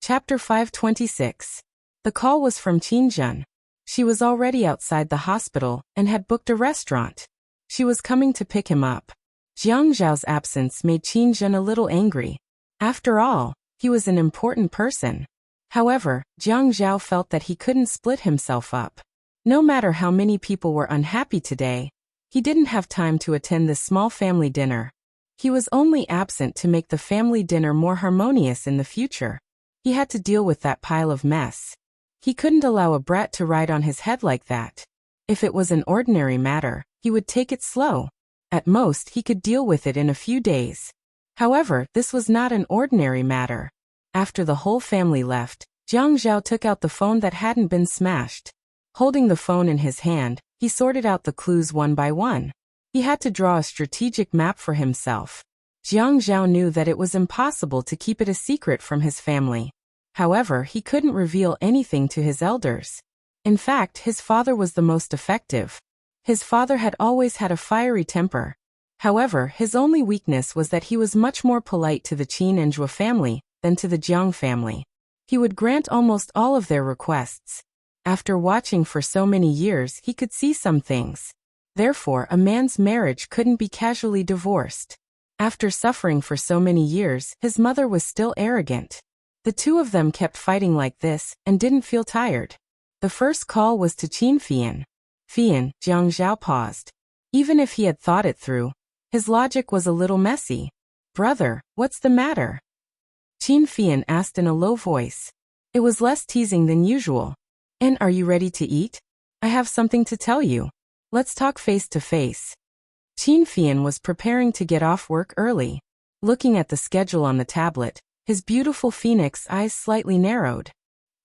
Chapter 526. The call was from Qin Jun. She was already outside the hospital and had booked a restaurant. She was coming to pick him up. Jiang Zhao's absence made Qin Jun a little angry. After all, he was an important person. However, Jiang Zhao felt that he couldn't split himself up. No matter how many people were unhappy today, he didn't have time to attend this small family dinner. He was only absent to make the family dinner more harmonious in the future. He had to deal with that pile of mess. He couldn't allow a brat to ride on his head like that. If it was an ordinary matter, he would take it slow. At most, he could deal with it in a few days. However, this was not an ordinary matter. After the whole family left, Jiang Zhao took out the phone that hadn't been smashed. Holding the phone in his hand, he sorted out the clues one by one. He had to draw a strategic map for himself. Jiang Zhao knew that it was impossible to keep it a secret from his family. However, he couldn't reveal anything to his elders. In fact, his father was the most effective. His father had always had a fiery temper. However, his only weakness was that he was much more polite to the Qin and Zhou family than to the Jiang family. He would grant almost all of their requests. After watching for so many years, he could see some things. Therefore, a man's marriage couldn't be casually divorced. After suffering for so many years, his mother was still arrogant. The two of them kept fighting like this and didn't feel tired. The first call was to Qin Fian. Fian, Jiang Zhao paused. Even if he had thought it through, his logic was a little messy. Brother, what's the matter? Qin Fian asked in a low voice. It was less teasing than usual. And are you ready to eat? I have something to tell you. Let's talk face to face. Qin Fian was preparing to get off work early. Looking at the schedule on the tablet, his beautiful phoenix eyes slightly narrowed.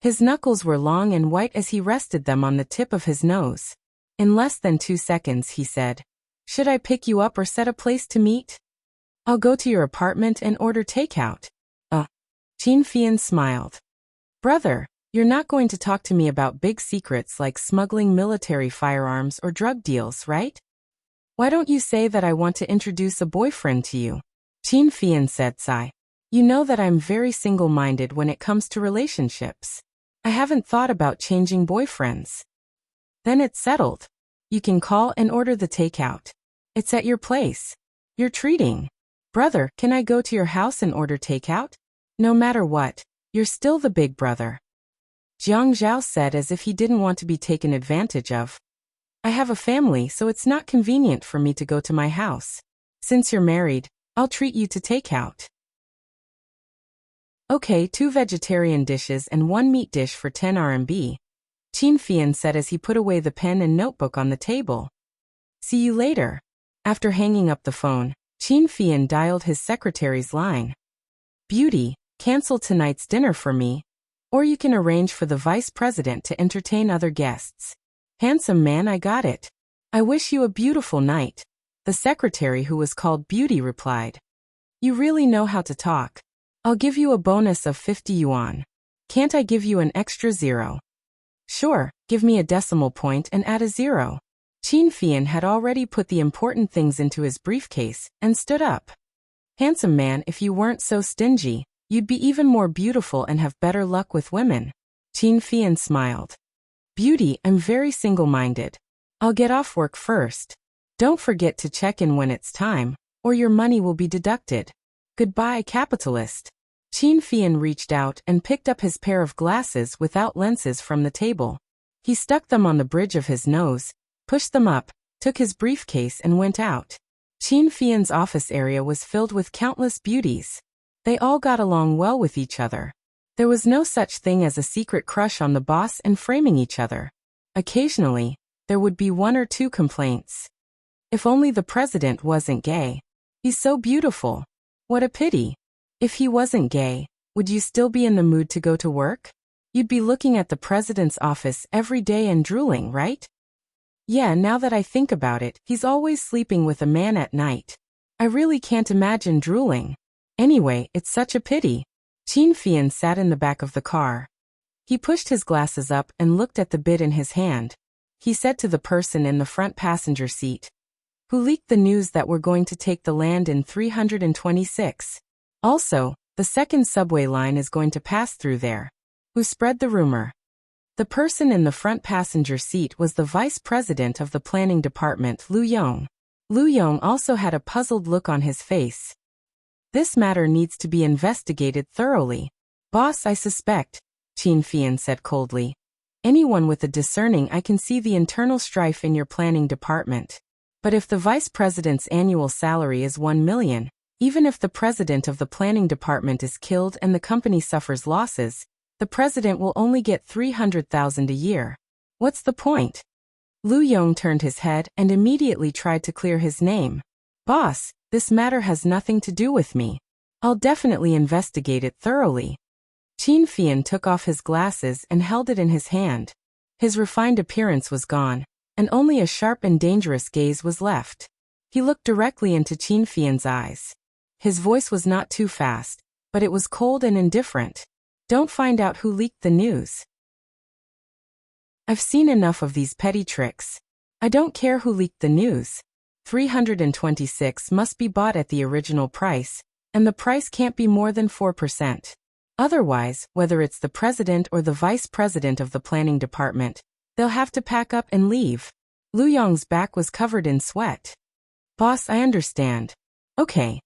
His knuckles were long and white as he rested them on the tip of his nose. In less than 2 seconds, he said, "Should I pick you up or set a place to meet? I'll go to your apartment and order takeout." Qin Fian smiled. Brother, you're not going to talk to me about big secrets like smuggling military firearms or drug deals, right? Why don't you say that I want to introduce a boyfriend to you? Qin Fian said, sigh. You know that I'm very single-minded when it comes to relationships. I haven't thought about changing boyfriends. Then it's settled. You can call and order the takeout. It's at your place. You're treating. Brother, can I go to your house and order takeout? No matter what, you're still the big brother. Jiang Zhao said as if he didn't want to be taken advantage of. I have a family, so it's not convenient for me to go to my house. Since you're married, I'll treat you to takeout. Okay, 2 vegetarian dishes and 1 meat dish for 10 RMB. Qin Fian said as he put away the pen and notebook on the table. See you later. After hanging up the phone, Qin Fian dialed his secretary's line. Beauty, cancel tonight's dinner for me. Or you can arrange for the vice president to entertain other guests. Handsome man, I got it. I wish you a beautiful night. The secretary, who was called Beauty, replied. You really know how to talk. I'll give you a bonus of 50 yuan. Can't I give you an extra 0? Sure, give me a decimal point and add a 0. Qin Fian had already put the important things into his briefcase and stood up. Handsome man, if you weren't so stingy, you'd be even more beautiful and have better luck with women. Qin Fian smiled. Beauty, I'm very single-minded. I'll get off work first. Don't forget to check in when it's time, or your money will be deducted. Goodbye, capitalist. Qin Fian reached out and picked up his pair of glasses without lenses from the table. He stuck them on the bridge of his nose, pushed them up, took his briefcase and went out. Qin Fian's office area was filled with countless beauties. They all got along well with each other. There was no such thing as a secret crush on the boss and framing each other. Occasionally, there would be 1 or 2 complaints. If only the president wasn't gay. He's so beautiful. What a pity. If he wasn't gay, would you still be in the mood to go to work? You'd be looking at the president's office every day and drooling, right? Yeah, now that I think about it, he's always sleeping with a man at night. I really can't imagine drooling. Anyway, it's such a pity. Qin Fian sat in the back of the car. He pushed his glasses up and looked at the bid in his hand. He said to the person in the front passenger seat, who leaked the news that we're going to take the land in 326. Also, The second subway line is going to pass through there. Who spread the rumor? The person in the front passenger seat was the vice president of the planning department, Lu Yong. Lu Yong also had a puzzled look on his face. This matter needs to be investigated thoroughly. Boss, I suspect, Qin Fian said coldly. Anyone with a discerning eye can see the internal strife in your planning department. But if the vice president's annual salary is 1 million, even if the president of the planning department is killed and the company suffers losses, the president will only get 300,000 a year. What's the point? Lu Yong turned his head and immediately tried to clear his name. Boss, this matter has nothing to do with me. I'll definitely investigate it thoroughly. Qin Fian took off his glasses and held it in his hand. His refined appearance was gone, and only a sharp and dangerous gaze was left. He looked directly into Qin Fian's eyes. His voice was not too fast, but it was cold and indifferent. Don't find out who leaked the news. I've seen enough of these petty tricks. I don't care who leaked the news. 326 must be bought at the original price, and the price can't be more than 4%. Otherwise, whether it's the president or the vice president of the planning department, they'll have to pack up and leave. Lu Yong's back was covered in sweat. Boss, I understand. Okay.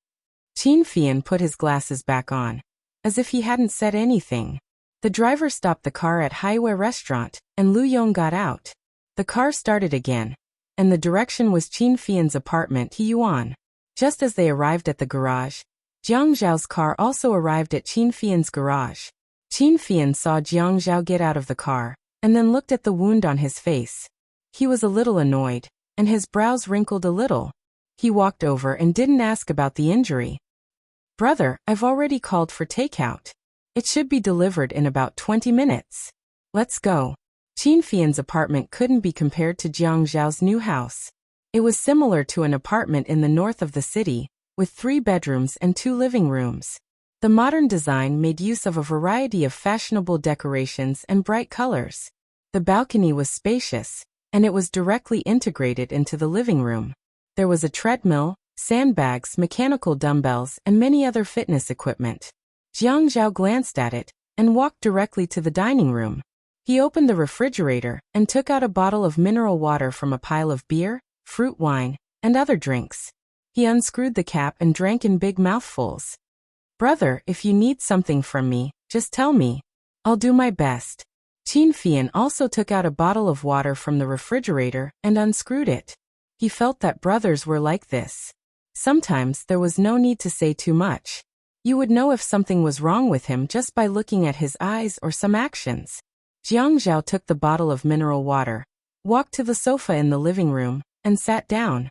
Qin Fian put his glasses back on, as if he hadn't said anything. The driver stopped the car at Highway Restaurant, and Lu Yong got out. The car started again, and the direction was Qin Fian's apartment, Yuan. Just as they arrived at the garage, Jiang Zhao's car also arrived at Qin Fian's garage. Qin Fian saw Jiang Zhao get out of the car, and then looked at the wound on his face. He was a little annoyed, and his brows wrinkled a little. He walked over and didn't ask about the injury. Brother, I've already called for takeout. It should be delivered in about 20 minutes. Let's go. Qin Fian's apartment couldn't be compared to Jiang Zhao's new house. It was similar to an apartment in the north of the city, with 3 bedrooms and 2 living rooms. The modern design made use of a variety of fashionable decorations and bright colors. The balcony was spacious, and it was directly integrated into the living room. There was a treadmill, sandbags, mechanical dumbbells, and many other fitness equipment. Jiang Zhao glanced at it and walked directly to the dining room. He opened the refrigerator and took out a bottle of mineral water from a pile of beer, fruit wine, and other drinks. He unscrewed the cap and drank in big mouthfuls. Brother, if you need something from me, just tell me. I'll do my best. Qin Fian also took out a bottle of water from the refrigerator and unscrewed it. He felt that brothers were like this. Sometimes there was no need to say too much. You would know if something was wrong with him just by looking at his eyes or some actions. Jiang Zhao took the bottle of mineral water, walked to the sofa in the living room, and sat down.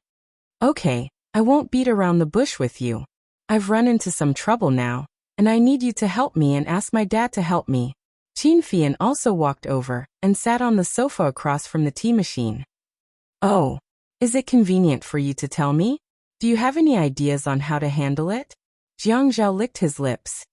Okay, I won't beat around the bush with you. I've run into some trouble now, and I need you to help me and ask my dad to help me. Qin Fian also walked over and sat on the sofa across from the tea machine. Oh, is it convenient for you to tell me? Do you have any ideas on how to handle it? Jiang Zhao licked his lips.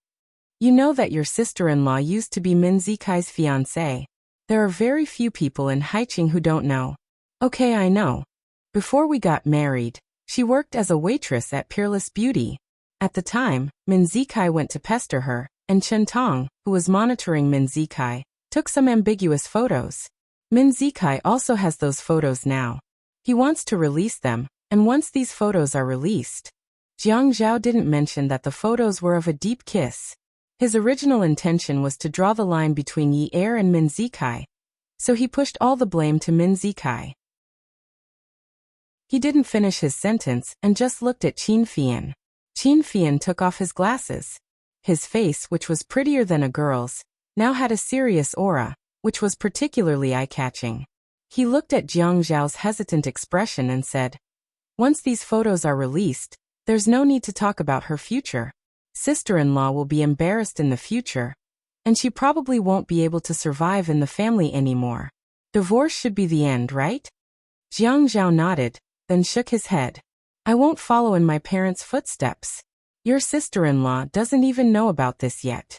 You know that your sister-in-law used to be Min Zikai's fiancée. There are very few people in Haiqing who don't know. Okay, I know. Before we got married, she worked as a waitress at Peerless Beauty. At the time, Min Zikai went to pester her, and Chen Tong, who was monitoring Min Zikai, took some ambiguous photos. Min Zikai also has those photos now. He wants to release them, and once these photos are released, Jiang Zhao didn't mention that the photos were of a deep kiss. His original intention was to draw the line between Yi Er and Min Zikai, so he pushed all the blame to Min Zikai. He didn't finish his sentence and just looked at Qin Fian. Qin Fian took off his glasses. His face, which was prettier than a girl's, now had a serious aura, which was particularly eye-catching. He looked at Jiang Zhao's hesitant expression and said, Once these photos are released, there's no need to talk about her future. Sister-in-law will be embarrassed in the future, and she probably won't be able to survive in the family anymore. Divorce should be the end, right? Jiang Zhao nodded, then shook his head. I won't follow in my parents' footsteps. Your sister-in-law doesn't even know about this yet.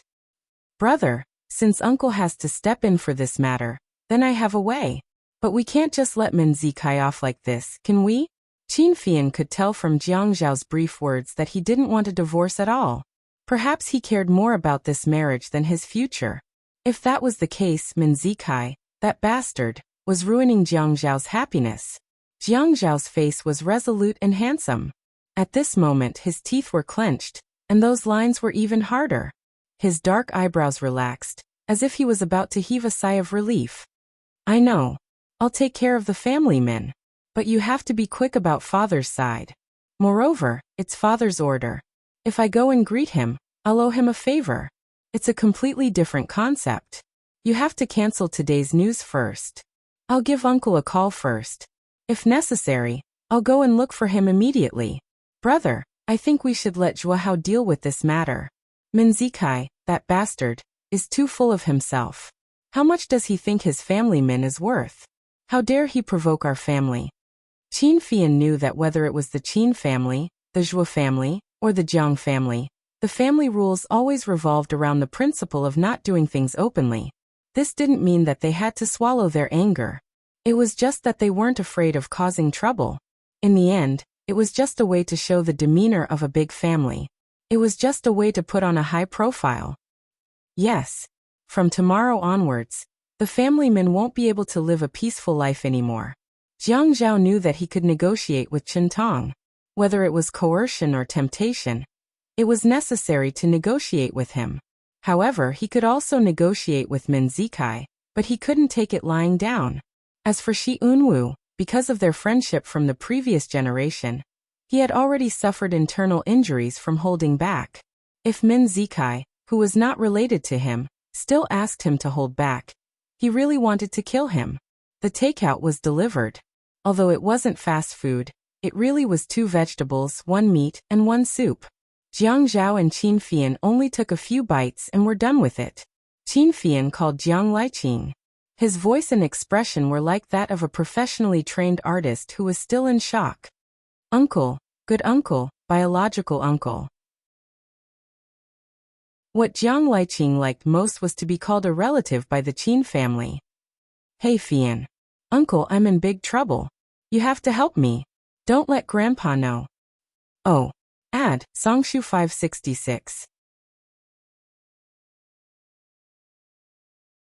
Brother, since uncle has to step in for this matter, then I have a way. But we can't just let Min Zikai off like this, can we? Qin Fian could tell from Jiang Zhao's brief words that he didn't want a divorce at all. Perhaps he cared more about this marriage than his future. If that was the case, Min Zikai, that bastard, was ruining Jiang Zhao's happiness. Jiang Zhao's face was resolute and handsome. At this moment his teeth were clenched, and those lines were even harder. His dark eyebrows relaxed, as if he was about to heave a sigh of relief. I know. I'll take care of the family, Min. But you have to be quick about father's side. Moreover, it's father's order. If I go and greet him, I'll owe him a favor. It's a completely different concept. You have to cancel today's news first. I'll give uncle a call first. If necessary, I'll go and look for him immediately. Brother, I think we should let Zhuahao deal with this matter. Min Zikai, that bastard, is too full of himself. How much does he think his family Min is worth? How dare he provoke our family? Qin Fian knew that whether it was the Qin family, the Zhua family, or the Jiang family, the family rules always revolved around the principle of not doing things openly. This didn't mean that they had to swallow their anger. It was just that they weren't afraid of causing trouble. In the end, it was just a way to show the demeanor of a big family. It was just a way to put on a high profile. Yes. From tomorrow onwards, the family Min won't be able to live a peaceful life anymore. Jiang Zhao knew that he could negotiate with Chen Tong. Whether it was coercion or temptation, it was necessary to negotiate with him. However, he could also negotiate with Min Zikai, but he couldn't take it lying down. As for Shi Unwu, because of their friendship from the previous generation, he had already suffered internal injuries from holding back. If Min Zikai, who was not related to him, still asked him to hold back, he really wanted to kill him. The takeout was delivered. Although it wasn't fast food, it really was 2 vegetables, 1 meat, and 1 soup. Jiang Zhao and Qin Fian only took a few bites and were done with it. Qin Fian called Jiang Liqing. His voice and expression were like that of a professionally trained artist who was still in shock. Uncle, good uncle, biological uncle. What Jiang Liqing liked most was to be called a relative by the Qin family. Hey Fian. Uncle, I'm in big trouble. You have to help me. Don't let Grandpa know. Oh. Add, Songshu 566.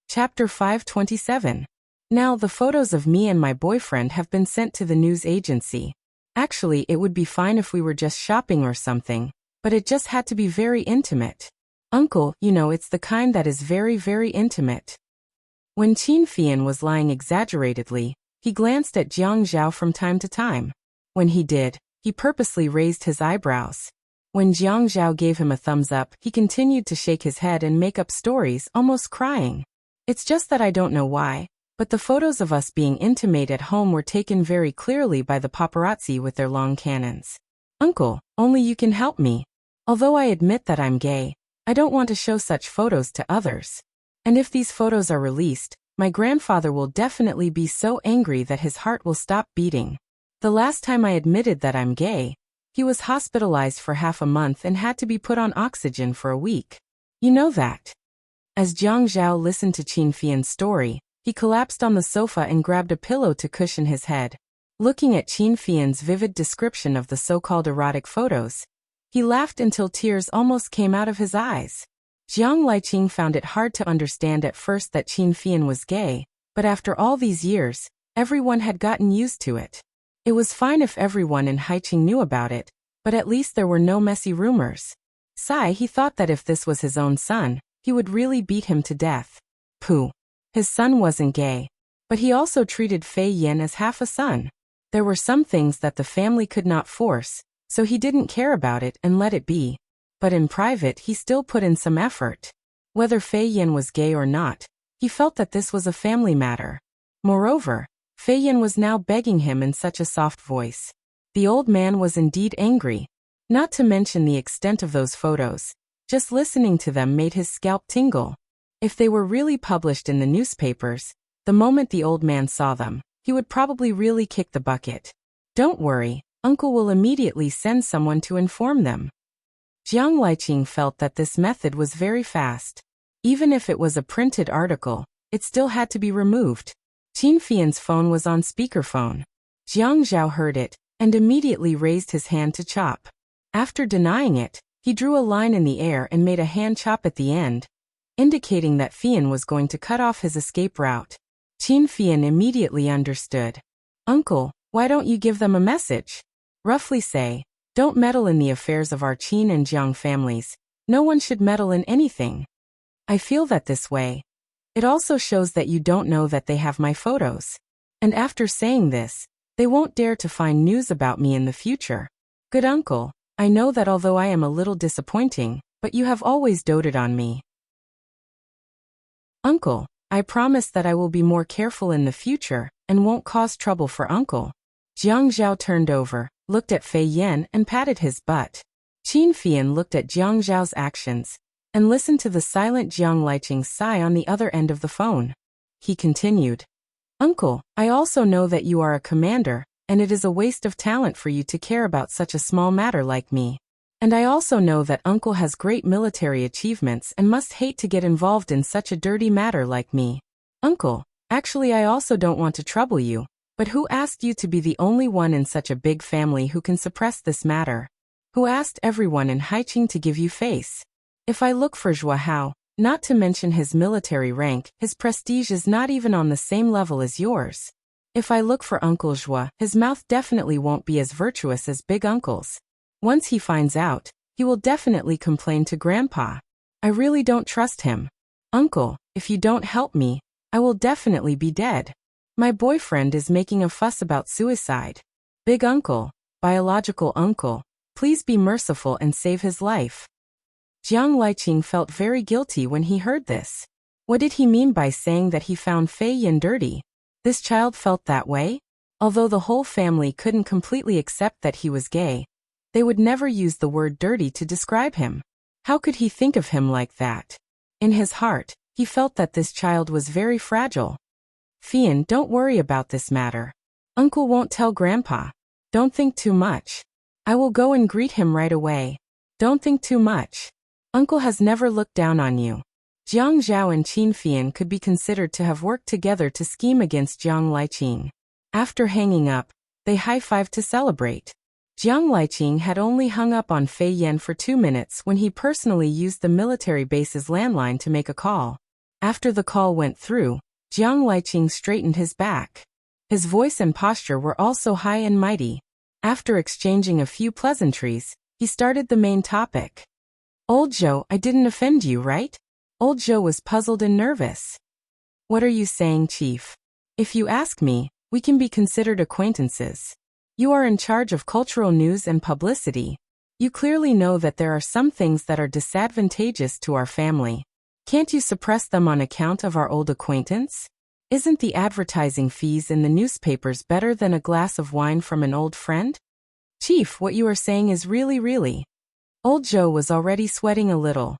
Chapter 527. Now the photos of me and my boyfriend have been sent to the news agency. Actually, it would be fine if we were just shopping or something, but it just had to be very intimate. Uncle, you know, it's the kind that is very, very intimate. When Qin Fian was lying exaggeratedly, he glanced at Jiang Zhao from time to time. When he did, he purposely raised his eyebrows. When Jiang Zhao gave him a thumbs up, he continued to shake his head and make up stories, almost crying. It's just that I don't know why, but the photos of us being intimate at home were taken very clearly by the paparazzi with their long cannons. Uncle, only you can help me. Although I admit that I'm gay, I don't want to show such photos to others. And if these photos are released, my grandfather will definitely be so angry that his heart will stop beating. The last time I admitted that I'm gay, he was hospitalized for half a month and had to be put on oxygen for a week. You know that. As Jiang Zhao listened to Qin Fian's story, he collapsed on the sofa and grabbed a pillow to cushion his head. Looking at Qin Fian's vivid description of the so-called erotic photos, he laughed until tears almost came out of his eyes. Jiang Liqing found it hard to understand at first that Qin Fian was gay, but after all these years, everyone had gotten used to it. It was fine if everyone in Haiqing knew about it, but at least there were no messy rumors. He thought that if this was his own son, he would really beat him to death. Pooh. His son wasn't gay. But he also treated Fei Yan as half a son. There were some things that the family could not force, so he didn't care about it and let it be. But in private he still put in some effort. Whether Fei Yan was gay or not, he felt that this was a family matter. Moreover, Fei Yan was now begging him in such a soft voice. The old man was indeed angry. Not to mention the extent of those photos. Just listening to them made his scalp tingle. If they were really published in the newspapers, the moment the old man saw them, he would probably really kick the bucket. Don't worry, Uncle will immediately send someone to inform them. Jiang Liqing felt that this method was very fast. Even if it was a printed article, it still had to be removed. Qin Fian's phone was on speakerphone. Jiang Zhao heard it, and immediately raised his hand to chop. After denying it, He drew a line in the air and made a hand chop at the end, indicating that Fian was going to cut off his escape route. Qin Fian immediately understood. Uncle, why don't you give them a message? Roughly say, don't meddle in the affairs of our Qin and Jiang families. No one should meddle in anything. I feel that this way. It also shows that you don't know that they have my photos. And after saying this, they won't dare to find news about me in the future. Good uncle, I know that although I am a little disappointing, but you have always doted on me. Uncle, I promise that I will be more careful in the future and won't cause trouble for uncle. Jiang Zhao turned over, looked at Fei Yan and patted his butt. Qin Fian looked at Jiang Zhao's actions and listened to the silent Jiang Liqing's sigh on the other end of the phone. He continued, Uncle, I also know that you are a commander, and it is a waste of talent for you to care about such a small matter like me. And I also know that uncle has great military achievements and must hate to get involved in such a dirty matter like me. Uncle, actually I also don't want to trouble you, but who asked you to be the only one in such a big family who can suppress this matter? Who asked everyone in Haiqing to give you face? If I look for Zhua Hao, not to mention his military rank, his prestige is not even on the same level as yours. If I look for Uncle Zhua, his mouth definitely won't be as virtuous as big uncle's. Once he finds out, he will definitely complain to Grandpa. I really don't trust him. Uncle, if you don't help me, I will definitely be dead. My boyfriend is making a fuss about suicide. Big uncle, biological uncle, please be merciful and save his life. Jiang Liqing felt very guilty when he heard this. What did he mean by saying that he found Fei Yan dirty? This child felt that way? Although the whole family couldn't completely accept that he was gay, they would never use the word dirty to describe him. How could he think of him like that? In his heart, he felt that this child was very fragile. Fian, don't worry about this matter. Uncle won't tell Grandpa. Don't think too much. I will go and greet him right away. Don't think too much. Uncle has never looked down on you. Jiang Zhao and Qin Fian could be considered to have worked together to scheme against Jiang Liqing. After hanging up, they high-fived to celebrate. Jiang Liqing had only hung up on Fei Yan for 2 minutes when he personally used the military base's landline to make a call. After the call went through, Jiang Liqing straightened his back. His voice and posture were also high and mighty. After exchanging a few pleasantries, he started the main topic. Old Zhou, I didn't offend you, right? Old Zhou was puzzled and nervous. What are you saying, Chief? If you ask me, we can be considered acquaintances. You are in charge of cultural news and publicity. You clearly know that there are some things that are disadvantageous to our family. Can't you suppress them on account of our old acquaintance? Isn't the advertising fees in the newspapers better than a glass of wine from an old friend? Chief, what you are saying is really. Old Zhou was already sweating a little.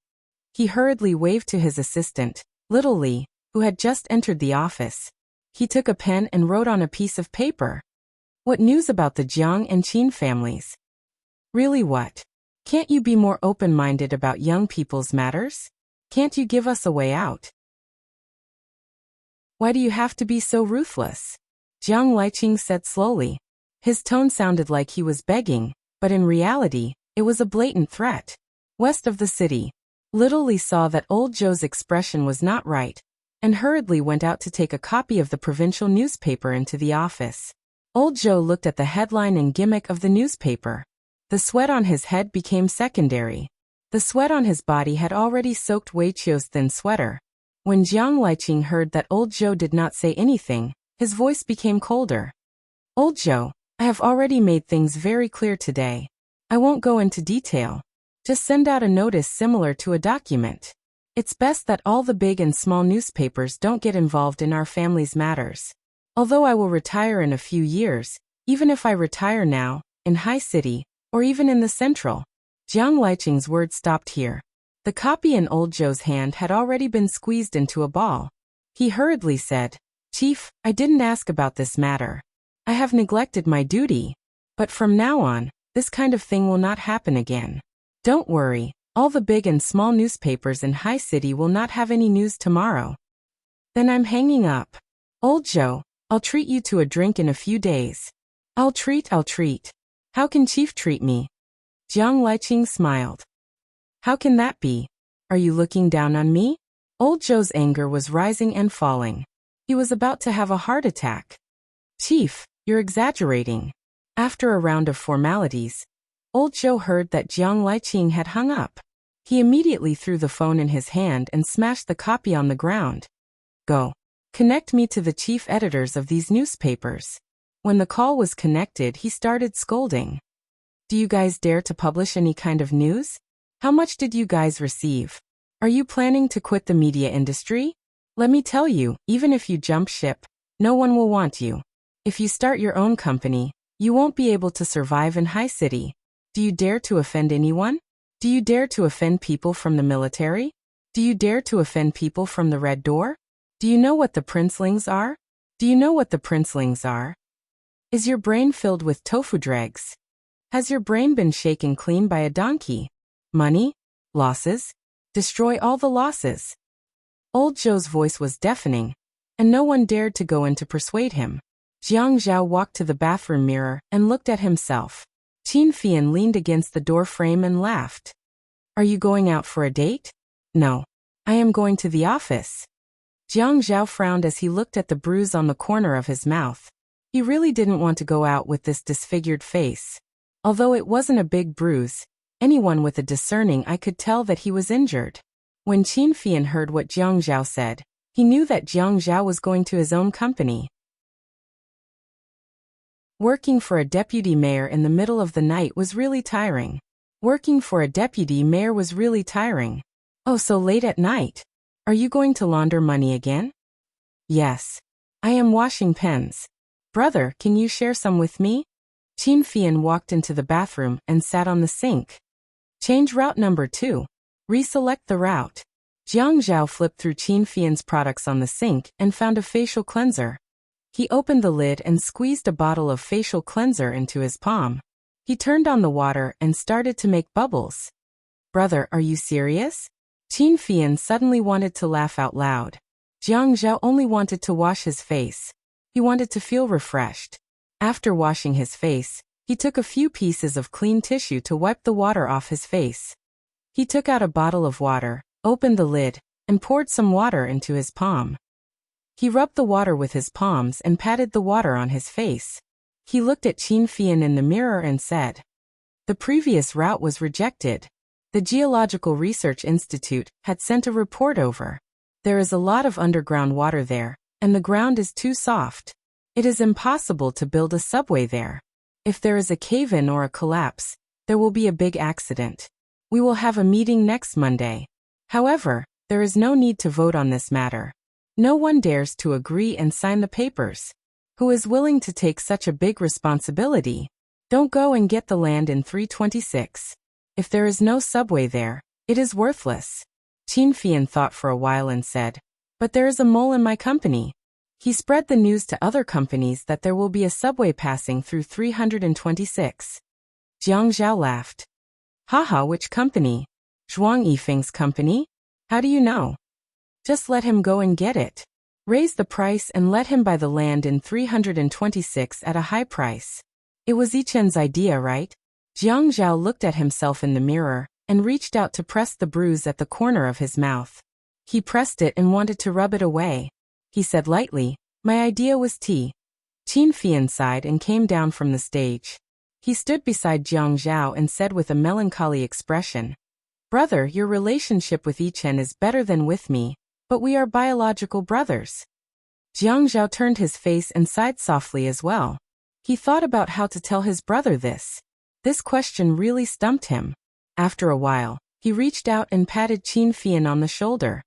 He hurriedly waved to his assistant, Little Li, who had just entered the office. He took a pen and wrote on a piece of paper. What news about the Jiang and Qin families? Really what? Can't you be more open-minded about young people's matters? Can't you give us a way out? Why do you have to be so ruthless? Jiang Liqing said slowly. His tone sounded like he was begging, but in reality, it was a blatant threat. West of the city, Little Li saw that old Zhou's expression was not right, and hurriedly went out to take a copy of the provincial newspaper into the office. Old Zhou looked at the headline and gimmick of the newspaper. The sweat on his head became secondary. The sweat on his body had already soaked Wei Qiu's thin sweater. When Jiang Liqing heard that old Zhou did not say anything, his voice became colder. Old Zhou, I have already made things very clear today. I won't go into detail. Just send out a notice similar to a document. It's best that all the big and small newspapers don't get involved in our family's matters. Although I will retire in a few years, even if I retire now, in High City, or even in the Central. Jiang Liqing's words stopped here. The copy in old Zhou's hand had already been squeezed into a ball. He hurriedly said, Chief, I didn't ask about this matter. I have neglected my duty. But from now on, this kind of thing will not happen again. Don't worry, all the big and small newspapers in High City will not have any news tomorrow. Then I'm hanging up. Old Zhou, I'll treat you to a drink in a few days. I'll treat. How can Chief treat me? Jiang Liqing smiled. How can that be? Are you looking down on me? Old Joe's anger was rising and falling. He was about to have a heart attack. Chief, you're exaggerating. After a round of formalities, Old Joe heard that Jiang Liqing had hung up. He immediately threw the phone in his hand and smashed the copy on the ground. Go. Connect me to the chief editors of these newspapers. When the call was connected, he started scolding. Do you guys dare to publish any kind of news? How much did you guys receive? Are you planning to quit the media industry? Let me tell you, even if you jump ship, no one will want you. If you start your own company, you won't be able to survive in High City. Do you dare to offend anyone? Do you dare to offend people from the military? Do you dare to offend people from the Red Door? Do you know what the princelings are? Do you know what the princelings are? Is your brain filled with tofu dregs? Has your brain been shaken clean by a donkey? Money? Losses? Destroy all the losses. Old Joe's voice was deafening, and no one dared to go in to persuade him. Jiang Zhao walked to the bathroom mirror and looked at himself. Qin Fian leaned against the door frame and laughed. Are you going out for a date? No. I am going to the office. Jiang Zhao frowned as he looked at the bruise on the corner of his mouth. He really didn't want to go out with this disfigured face. Although it wasn't a big bruise, anyone with a discerning eye could tell that he was injured. When Qin Fian heard what Jiang Zhao said, he knew that Jiang Zhao was going to his own company. Working for a deputy mayor in the middle of the night was really tiring. Working for a deputy mayor was really tiring. Oh, so late at night. Are you going to launder money again? Yes. I am washing pens. Brother, can you share some with me? Qin Fian walked into the bathroom and sat on the sink. Change route number 2. Reselect the route. Jiang Zhao flipped through Qin Fian's products on the sink and found a facial cleanser. He opened the lid and squeezed a bottle of facial cleanser into his palm. He turned on the water and started to make bubbles. Brother, are you serious? Qin Fian suddenly wanted to laugh out loud. Jiang Zhao only wanted to wash his face. He wanted to feel refreshed. After washing his face, he took a few pieces of clean tissue to wipe the water off his face. He took out a bottle of water, opened the lid, and poured some water into his palm. He rubbed the water with his palms and patted the water on his face. He looked at Qin Fian in the mirror and said, the previous route was rejected. The Geological Research Institute had sent a report over. There is a lot of underground water there, and the ground is too soft. It is impossible to build a subway there. If there is a cave-in or a collapse, there will be a big accident. We will have a meeting next Monday. However, there is no need to vote on this matter. No one dares to agree and sign the papers. Who is willing to take such a big responsibility? Don't go and get the land in 326. If there is no subway there, it is worthless. Qin Fian thought for a while and said, but there is a mole in my company. He spread the news to other companies that there will be a subway passing through 326. Jiang Zhao laughed. Haha, which company? Zhuang Yifeng's company? How do you know? Just let him go and get it. Raise the price and let him buy the land in 326 at a high price. It was Yichen's idea, right? Jiang Zhao looked at himself in the mirror and reached out to press the bruise at the corner of his mouth. He pressed it and wanted to rub it away. He said lightly, my idea was tea. Qin Fian sighed and came down from the stage. He stood beside Jiang Zhao and said with a melancholy expression, brother, your relationship with Yichen is better than with me, but we are biological brothers. Jiang Zhao turned his face and sighed softly as well. He thought about how to tell his brother this. This question really stumped him. After a while, he reached out and patted Qin Fian on the shoulder.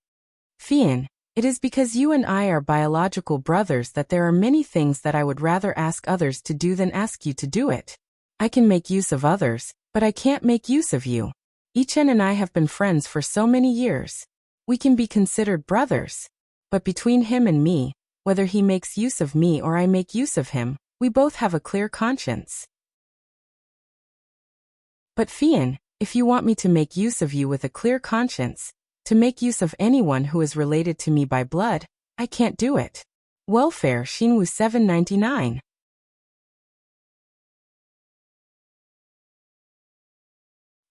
Fian, it is because you and I are biological brothers that there are many things that I would rather ask others to do than ask you to do it. I can make use of others, but I can't make use of you. Yichen and I have been friends for so many years. We can be considered brothers. But between him and me, whether he makes use of me or I make use of him, we both have a clear conscience. But Fian, if you want me to make use of you with a clear conscience, to make use of anyone who is related to me by blood, I can't do it. Welfare Xinwu 799.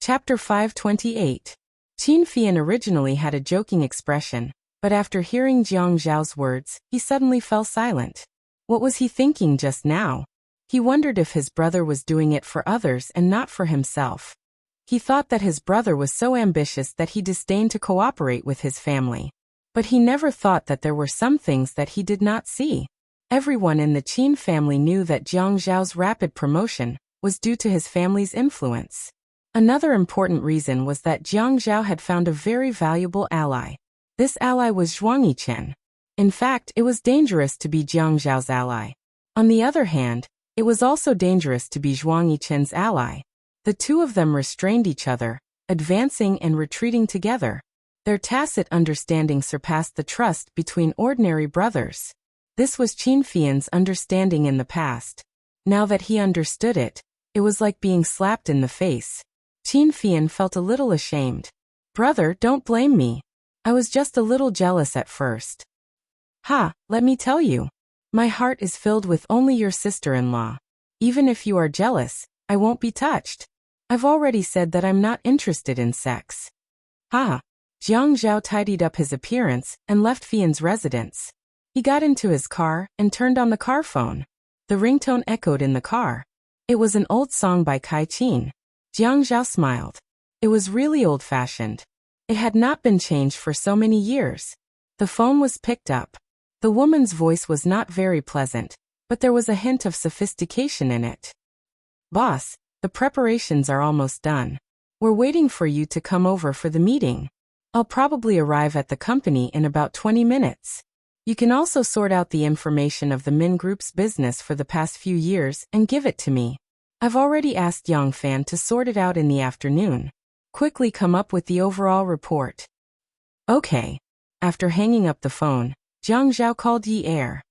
Chapter 528. Qin Fian originally had a joking expression, but after hearing Jiang Zhao's words, he suddenly fell silent. What was he thinking just now? He wondered if his brother was doing it for others and not for himself. He thought that his brother was so ambitious that he disdained to cooperate with his family. But he never thought that there were some things that he did not see. Everyone in the Qin family knew that Jiang Zhao's rapid promotion was due to his family's influence. Another important reason was that Jiang Zhao had found a very valuable ally. This ally was Zhuang Yichen. In fact, it was dangerous to be Jiang Zhao's ally. On the other hand, it was also dangerous to be Zhuang Yichen's ally. The two of them restrained each other, advancing and retreating together. Their tacit understanding surpassed the trust between ordinary brothers. This was Qin Fian's understanding in the past. Now that he understood it, it was like being slapped in the face. Qin Fian felt a little ashamed. "Brother, don't blame me. I was just a little jealous at first." "Ha, let me tell you. My heart is filled with only your sister-in-law. Even if you are jealous, I won't be touched. I've already said that I'm not interested in sex." "Ha." Jiang Zhao tidied up his appearance and left Fian's residence. He got into his car and turned on the car phone. The ringtone echoed in the car. It was an old song by Kai Qin. Jiang Zhao smiled. It was really old-fashioned. It had not been changed for so many years. The phone was picked up. The woman's voice was not very pleasant, but there was a hint of sophistication in it. "Boss, the preparations are almost done. We're waiting for you to come over for the meeting. I'll probably arrive at the company in about 20 minutes. You can also sort out the information of the Min Group's business for the past few years and give it to me. I've already asked Yang Fan to sort it out in the afternoon. Quickly come up with the overall report." "Okay." After hanging up the phone, Jiang Zhao called Yi Er.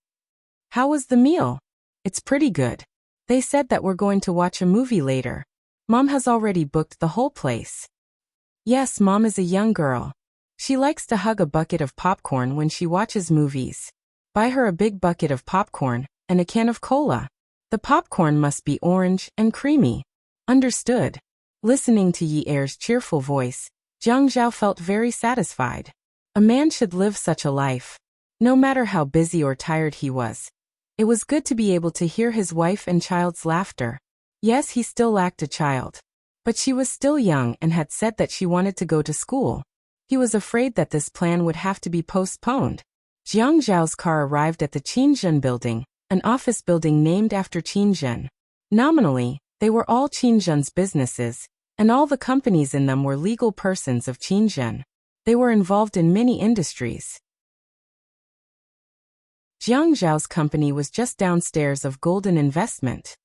"How was the meal?" "It's pretty good. They said that we're going to watch a movie later. Mom has already booked the whole place." "Yes, Mom is a young girl. She likes to hug a bucket of popcorn when she watches movies. Buy her a big bucket of popcorn and a can of cola. The popcorn must be orange and creamy." "Understood." Listening to Yi Er's cheerful voice, Jiang Zhao felt very satisfied. A man should live such a life. No matter how busy or tired he was. It was good to be able to hear his wife and child's laughter. Yes, he still lacked a child. But she was still young and had said that she wanted to go to school. He was afraid that this plan would have to be postponed. Jiang Zhao's car arrived at the Qinzhen building, an office building named after Qinzhen. Nominally, they were all Qinzhen's businesses, and all the companies in them were legal persons of Qinzhen. They were involved in many industries. Jiang Zhao's company was just downstairs of Golden Investment.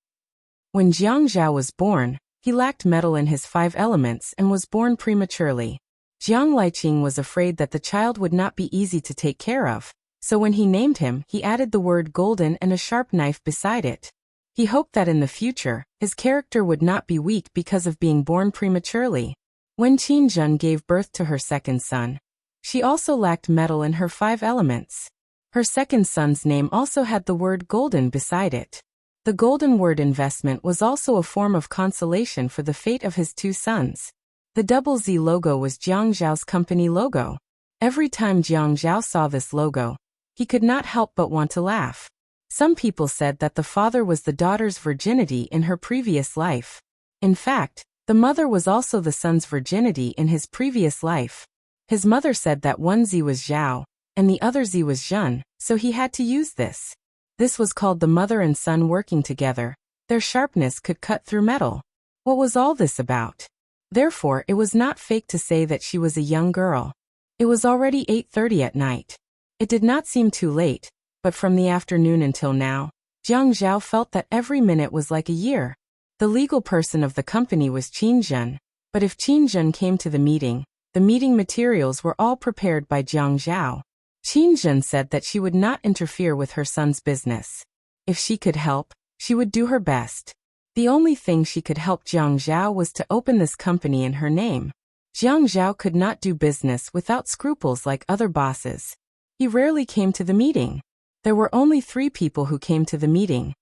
When Jiang Zhao was born, he lacked metal in his 5 elements and was born prematurely. Jiang Liqing was afraid that the child would not be easy to take care of, so when he named him, he added the word golden and a sharp knife beside it. He hoped that in the future, his character would not be weak because of being born prematurely. When Qinzhen gave birth to her second son, she also lacked metal in her 5 elements. Her second son's name also had the word golden beside it. The golden word investment was also a form of consolation for the fate of his 2 sons. The double Z logo was Jiang Zhao's company logo. Every time Jiang Zhao saw this logo, he could not help but want to laugh. Some people said that the father was the daughter's virginity in her previous life. In fact, the mother was also the son's virginity in his previous life. His mother said that one Z was Zhao, and the other Z was Zhen, so he had to use this. This was called the mother and son working together. Their sharpness could cut through metal. What was all this about? Therefore, it was not fake to say that she was a young girl. It was already 8:30 at night. It did not seem too late, but from the afternoon until now, Jiang Zhao felt that every minute was like a year. The legal person of the company was Qinzhen, but if Qinzhen came to the meeting materials were all prepared by Jiang Zhao. Qinzhen said that she would not interfere with her son's business. If she could help, she would do her best. The only thing she could help Jiang Zhao was to open this company in her name. Jiang Zhao could not do business without scruples like other bosses. He rarely came to the meeting. There were only 3 people who came to the meeting: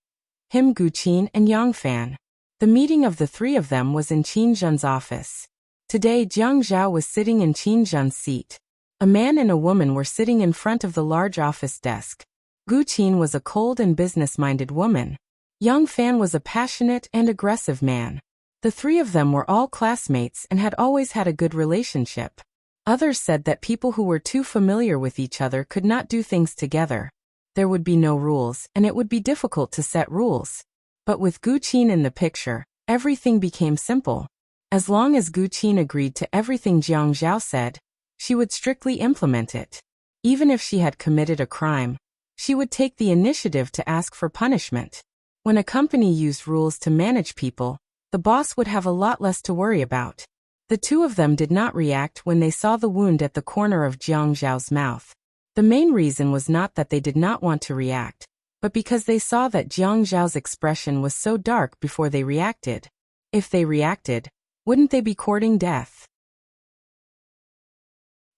him, Gu Qin, and Yang Fan. The meeting of the 3 of them was in Qinzhen's office. Today Jiang Zhao was sitting in Qin Zhen's seat. A man and a woman were sitting in front of the large office desk. Gu Qin was a cold and business-minded woman. Yang Fan was a passionate and aggressive man. The three of them were all classmates and had always had a good relationship. Others said that people who were too familiar with each other could not do things together. There would be no rules, and it would be difficult to set rules. But with Gu Qin in the picture, everything became simple. As long as Gu Qin agreed to everything Jiang Zhao said, she would strictly implement it. Even if she had committed a crime, she would take the initiative to ask for punishment. When a company used rules to manage people, the boss would have a lot less to worry about. The two of them did not react when they saw the wound at the corner of Jiang Zhao's mouth. The main reason was not that they did not want to react, but because they saw that Jiang Zhao's expression was so dark before they reacted. If they reacted, wouldn't they be courting death?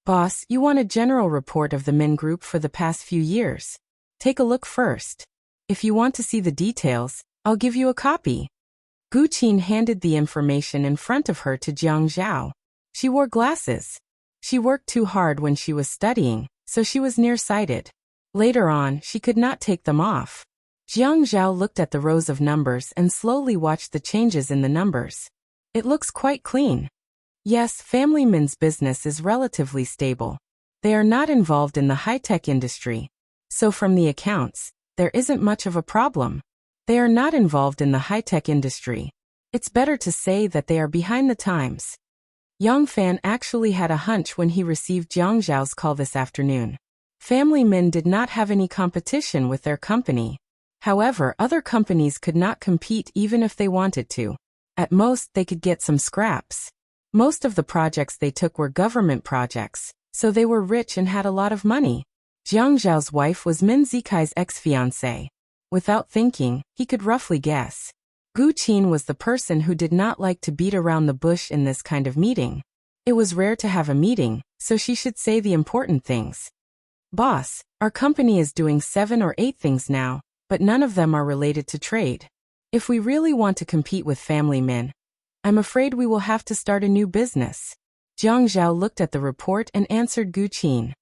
Boss, you want a general report of the Min Group for the past few years. Take a look first. If you want to see the details, I'll give you a copy. Gu Qin handed the information in front of her to Jiang Zhao. She wore glasses. She worked too hard when she was studying, so she was nearsighted. Later on, she could not take them off. Jiang Zhao looked at the rows of numbers and slowly watched the changes in the numbers. It looks quite clean. Yes, Family Min's business is relatively stable. They are not involved in the high-tech industry. So from the accounts, there isn't much of a problem. They are not involved in the high-tech industry. It's better to say that they are behind the times. Yang Fan actually had a hunch when he received Jiang Zhao's call this afternoon. Family Min did not have any competition with their company. However, other companies could not compete even if they wanted to. At most, they could get some scraps. Most of the projects they took were government projects, so they were rich and had a lot of money. Jiang Zhao's wife was Min Zikai's ex-fiancée. Without thinking, he could roughly guess. Gu Qin was the person who did not like to beat around the bush in this kind of meeting. It was rare to have a meeting, so she should say the important things. Boss, our company is doing 7 or 8 things now, but none of them are related to trade. If we really want to compete with Family Min, I'm afraid we will have to start a new business. Jiang Zhao looked at the report and answered Gu Qin.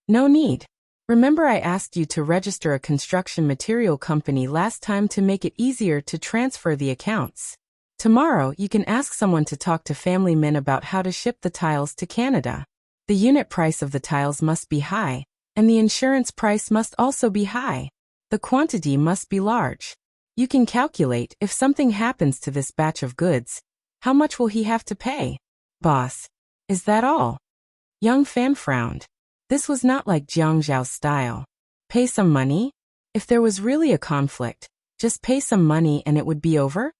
No need. Remember I asked you to register a construction material company last time to make it easier to transfer the accounts. Tomorrow you can ask someone to talk to Family Min about how to ship the tiles to Canada. The unit price of the tiles must be high, and the insurance price must also be high. The quantity must be large. You can calculate if something happens to this batch of goods. How much will he have to pay? Boss, is that all? Yang Fan frowned. This was not like Jiang Zhao's style. Pay some money? If there was really a conflict, just pay some money and it would be over?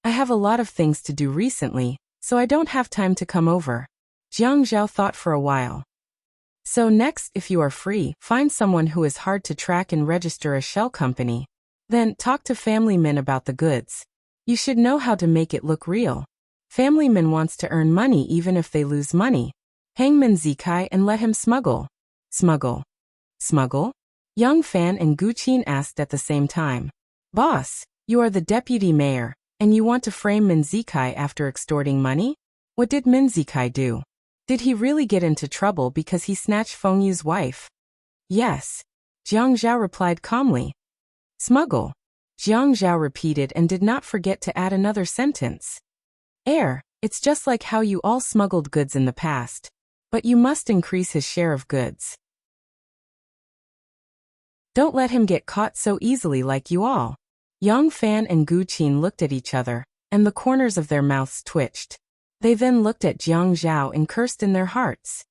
I have a lot of things to do recently, so I don't have time to come over. Jiang Zhao thought for a while. So next, if you are free, find someone who is hard to track and register a shell company. Then talk to Family Min about the goods. You should know how to make it look real. Family Min wants to earn money even if they lose money. Hang Min Zikai and let him smuggle. Smuggle. Smuggle? Yang Fan and Gu Qin asked at the same time. Boss, you are the deputy mayor, and you want to frame Min Zikai after extorting money? What did Min Zikai do? Did he really get into trouble because he snatched Feng Yu's wife? Yes. Jiang Zhao replied calmly. Smuggle. Jiang Zhao repeated and did not forget to add another sentence. It's just like how you all smuggled goods in the past. But you must increase his share of goods. Don't let him get caught so easily like you all. Yang Fan and Gu Qin looked at each other, and the corners of their mouths twitched. They then looked at Jiang Zhao and cursed in their hearts.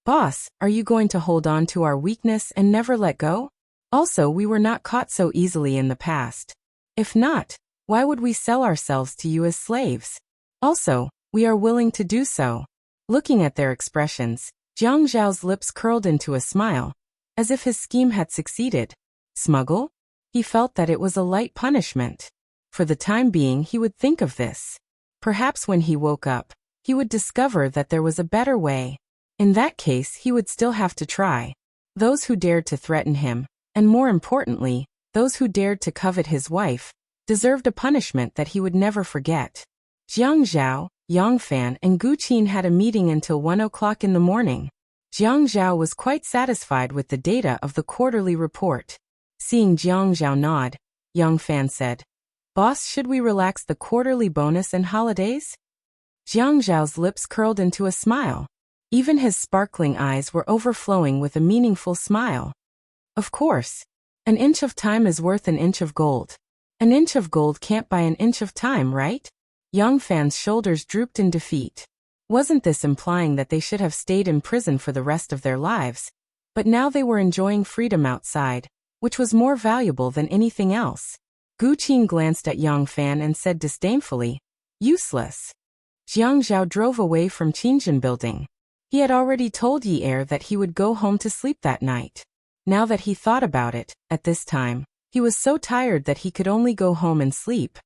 Boss, are you going to hold on to our weakness and never let go? Also, we were not caught so easily in the past. If not, why would we sell ourselves to you as slaves? Also, we are willing to do so. Looking at their expressions, Jiang Zhao's lips curled into a smile, as if his scheme had succeeded. Smuggle? He felt that it was a light punishment. For the time being he would think of this. Perhaps when he woke up, he would discover that there was a better way. In that case he would still have to try. Those who dared to threaten him, and more importantly, those who dared to covet his wife, deserved a punishment that he would never forget. Jiang Zhao, Yang Fan and Gu Qin had a meeting until 1 o'clock in the morning. Jiang Zhao was quite satisfied with the data of the quarterly report. Seeing Jiang Zhao nod, Yang Fan said, "Boss, should we relax the quarterly bonus and holidays?" Jiang Zhao's lips curled into a smile. Even his sparkling eyes were overflowing with a meaningful smile. Of course. An inch of time is worth an inch of gold. An inch of gold can't buy an inch of time, right? Yang Fan's shoulders drooped in defeat. Wasn't this implying that they should have stayed in prison for the rest of their lives? But now they were enjoying freedom outside, which was more valuable than anything else. Gu Qin glanced at Yang Fan and said disdainfully, "Useless." Jiang Zhao drove away from Qingjin building. He had already told Yi Er that he would go home to sleep that night. Now that he thought about it, at this time, he was so tired that he could only go home and sleep.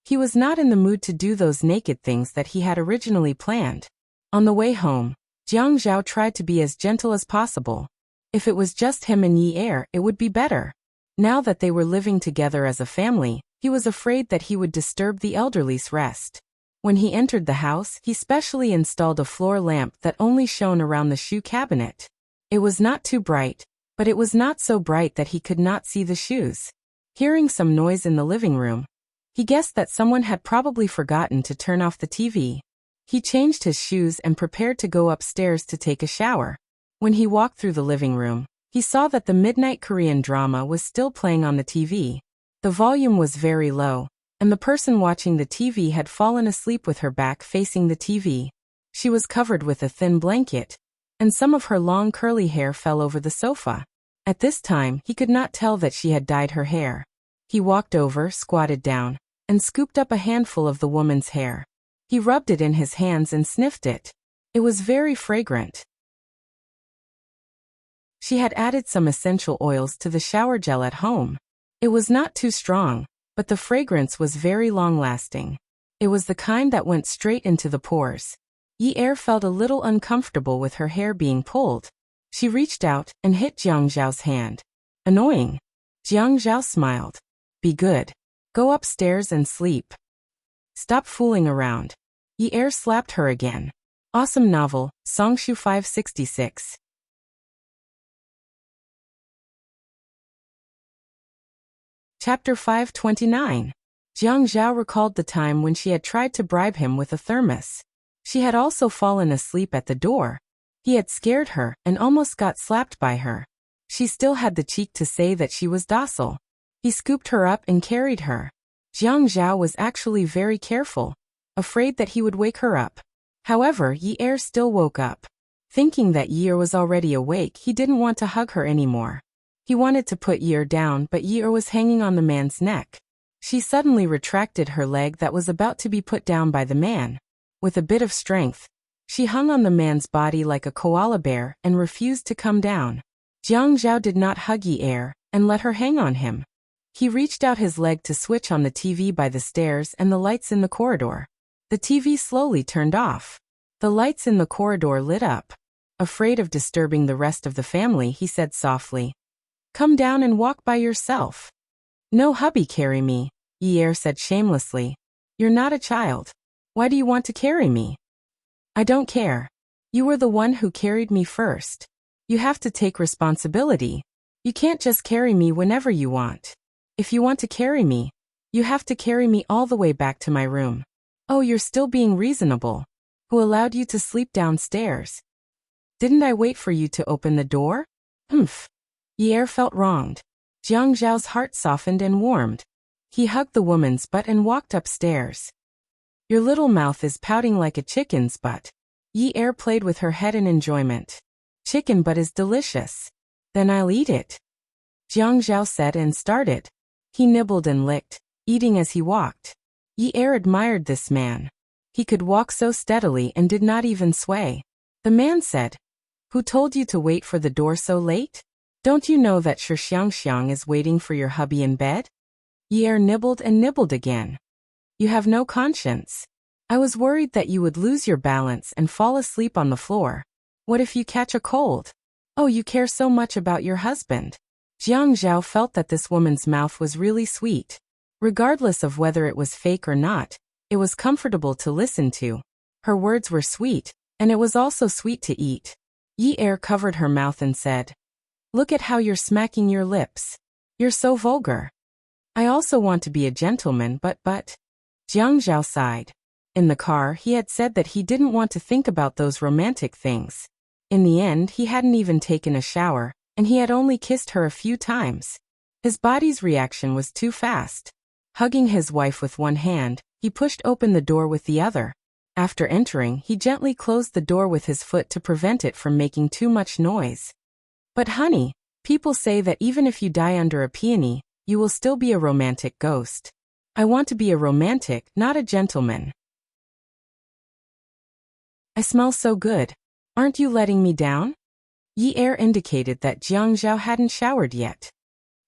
He was not in the mood to do those naked things that he had originally planned. On the way home, Jiang Zhao tried to be as gentle as possible. If it was just him and Yi Er, it would be better. Now that they were living together as a family, he was afraid that he would disturb the elderly's rest. When he entered the house, he specially installed a floor lamp that only shone around the shoe cabinet. It was not too bright, but it was not so bright that he could not see the shoes. Hearing some noise in the living room, he guessed that someone had probably forgotten to turn off the TV. He changed his shoes and prepared to go upstairs to take a shower. When he walked through the living room, he saw that the midnight Korean drama was still playing on the TV. The volume was very low, and the person watching the TV had fallen asleep with her back facing the TV. She was covered with a thin blanket, and some of her long curly hair fell over the sofa. At this time, he could not tell that she had dyed her hair. He walked over, squatted down, and scooped up a handful of the woman's hair. He rubbed it in his hands and sniffed it. It was very fragrant. She had added some essential oils to the shower gel at home. It was not too strong, but the fragrance was very long-lasting. It was the kind that went straight into the pores. Yi Er felt a little uncomfortable with her hair being pulled. She reached out and hit Jiang Zhao's hand. Annoying. Jiang Zhao smiled. Be good. Go upstairs and sleep. Stop fooling around. Yi Er slapped her again. Awesome novel, Songshu 566. Chapter 529. Jiang Zhao recalled the time when she had tried to bribe him with a thermos. She had also fallen asleep at the door. He had scared her and almost got slapped by her. She still had the cheek to say that she was docile. He scooped her up and carried her. Jiang Zhao was actually very careful, afraid that he would wake her up. However, Yi Er still woke up. Thinking that Yi Er was already awake, he didn't want to hug her anymore. He wanted to put Yi Er down, but Yi Er was hanging on the man's neck. She suddenly retracted her leg that was about to be put down by the man. With a bit of strength, she hung on the man's body like a koala bear and refused to come down. Jiang Zhao did not hug Yi Er and let her hang on him. He reached out his leg to switch on the TV by the stairs and the lights in the corridor. The TV slowly turned off. The lights in the corridor lit up. Afraid of disturbing the rest of the family, he said softly, "Come down and walk by yourself." "No, hubby, carry me," Yi Er said shamelessly. "You're not a child. Why do you want to carry me?" "I don't care. You were the one who carried me first. You have to take responsibility. You can't just carry me whenever you want. If you want to carry me, you have to carry me all the way back to my room." "Oh, you're still being reasonable. Who allowed you to sleep downstairs? Didn't I wait for you to open the door?" "Humph." Yi Er felt wronged. Jiang Zhao's heart softened and warmed. He hugged the woman's butt and walked upstairs. "Your little mouth is pouting like a chicken's butt." Yi Er played with her head in enjoyment. "Chicken butt is delicious. Then I'll eat it," Jiang Zhao said and started. He nibbled and licked, eating as he walked. Yi Er admired this man. He could walk so steadily and did not even sway. The man said, "Who told you to wait for the door so late? Don't you know that Shi Xiangxiang is waiting for your hubby in bed?" Yi Er nibbled and nibbled again. "You have no conscience. I was worried that you would lose your balance and fall asleep on the floor. What if you catch a cold? Oh, you care so much about your husband." Jiang Zhao felt that this woman's mouth was really sweet. Regardless of whether it was fake or not, it was comfortable to listen to. Her words were sweet, and it was also sweet to eat. Yi Er covered her mouth and said, "Look at how you're smacking your lips. You're so vulgar. I also want to be a gentleman, but. Jiang Zhao sighed. In the car, he had said that he didn't want to think about those romantic things. In the end, he hadn't even taken a shower, and he had only kissed her a few times. His body's reaction was too fast. Hugging his wife with one hand, he pushed open the door with the other. After entering, he gently closed the door with his foot to prevent it from making too much noise. But honey, people say that even if you die under a peony, you will still be a romantic ghost. I want to be a romantic, not a gentleman. I smell so good. Aren't you letting me down?" Yi Er indicated that Jiang Zhao hadn't showered yet.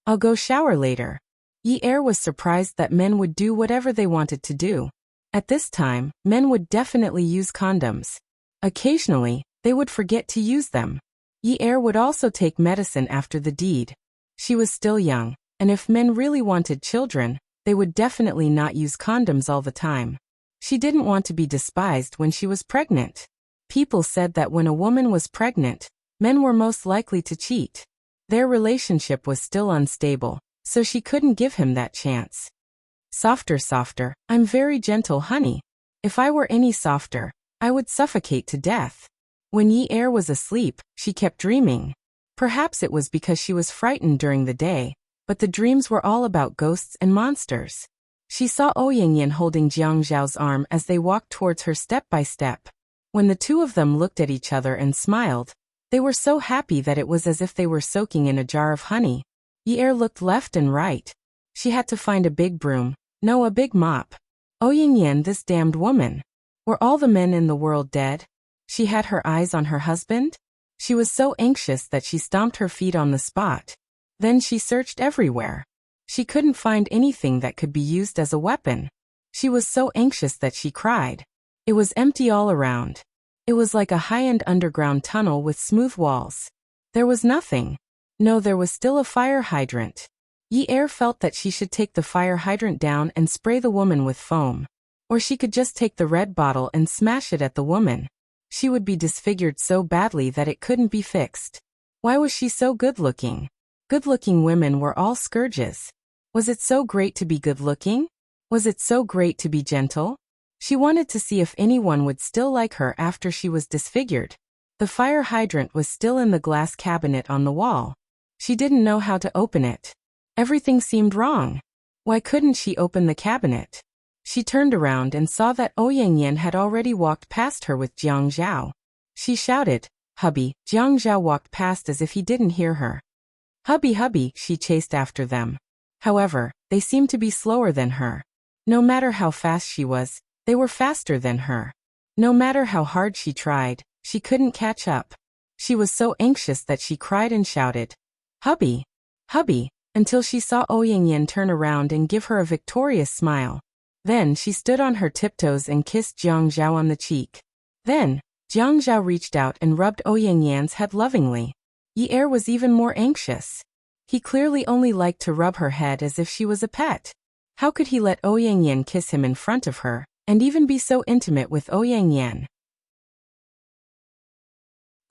"I'll go shower later." Yi Er was surprised that men would do whatever they wanted to do. At this time, men would definitely use condoms. Occasionally, they would forget to use them. Yi Er would also take medicine after the deed. She was still young, and if men really wanted children, they would definitely not use condoms all the time. She didn't want to be despised when she was pregnant. People said that when a woman was pregnant, men were most likely to cheat. Their relationship was still unstable, so she couldn't give him that chance. "Softer, softer, I'm very gentle, honey. If I were any softer, I would suffocate to death." When Yi Er was asleep, she kept dreaming. Perhaps it was because she was frightened during the day, but the dreams were all about ghosts and monsters. She saw Ouyangyan holding Jiang Zhao's arm as they walked towards her step by step. When the two of them looked at each other and smiled, they were so happy that it was as if they were soaking in a jar of honey. Yi Er looked left and right. She had to find a big broom, no, a big mop. Ouyangyan, this damned woman. Were all the men in the world dead? She had her eyes on her husband? She was so anxious that she stomped her feet on the spot. Then she searched everywhere. She couldn't find anything that could be used as a weapon. She was so anxious that she cried. It was empty all around. It was like a high-end underground tunnel with smooth walls. There was nothing. No, there was still a fire hydrant. Yi Er felt that she should take the fire hydrant down and spray the woman with foam. Or she could just take the red bottle and smash it at the woman. She would be disfigured so badly that it couldn't be fixed. Why was she so good-looking? Good-looking women were all scourges. Was it so great to be good-looking? Was it so great to be gentle? She wanted to see if anyone would still like her after she was disfigured. The fire hydrant was still in the glass cabinet on the wall. She didn't know how to open it. Everything seemed wrong. Why couldn't she open the cabinet? She turned around and saw that Ouyangyan had already walked past her with Jiang Zhao. She shouted, "Hubby!" Jiang Zhao walked past as if he didn't hear her. "Hubby, hubby!" She chased after them. However, they seemed to be slower than her. No matter how fast she was, they were faster than her. No matter how hard she tried, she couldn't catch up. She was so anxious that she cried and shouted, "Hubby! Hubby!" until she saw Ouyangyan turn around and give her a victorious smile. Then she stood on her tiptoes and kissed Jiang Zhao on the cheek. Then, Jiang Zhao reached out and rubbed Ouyangyan's head lovingly. Yi Er was even more anxious. He clearly only liked to rub her head as if she was a pet. How could he let Ouyangyan kiss him in front of her, and even be so intimate with Ouyangyan?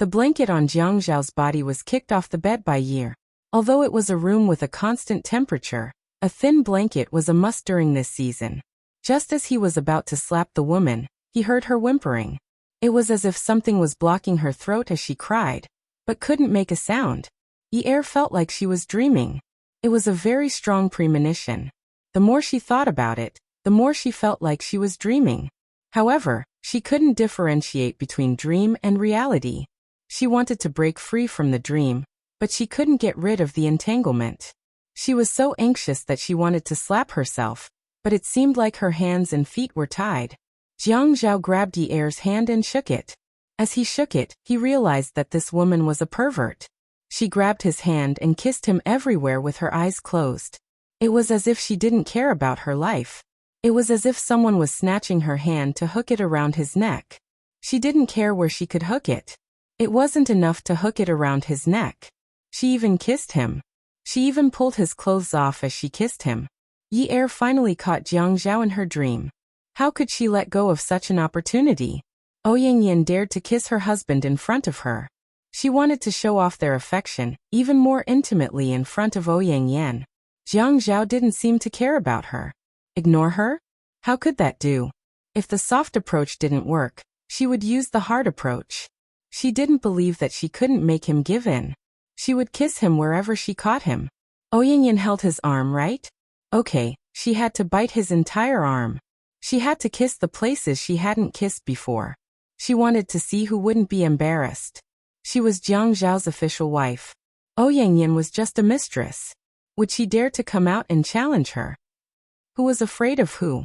The blanket on Jiang Zhao's body was kicked off the bed by Yi Er. Although it was a room with a constant temperature, a thin blanket was a must during this season. Just as he was about to slap the woman, he heard her whimpering. It was as if something was blocking her throat as she cried, but couldn't make a sound. Yi Er felt like she was dreaming. It was a very strong premonition. The more she thought about it, the more she felt like she was dreaming. However, she couldn't differentiate between dream and reality. She wanted to break free from the dream, but she couldn't get rid of the entanglement. She was so anxious that she wanted to slap herself, but it seemed like her hands and feet were tied. Jiang Zhao grabbed Yi Er's hand and shook it. As he shook it, he realized that this woman was a pervert. She grabbed his hand and kissed him everywhere with her eyes closed. It was as if she didn't care about her life. It was as if someone was snatching her hand to hook it around his neck. She didn't care where she could hook it. It wasn't enough to hook it around his neck. She even kissed him. She even pulled his clothes off as she kissed him. Yi Er finally caught Jiang Zhao in her dream. How could she let go of such an opportunity? Yang dared to kiss her husband in front of her. She wanted to show off their affection, even more intimately in front of Yang. Jiang Zhao didn't seem to care about her. Ignore her? How could that do? If the soft approach didn't work, she would use the hard approach. She didn't believe that she couldn't make him give in. She would kiss him wherever she caught him. Yang held his arm, right? Okay, she had to bite his entire arm. She had to kiss the places she hadn't kissed before. She wanted to see who wouldn't be embarrassed. She was Jiang Zhao's official wife. Yang was just a mistress. Would she dare to come out and challenge her? Who was afraid of who?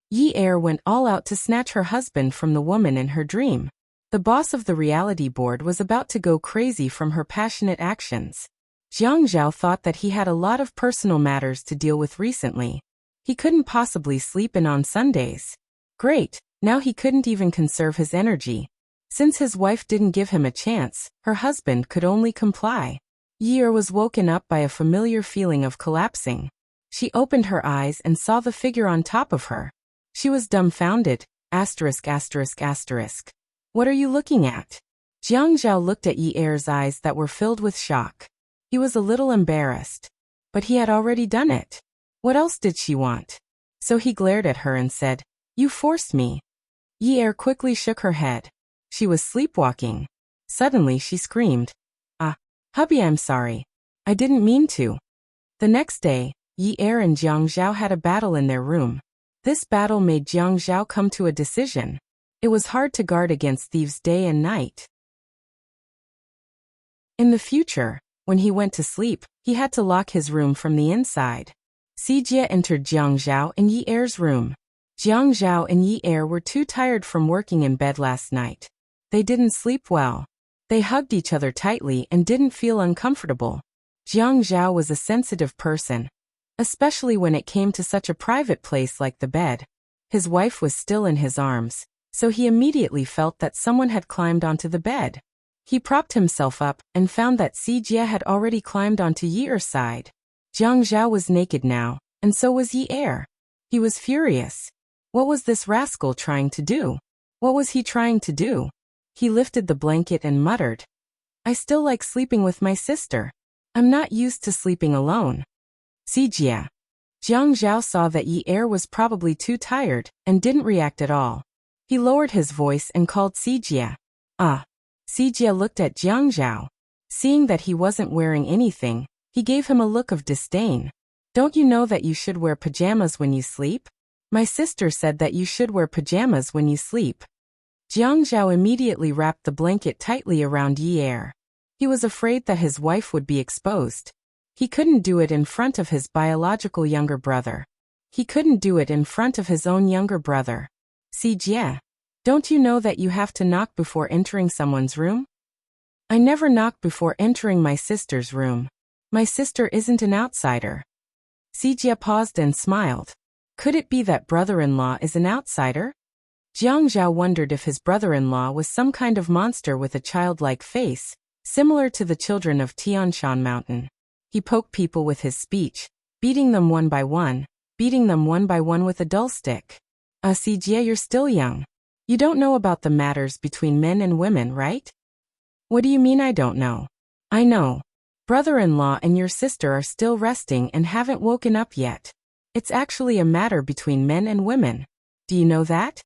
Yi Er went all out to snatch her husband from the woman in her dream. The boss of the reality board was about to go crazy from her passionate actions. Jiang Zhao thought that he had a lot of personal matters to deal with recently. He couldn't possibly sleep in on Sundays. Great, now he couldn't even conserve his energy. Since his wife didn't give him a chance, her husband could only comply. Yi Er was woken up by a familiar feeling of collapsing. She opened her eyes and saw the figure on top of her. She was dumbfounded. *****. What are you looking at? Jiang Zhao looked at Yi Er's eyes that were filled with shock. He was a little embarrassed. But he had already done it. What else did she want? So he glared at her and said, "You forced me." Yi Er quickly shook her head. She was sleepwalking. Suddenly she screamed, "Ah, hubby, I'm sorry. I didn't mean to." The next day, Yi Er and Jiang Zhao had a battle in their room. This battle made Jiang Zhao come to a decision. It was hard to guard against thieves day and night. In the future, when he went to sleep, he had to lock his room from the inside. Sijie entered Jiang Zhao in Yi Er's room. Jiang Zhao and Yi Er were too tired from working in bed last night. They didn't sleep well. They hugged each other tightly and didn't feel uncomfortable. Jiang Zhao was a sensitive person, especially when it came to such a private place like the bed. His wife was still in his arms, so he immediately felt that someone had climbed onto the bed. He propped himself up and found that Sijie had already climbed onto Yi Er's side. Jiang Zhao was naked now, and so was Yi Er. He was furious. What was this rascal trying to do? What was he trying to do? He lifted the blanket and muttered, "I still like sleeping with my sister. I'm not used to sleeping alone." Sijie. Jiang Zhao saw that Yi Er was probably too tired and didn't react at all. He lowered his voice and called Sijie. "Ah." Sijie looked at Jiang Zhao. Seeing that he wasn't wearing anything, he gave him a look of disdain. "Don't you know that you should wear pajamas when you sleep? My sister said that you should wear pajamas when you sleep." Jiang Zhao immediately wrapped the blanket tightly around Yi Er. He was afraid that his wife would be exposed. He couldn't do it in front of his biological younger brother. He couldn't do it in front of his own younger brother. "Sijie, don't you know that you have to knock before entering someone's room?" "I never knock before entering my sister's room. My sister isn't an outsider." Sijie paused and smiled. Could it be that brother-in-law is an outsider? Jiang Zhao wondered if his brother-in-law was some kind of monster with a childlike face, similar to the children of Tianshan Mountain. He poked people with his speech, beating them one by one with a dull stick. Sijie, you're still young. You don't know about the matters between men and women, right?" "What do you mean I don't know?" "I know. Brother-in-law and your sister are still resting and haven't woken up yet. It's actually a matter between men and women. Do you know that?"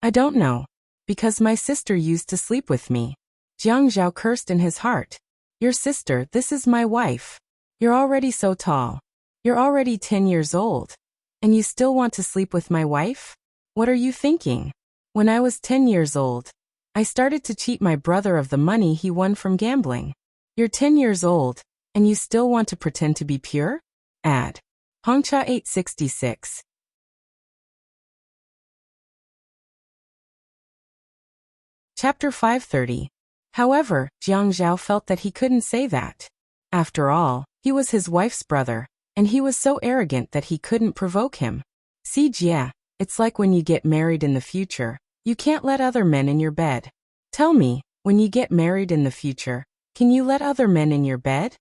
"I don't know. Because my sister used to sleep with me." Jiang Zhao cursed in his heart. "Your sister, this is my wife. You're already so tall. You're already 10 years old. And you still want to sleep with my wife? What are you thinking? When I was 10 years old, I started to cheat my brother of the money he won from gambling. You're 10 years old, and you still want to pretend to be pure?" Ad. Hongcha 866. Chapter 530. However, Jiang Zhao felt that he couldn't say that. After all, he was his wife's brother, and he was so arrogant that he couldn't provoke him. "Sijie, it's like when you get married in the future, you can't let other men in your bed. Tell me, when you get married in the future, can you let other men in your bed?"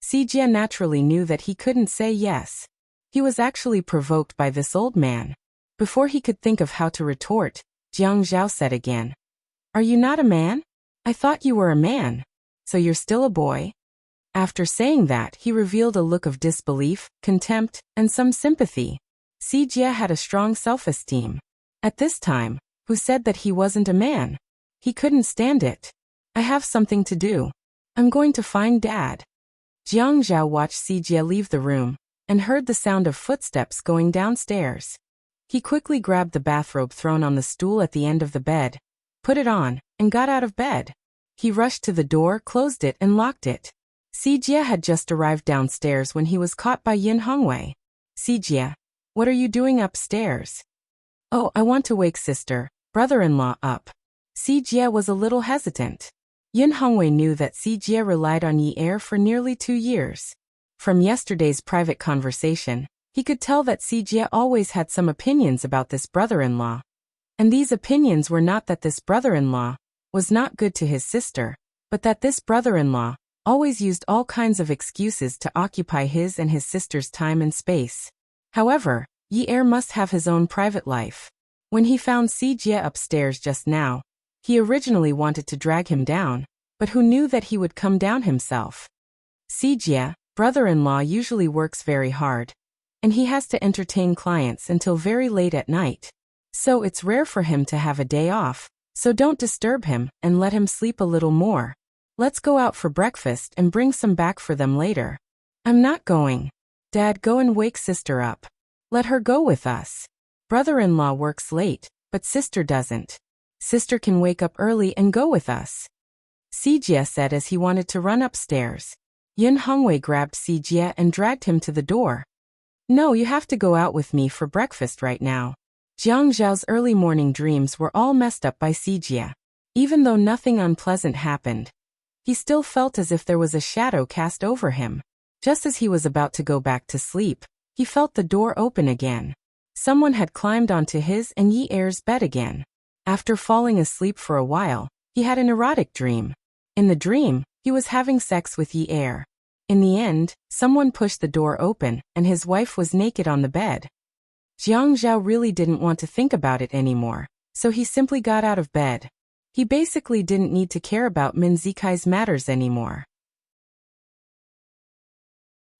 Sijie naturally knew that he couldn't say yes. He was actually provoked by this old man. Before he could think of how to retort, Jiang Zhao said again, Are you not a man? I thought you were a man. So you're still a boy? After saying that, he revealed a look of disbelief, contempt, and some sympathy. Jia had a strong self-esteem. At this time, who said that he wasn't a man? He couldn't stand it. I have something to do. I'm going to find Dad. Jiang Zhao watched Jia leave the room and heard the sound of footsteps going downstairs. He quickly grabbed the bathrobe thrown on the stool at the end of the bed, put it on, and got out of bed. He rushed to the door, closed it, and locked it. Jia had just arrived downstairs when he was caught by Yin Hongwei. Jia, what are you doing upstairs? Oh, I want to wake brother-in-law up. Jia was a little hesitant. Yin Hongwei knew that Jia relied on Yi Er for nearly 2 years. From yesterday's private conversation, he could tell that Jia always had some opinions about this brother-in-law. And these opinions were not that this brother-in-law was not good to his sister, but that this brother-in-law always used all kinds of excuses to occupy his and his sister's time and space. However, Yi Er must have his own private life. When he found Jia upstairs just now, he originally wanted to drag him down, but who knew that he would come down himself? Jia, brother-in-law usually works very hard, and he has to entertain clients until very late at night. So it's rare for him to have a day off, so don't disturb him and let him sleep a little more. Let's go out for breakfast and bring some back for them later. I'm not going. Dad, go and wake sister up. Let her go with us. Brother-in-law works late, but sister doesn't. Sister can wake up early and go with us. Jia said as he wanted to run upstairs. Yin Hongwei grabbed Jia and dragged him to the door. No, you have to go out with me for breakfast right now. Jiang Zhao's early morning dreams were all messed up by Jia. Even though nothing unpleasant happened, he still felt as if there was a shadow cast over him. Just as he was about to go back to sleep, he felt the door open again. Someone had climbed onto his and Yi Er's bed again. After falling asleep for a while, he had an erotic dream. In the dream, he was having sex with Yi Er. In the end, someone pushed the door open, and his wife was naked on the bed. Jiang Zhao really didn't want to think about it anymore, so he simply got out of bed. He basically didn't need to care about Min Zikai's matters anymore.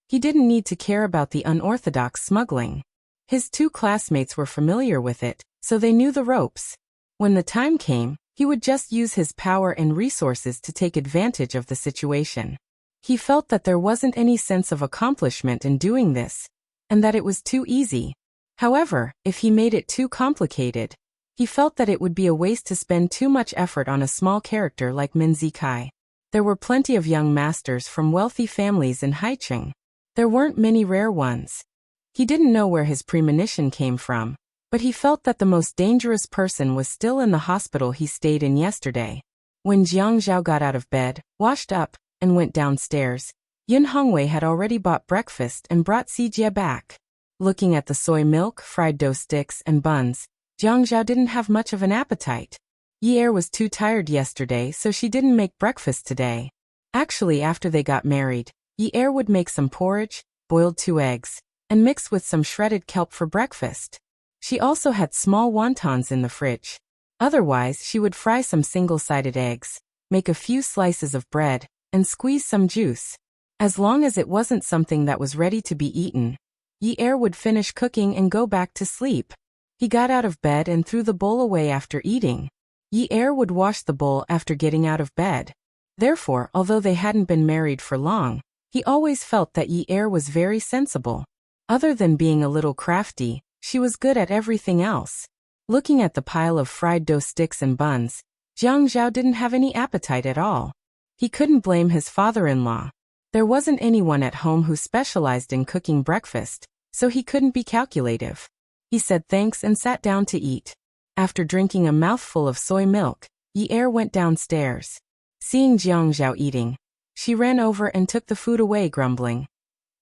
He didn't need to care about the unorthodox smuggling. His 2 classmates were familiar with it, so they knew the ropes. When the time came, he would just use his power and resources to take advantage of the situation. He felt that there wasn't any sense of accomplishment in doing this, and that it was too easy. However, if he made it too complicated, he felt that it would be a waste to spend too much effort on a small character like Min Zikai. There were plenty of young masters from wealthy families in Haicheng. There weren't many rare ones. He didn't know where his premonition came from, but he felt that the most dangerous person was still in the hospital he stayed in yesterday. When Jiang Zhao got out of bed, washed up, and went downstairs, Yin Hongwei had already bought breakfast and brought Jia back. Looking at the soy milk, fried dough sticks, and buns, Jiang Zhao didn't have much of an appetite. Yi Er was too tired yesterday, so she didn't make breakfast today. Actually, after they got married, Yi Er would make some porridge, boiled 2 eggs, and mix with some shredded kelp for breakfast. She also had small wontons in the fridge. Otherwise, she would fry some single-sided eggs, make a few slices of bread, and squeeze some juice. As long as it wasn't something that was ready to be eaten, Yi Er would finish cooking and go back to sleep. He got out of bed and threw the bowl away after eating. Yi Er would wash the bowl after getting out of bed. Therefore, although they hadn't been married for long, he always felt that Yi Er was very sensible. Other than being a little crafty, she was good at everything else. Looking at the pile of fried dough sticks and buns, Jiang Zhao didn't have any appetite at all. He couldn't blame his father-in-law. There wasn't anyone at home who specialized in cooking breakfast, so he couldn't be calculative. He said thanks and sat down to eat. After drinking a mouthful of soy milk, Yi Er went downstairs. Seeing Jiang Zhao eating, she ran over and took the food away, grumbling.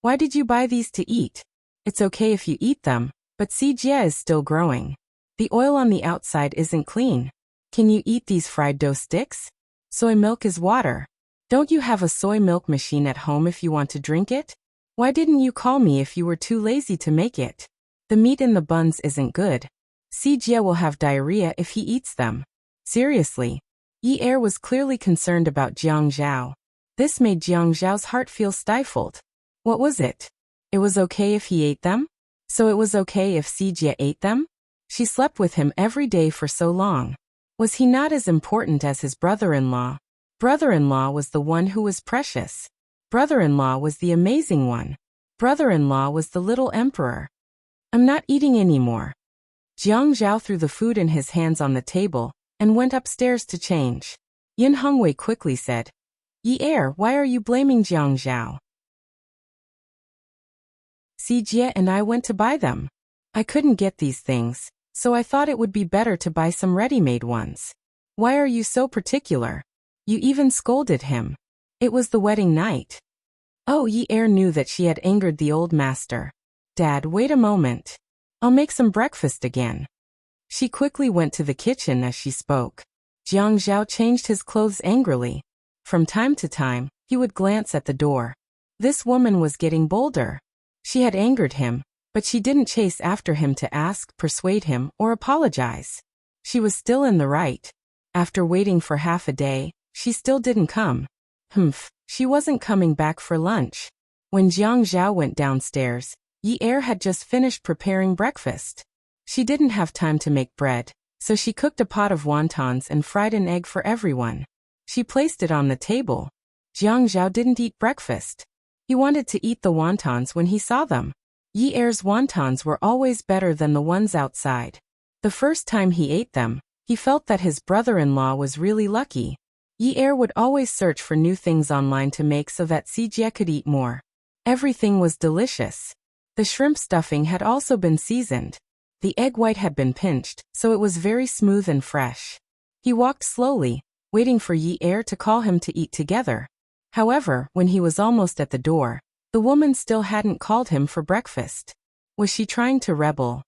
Why did you buy these to eat? It's okay if you eat them, but Jia is still growing. The oil on the outside isn't clean. Can you eat these fried dough sticks? Soy milk is water. Don't you have a soy milk machine at home if you want to drink it? Why didn't you call me if you were too lazy to make it? The meat in the buns isn't good. Jia will have diarrhea if he eats them. Seriously, Yi Er was clearly concerned about Jiang Zhao. This made Jiang Zhao's heart feel stifled. What was it? It was okay if he ate them? So it was okay if Sijie ate them? She slept with him every day for so long. Was he not as important as his brother-in-law? Brother-in-law was the one who was precious. Brother-in-law was the amazing one. Brother-in-law was the little emperor. I'm not eating anymore. Jiang Zhao threw the food in his hands on the table and went upstairs to change. Yin Hongwei quickly said, Yi Er, why are you blaming Jiang Zhao? Sijie and I went to buy them. I couldn't get these things, so I thought it would be better to buy some ready-made ones. Why are you so particular? You even scolded him. It was the wedding night. Oh, Yi Er knew that she had angered the old master. Dad, wait a moment. I'll make some breakfast again. She quickly went to the kitchen as she spoke. Jiang Zhao changed his clothes angrily. From time to time, he would glance at the door. This woman was getting bolder. She had angered him, but she didn't chase after him to ask, persuade him, or apologize. She was still in the right. After waiting for half a day, she still didn't come. She wasn't coming back for lunch. When Jiang Zhao went downstairs, Yi Er had just finished preparing breakfast. She didn't have time to make bread, so she cooked a pot of wontons and fried an egg for everyone. She placed it on the table. Jiang Zhao didn't eat breakfast. He wanted to eat the wontons when he saw them. Yi Er's wontons were always better than the ones outside. The first time he ate them, he felt that his brother-in-law was really lucky. Yi Er would always search for new things online to make so that Sijie could eat more. Everything was delicious. The shrimp stuffing had also been seasoned. The egg white had been pinched, so it was very smooth and fresh. He walked slowly, waiting for Yi Er to call him to eat together. However, when he was almost at the door, the woman still hadn't called him for breakfast. Was she trying to rebel?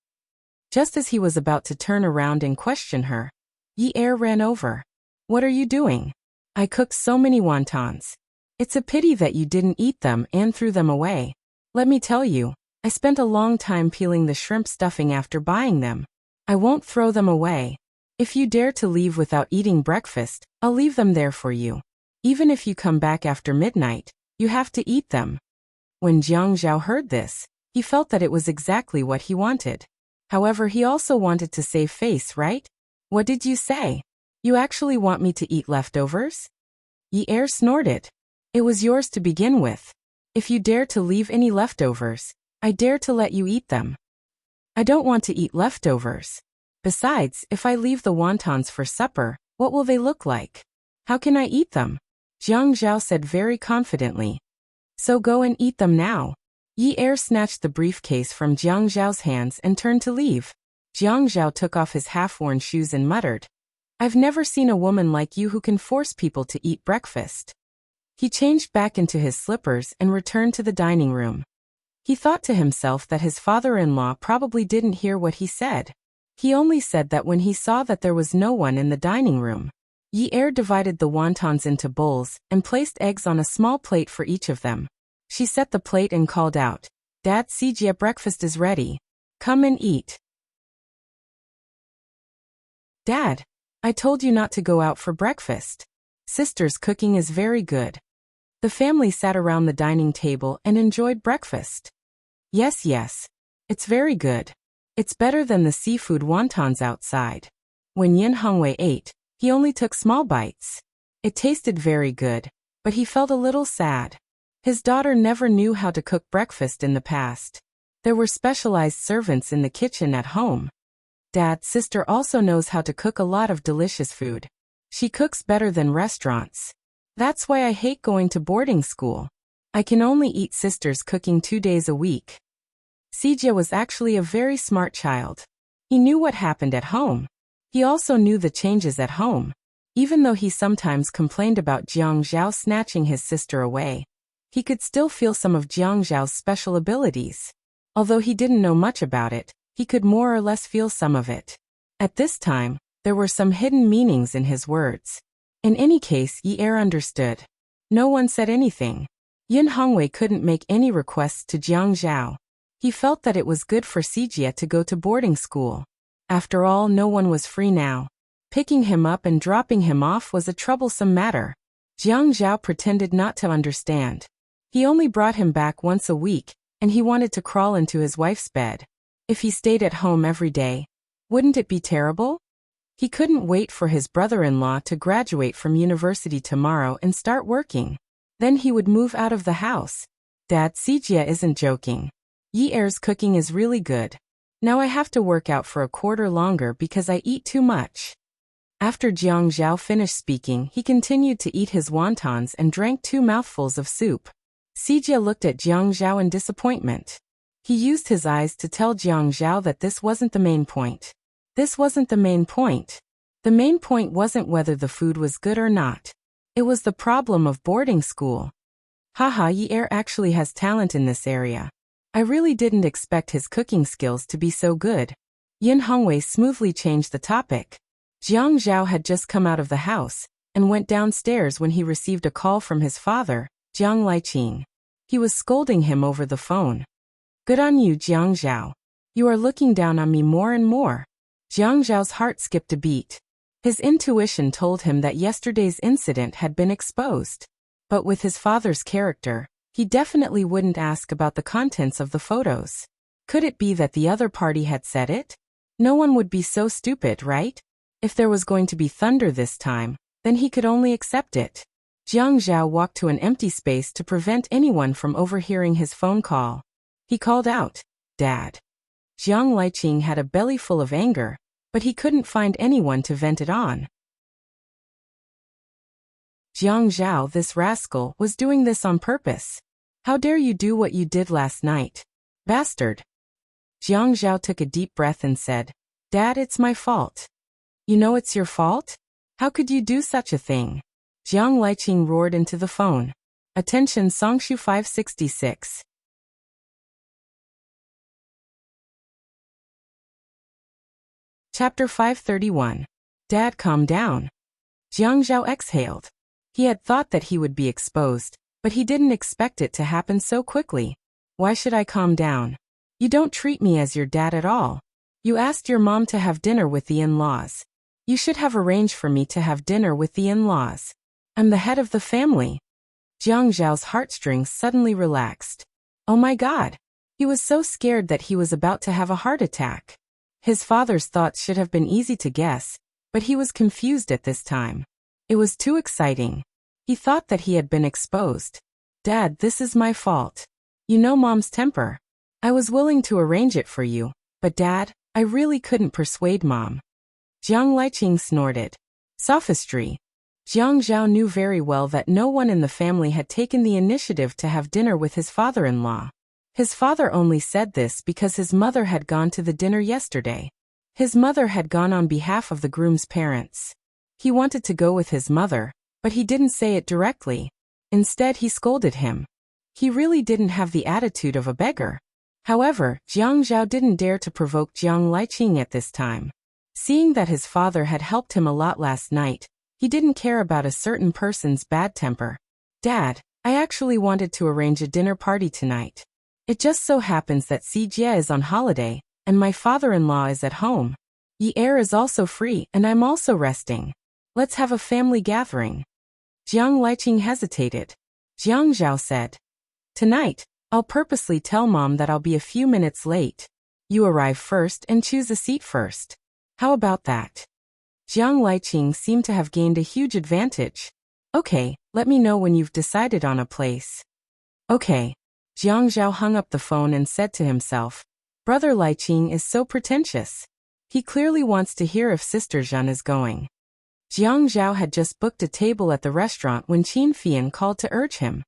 Just as he was about to turn around and question her, Yi Er ran over. What are you doing? I cooked so many wontons. It's a pity that you didn't eat them and threw them away. Let me tell you, I spent a long time peeling the shrimp stuffing after buying them. I won't throw them away. If you dare to leave without eating breakfast, I'll leave them there for you. Even if you come back after midnight, you have to eat them. When Jiang Zhao heard this, he felt that it was exactly what he wanted. However, he also wanted to save face, right? What did you say? You actually want me to eat leftovers? Yi Er snorted. It was yours to begin with. If you dare to leave any leftovers, I dare to let you eat them. I don't want to eat leftovers. Besides, if I leave the wontons for supper, what will they look like? How can I eat them? Jiang Zhao said very confidently. So go and eat them now. Yi Er snatched the briefcase from Jiang Zhao's hands and turned to leave. Jiang Zhao took off his half-worn shoes and muttered, I've never seen a woman like you who can force people to eat breakfast. He changed back into his slippers and returned to the dining room. He thought to himself that his father-in-law probably didn't hear what he said. He only said that when he saw that there was no one in the dining room. Yi Er divided the wontons into bowls and placed eggs on a small plate for each of them. She set the plate and called out, Dad, Sijie, breakfast is ready. Come and eat. Dad, I told you not to go out for breakfast. Sister's cooking is very good. The family sat around the dining table and enjoyed breakfast. Yes, it's very good. It's better than the seafood wontons outside. When Yin Hongwei ate, he only took small bites. It tasted very good, but he felt a little sad. His daughter never knew how to cook breakfast in the past. There were specialized servants in the kitchen at home. Dad's sister also knows how to cook a lot of delicious food. She cooks better than restaurants. That's why I hate going to boarding school. I can only eat sister's cooking 2 days a week. Sijie was actually a very smart child. He knew what happened at home. He also knew the changes at home. Even though he sometimes complained about Jiang Zhao snatching his sister away, he could still feel some of Jiang Zhao's special abilities. Although he didn't know much about it, he could more or less feel some of it. At this time, there were some hidden meanings in his words. In any case, Yi Er understood. No one said anything. Yin Hongwei couldn't make any requests to Jiang Zhao. He felt that it was good for Sijie to go to boarding school. After all, no one was free now. Picking him up and dropping him off was a troublesome matter. Jiang Zhao pretended not to understand. He only brought him back once a week, and he wanted to crawl into his wife's bed. If he stayed at home every day, wouldn't it be terrible? He couldn't wait for his brother-in-law to graduate from university tomorrow and start working. Then he would move out of the house. Dad, Sijia isn't joking. Yi Er's cooking is really good. Now I have to work out for a quarter longer because I eat too much. After Jiang Zhao finished speaking, he continued to eat his wontons and drank 2 mouthfuls of soup. Sijia looked at Jiang Zhao in disappointment. He used his eyes to tell Jiang Zhao that this wasn't the main point. This wasn't the main point. The main point wasn't whether the food was good or not. It was the problem of boarding school. Haha, Yi Er actually has talent in this area. I really didn't expect his cooking skills to be so good. Yin Hongwei smoothly changed the topic. Jiang Zhao had just come out of the house and went downstairs when he received a call from his father, Jiang Liqing. He was scolding him over the phone. Good on you, Jiang Zhao. You are looking down on me more and more. Jiang Zhao's heart skipped a beat. His intuition told him that yesterday's incident had been exposed. But with his father's character, he definitely wouldn't ask about the contents of the photos. Could it be that the other party had said it? No one would be so stupid, right? If there was going to be thunder this time, then he could only accept it. Jiang Zhao walked to an empty space to prevent anyone from overhearing his phone call. He called out, Dad. Jiang Liqing had a belly full of anger, but he couldn't find anyone to vent it on. Jiang Zhao, this rascal, was doing this on purpose. How dare you do what you did last night? Bastard. Jiang Zhao took a deep breath and said, Dad, it's my fault. You know it's your fault? How could you do such a thing? Jiang Liqing roared into the phone. Attention, Songshu 566. Chapter 531. Dad, calm down. Jiang Zhao exhaled. He had thought that he would be exposed, but he didn't expect it to happen so quickly. Why should I calm down? You don't treat me as your dad at all. You asked your mom to have dinner with the in-laws. You should have arranged for me to have dinner with the in-laws. I'm the head of the family. Jiang Zhao's heartstrings suddenly relaxed. Oh my God. He was so scared that he was about to have a heart attack. His father's thoughts should have been easy to guess, but he was confused at this time. It was too exciting. He thought that he had been exposed. Dad, this is my fault. You know Mom's temper. I was willing to arrange it for you, but Dad, I really couldn't persuade Mom. Jiang Liqing snorted. Sophistry. Jiang Zhao knew very well that no one in the family had taken the initiative to have dinner with his father-in-law. His father only said this because his mother had gone to the dinner yesterday. His mother had gone on behalf of the groom's parents. He wanted to go with his mother, but he didn't say it directly. Instead, he scolded him. He really didn't have the attitude of a beggar. However, Jiang Zhao didn't dare to provoke Jiang Liqing at this time. Seeing that his father had helped him a lot last night, he didn't care about a certain person's bad temper. Dad, I actually wanted to arrange a dinner party tonight. It just so happens that Sijia is on holiday, and my father-in-law is at home. Yi Er is also free, and I'm also resting. Let's have a family gathering. Jiang Liqing hesitated. Jiang Zhao said, Tonight, I'll purposely tell Mom that I'll be a few minutes late. You arrive first and choose a seat first. How about that? Jiang Liqing seemed to have gained a huge advantage. Okay, let me know when you've decided on a place. Okay. Jiang Zhao hung up the phone and said to himself, Brother Liqing is so pretentious. He clearly wants to hear if Sister Zhen is going. Jiang Zhao had just booked a table at the restaurant when Qin Fian called to urge him.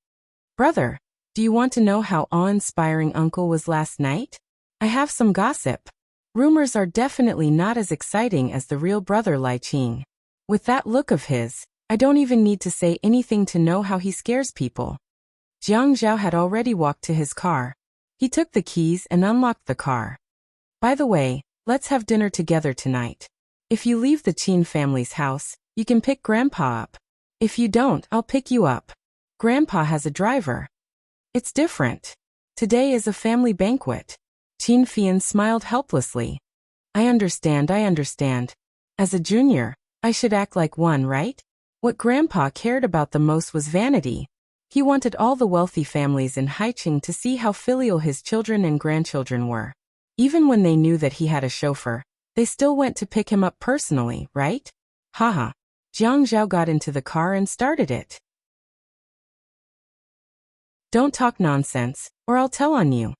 Brother, do you want to know how awe-inspiring Uncle was last night? I have some gossip. Rumors are definitely not as exciting as the real Brother Liqing. With that look of his, I don't even need to say anything to know how he scares people. Jiang Zhao had already walked to his car. He took the keys and unlocked the car. By the way, let's have dinner together tonight. If you leave the Qin family's house, you can pick Grandpa up. If you don't, I'll pick you up. Grandpa has a driver. It's different. Today is a family banquet. Qin Fian smiled helplessly. I understand. As a junior, I should act like one, right? What Grandpa cared about the most was vanity. He wanted all the wealthy families in Haicheng to see how filial his children and grandchildren were. Even when they knew that he had a chauffeur, they still went to pick him up personally, right? Haha. Jiang Zhao got into the car and started it. Don't talk nonsense, or I'll tell on you.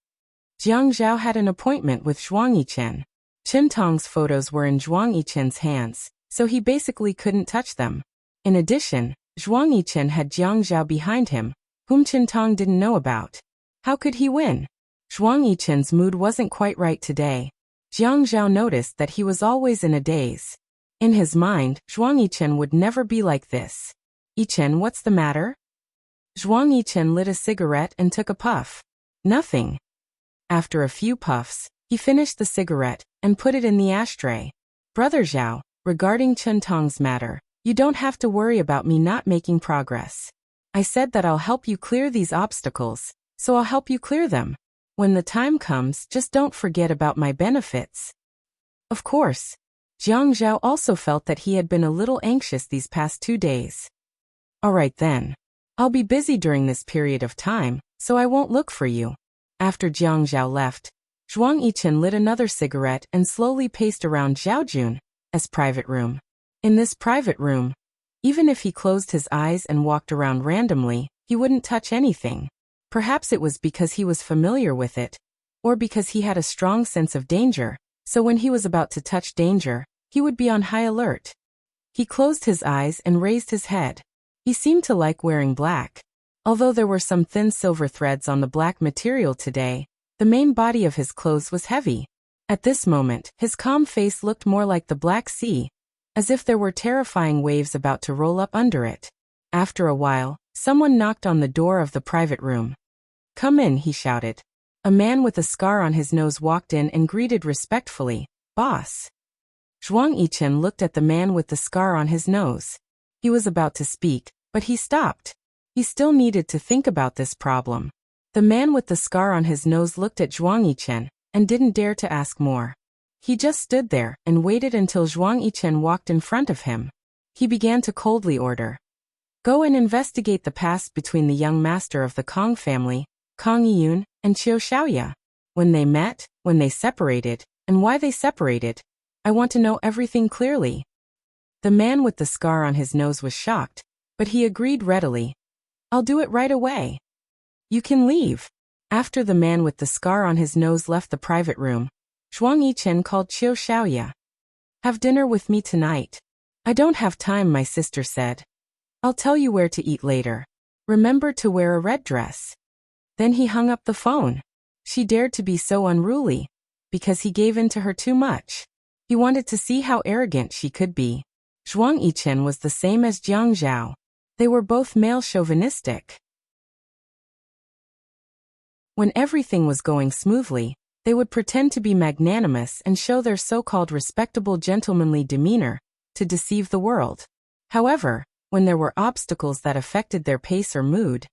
Jiang Zhao had an appointment with Zhuang Yichen. Chen Tong's photos were in Zhuang Yichen's hands, so he basically couldn't touch them. In addition, Zhuang Yichen had Jiang Zhao behind him, whom Chen Tong didn't know about. How could he win? Zhuang Yichen's mood wasn't quite right today. Jiang Zhao noticed that he was always in a daze. In his mind, Zhuang Yichen would never be like this. Yichen, what's the matter? Zhuang Yichen lit a cigarette and took a puff. Nothing. After a few puffs, he finished the cigarette and put it in the ashtray. Brother Zhao, regarding Chen Tong's matter, you don't have to worry about me not making progress. I said that I'll help you clear these obstacles, so I'll help you clear them. When the time comes, just don't forget about my benefits. Of course. Jiang Zhao also felt that he had been a little anxious these past 2 days. All right then. I'll be busy during this period of time, so I won't look for you. After Jiang Zhao left, Zhuang Yichen lit another cigarette and slowly paced around Zhaojun's private room. In this private room, even if he closed his eyes and walked around randomly, he wouldn't touch anything. Perhaps it was because he was familiar with it, or because he had a strong sense of danger, so when he was about to touch danger, he would be on high alert. He closed his eyes and raised his head. He seemed to like wearing black. Although there were some thin silver threads on the black material today, the main body of his clothes was heavy. At this moment, his calm face looked more like the Black Sea, as if there were terrifying waves about to roll up under it. After a while, someone knocked on the door of the private room. Come in, he shouted. A man with a scar on his nose walked in and greeted respectfully, Boss. Zhuang Yichen looked at the man with the scar on his nose. He was about to speak, but he stopped. He still needed to think about this problem. The man with the scar on his nose looked at Zhuang Yichen and didn't dare to ask more. He just stood there and waited until Zhuang Yichen walked in front of him. He began to coldly order. Go and investigate the past between the young master of the Kong family, Kong Yiyun, and Qiu Xiaoya. When they met, when they separated, and why they separated. I want to know everything clearly. The man with the scar on his nose was shocked, but he agreed readily. I'll do it right away. You can leave. After the man with the scar on his nose left the private room, Zhuang Yichen called Qiu Xiaoya. Have dinner with me tonight. I don't have time, my sister said. I'll tell you where to eat later. Remember to wear a red dress. Then he hung up the phone. She dared to be so unruly, because he gave in to her too much. He wanted to see how arrogant she could be. Zhuang Yichen was the same as Jiang Zhao. They were both male chauvinistic. When everything was going smoothly, they would pretend to be magnanimous and show their so-called respectable gentlemanly demeanor to deceive the world. However, when there were obstacles that affected their pace or mood,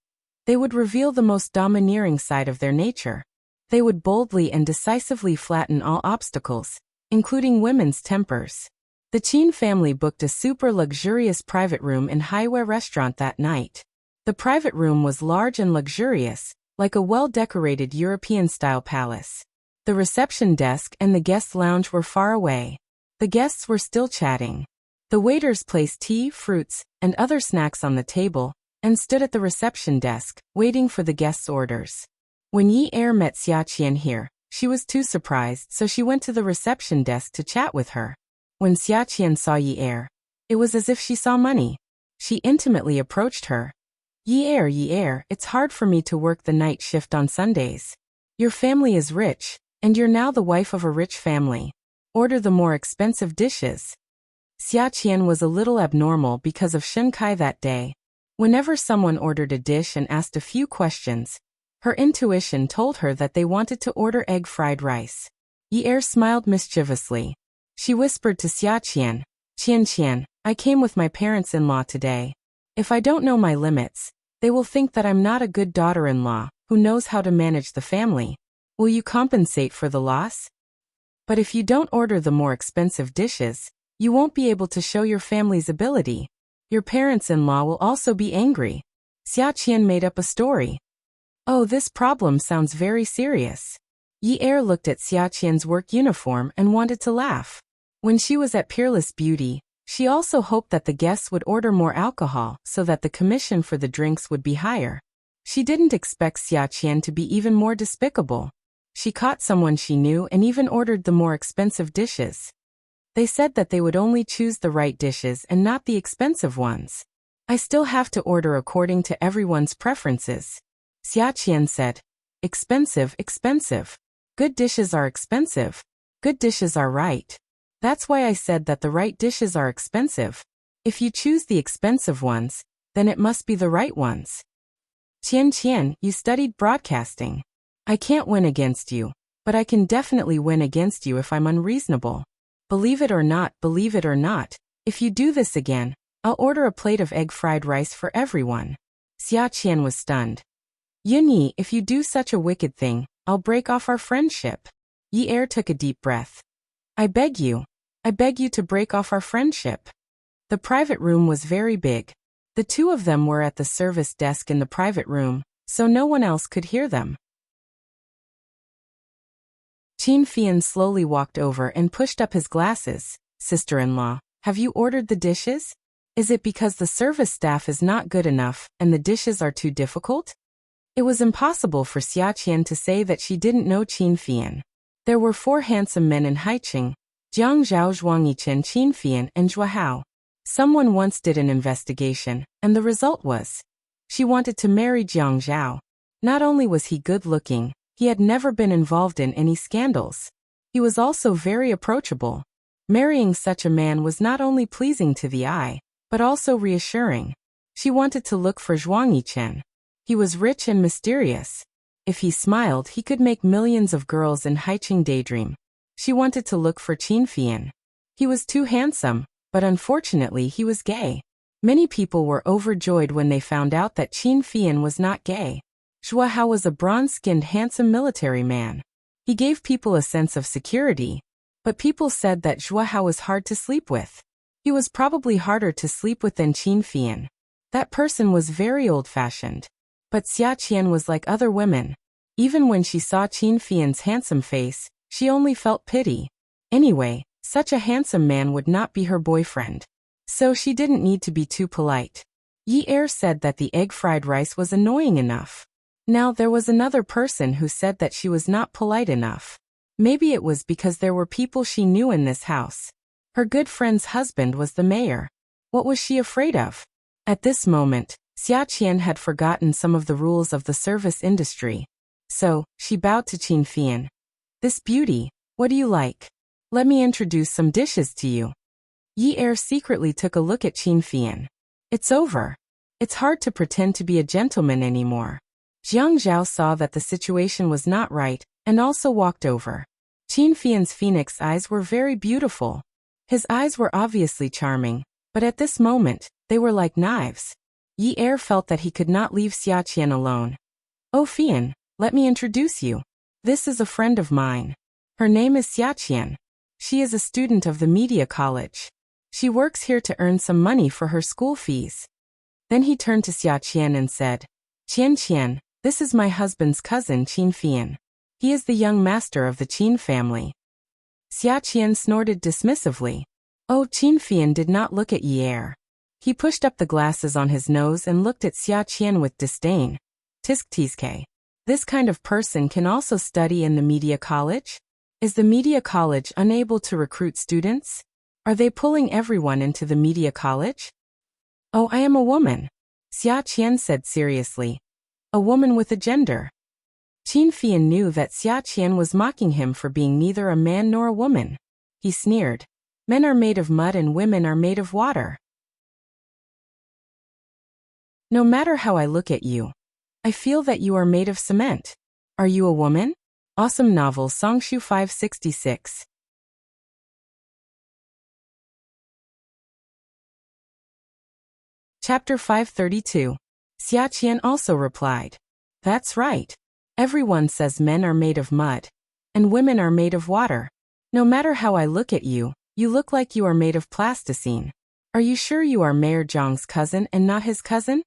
they would reveal the most domineering side of their nature. They would boldly and decisively flatten all obstacles, including women's tempers. The Qin family booked a super luxurious private room in Highway restaurant that night. The private room was large and luxurious, like a well-decorated European-style palace. The reception desk and the guest lounge were far away. The guests were still chatting. The waiters placed tea, fruits, and other snacks on the table, and stood at the reception desk, waiting for the guests' orders. When Yi Er met Xia Qian here, she was too surprised, so she went to the reception desk to chat with her. When Xia Qian saw Yi Er, it was as if she saw money. She intimately approached her. Yi Er, it's hard for me to work the night shift on Sundays. Your family is rich, and you're now the wife of a rich family. Order the more expensive dishes. Xia Qian was a little abnormal because of Shen Kai that day. Whenever someone ordered a dish and asked a few questions, her intuition told her that they wanted to order egg fried rice. Yi Er smiled mischievously. She whispered to Xia Qian, Qian, I came with my parents-in-law today. If I don't know my limits, they will think that I'm not a good daughter-in-law who knows how to manage the family. Will you compensate for the loss? But if you don't order the more expensive dishes, You won't be able to show your family's ability. Your parents-in-law will also be angry. Xia Qian made up a story. Oh, this problem sounds very serious. Yi Er looked at Xia Qian's work uniform and wanted to laugh. When she was at Peerless Beauty, she also hoped that the guests would order more alcohol so that the commission for the drinks would be higher. She didn't expect Xia Qian to be even more despicable. She caught someone she knew and even ordered the more expensive dishes. They said that they would only choose the right dishes and not the expensive ones. I still have to order according to everyone's preferences. Xia Qian said, expensive, expensive. Good dishes are expensive. Good dishes are right. That's why I said that the right dishes are expensive. If you choose the expensive ones, then it must be the right ones. Qian, you studied broadcasting. I can't win against you, but I can definitely win against you if I'm unreasonable. Believe it or not, if you do this again, I'll order a plate of egg fried rice for everyone. Xia Qian was stunned. Yunyi, if you do such a wicked thing, I'll break off our friendship. Yi Er took a deep breath. I beg you to break off our friendship. The private room was very big. The two of them were at the service desk in the private room, so no one else could hear them. Qin Fian slowly walked over and pushed up his glasses. Sister-in-law, have you ordered the dishes? Is it because the service staff is not good enough and the dishes are too difficult? It was impossible for Xia Qian to say that she didn't know Qin Fian. There were 4 handsome men in Haiqing: Jiang Zhao, Zhuang Yichen, Qin Fian, and Zhua Hao. Someone once did an investigation, and the result was, she wanted to marry Jiang Zhao. Not only was he good-looking, he had never been involved in any scandals. He was also very approachable. Marrying such a man was not only pleasing to the eye, but also reassuring. She wanted to look for Zhuang Yichen. He was rich and mysterious. If he smiled, he could make millions of girls in Haiqing daydream. She wanted to look for Qin Fian. He was too handsome, but unfortunately he was gay. Many people were overjoyed when they found out that Qin Fian was not gay. Zhua Hao was a bronze-skinned handsome military man. He gave people a sense of security, but people said that Zhua Hao was hard to sleep with. He was probably harder to sleep with than Qin Fian. That person was very old-fashioned. But Xia Qian was like other women. Even when she saw Qin Fian's handsome face, she only felt pity. Anyway, such a handsome man would not be her boyfriend. So she didn't need to be too polite. Yi Er said that the egg fried rice was annoying enough. Now there was another person who said that she was not polite enough. Maybe it was because there were people she knew in this house. Her good friend's husband was the mayor. What was she afraid of? At this moment, Xia Qian had forgotten some of the rules of the service industry. So, she bowed to Qin Fian. This beauty, what do you like? Let me introduce some dishes to you. Yi Er secretly took a look at Qin Fian. It's over. It's hard to pretend to be a gentleman anymore. Jiang Zhao saw that the situation was not right, and also walked over. Qin Fian's phoenix eyes were very beautiful. His eyes were obviously charming, but at this moment, they were like knives. Yi Er felt that he could not leave Xia Qian alone. Oh Fian, let me introduce you. This is a friend of mine. Her name is Xia Qian. She is a student of the media college. She works here to earn some money for her school fees. Then he turned to Xia Qian and said, Qian, this is my husband's cousin Qin Fian. He is the young master of the Qin family. Xia Qian snorted dismissively. Oh, Qin Fian did not look at Yi Er. He pushed up the glasses on his nose and looked at Xia Qian with disdain. Tiske. This kind of person can also study in the media college? Is the media college unable to recruit students? Are they pulling everyone into the media college? Oh, I am a woman, Xia Qian said seriously. A woman with a gender. Qin Fian knew that Xia Qian was mocking him for being neither a man nor a woman. He sneered. Men are made of mud and women are made of water. No matter how I look at you, I feel that you are made of cement. Are you a woman? Awesome novel Songshu 566. Chapter 532. Xia Qian also replied. That's right. Everyone says men are made of mud, and women are made of water. No matter how I look at you, You look like you are made of plasticine. Are you sure you are Mayor Jiang's cousin and not his cousin?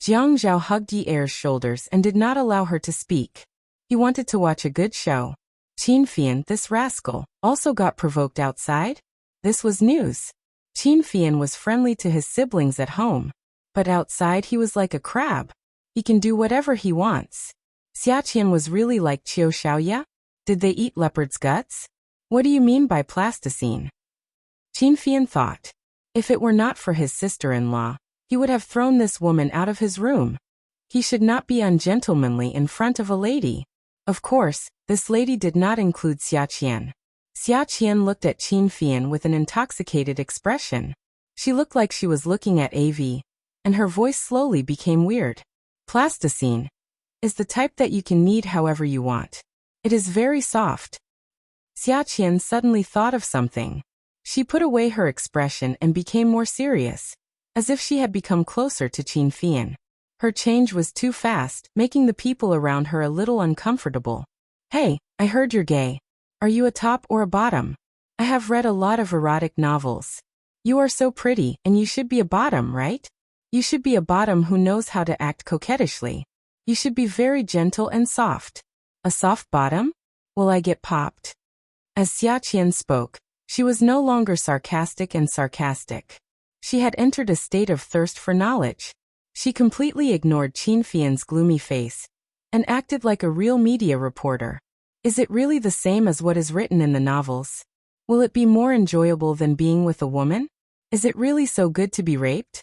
Jiang Zhao hugged Yi Er's shoulders and did not allow her to speak. He wanted to watch a good show. Qin Fian, this rascal, also got provoked outside? This was news. Qin Fian was friendly to his siblings at home, but outside he was like a crab. He can do whatever he wants. Xia Qian was really like Qiu Xiaoya? Did they eat leopard's guts? What do you mean by plasticine? Qin Fian thought. If it were not for his sister-in-law, he would have thrown this woman out of his room. He should not be ungentlemanly in front of a lady. Of course, this lady did not include Xia Qian. Xia Qian looked at Qin Fian with an intoxicated expression. She looked like she was looking at AV, and her voice slowly became weird. Plasticine is the type that you can knead however you want. It is very soft. Xia Qian suddenly thought of something. She put away her expression and became more serious, as if she had become closer to Qin Fian. Her change was too fast, making the people around her a little uncomfortable. Hey, I heard you're gay. Are you a top or a bottom? I have read a lot of erotic novels. You are so pretty, and you should be a bottom, right? You should be a bottom who knows how to act coquettishly. You should be very gentle and soft. A soft bottom? Will I get popped? As Xia Qian spoke, she was no longer sarcastic and sarcastic. She had entered a state of thirst for knowledge. She completely ignored Qin Fian's gloomy face and acted like a real media reporter. Is it really the same as what is written in the novels? Will it be more enjoyable than being with a woman? Is it really so good to be raped?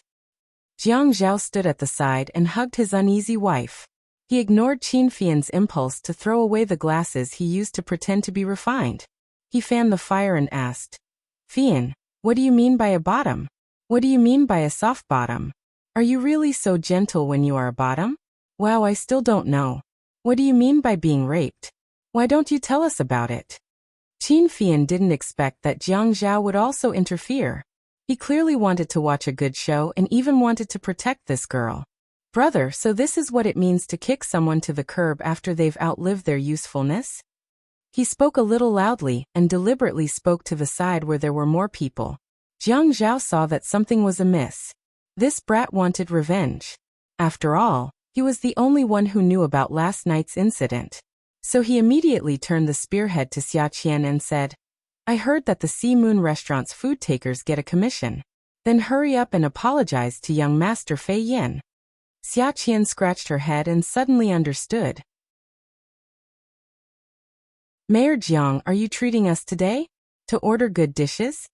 Jiang Zhao stood at the side and hugged his uneasy wife. He ignored Qin Fian's impulse to throw away the glasses he used to pretend to be refined. He fanned the fire and asked, Fian, what do you mean by a bottom? What do you mean by a soft bottom? Are you really so gentle when you are a bottom? Wow, I still don't know. What do you mean by being raped? Why don't you tell us about it? Qin Fian didn't expect that Jiang Zhao would also interfere. He clearly wanted to watch a good show and even wanted to protect this girl. Brother, so this is what it means to kick someone to the curb after they've outlived their usefulness? He spoke a little loudly and deliberately spoke to the side where there were more people. Jiang Zhao saw that something was amiss. This brat wanted revenge. After all, he was the only one who knew about last night's incident. So he immediately turned the spearhead to Xia Qian and said, I heard that the Sea Moon restaurant's food takers get a commission. Then hurry up and apologize to young Master Fei Yin. Xia Qian scratched her head and suddenly understood. Mayor Jiang, are you treating us today? To order good dishes?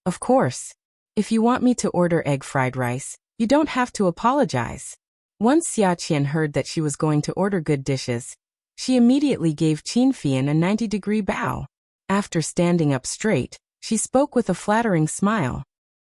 Of course. If you want me to order egg fried rice, you don't have to apologize. Once Xia Qian heard that she was going to order good dishes, she immediately gave Qin Fian a 90-degree bow. After standing up straight, she spoke with a flattering smile.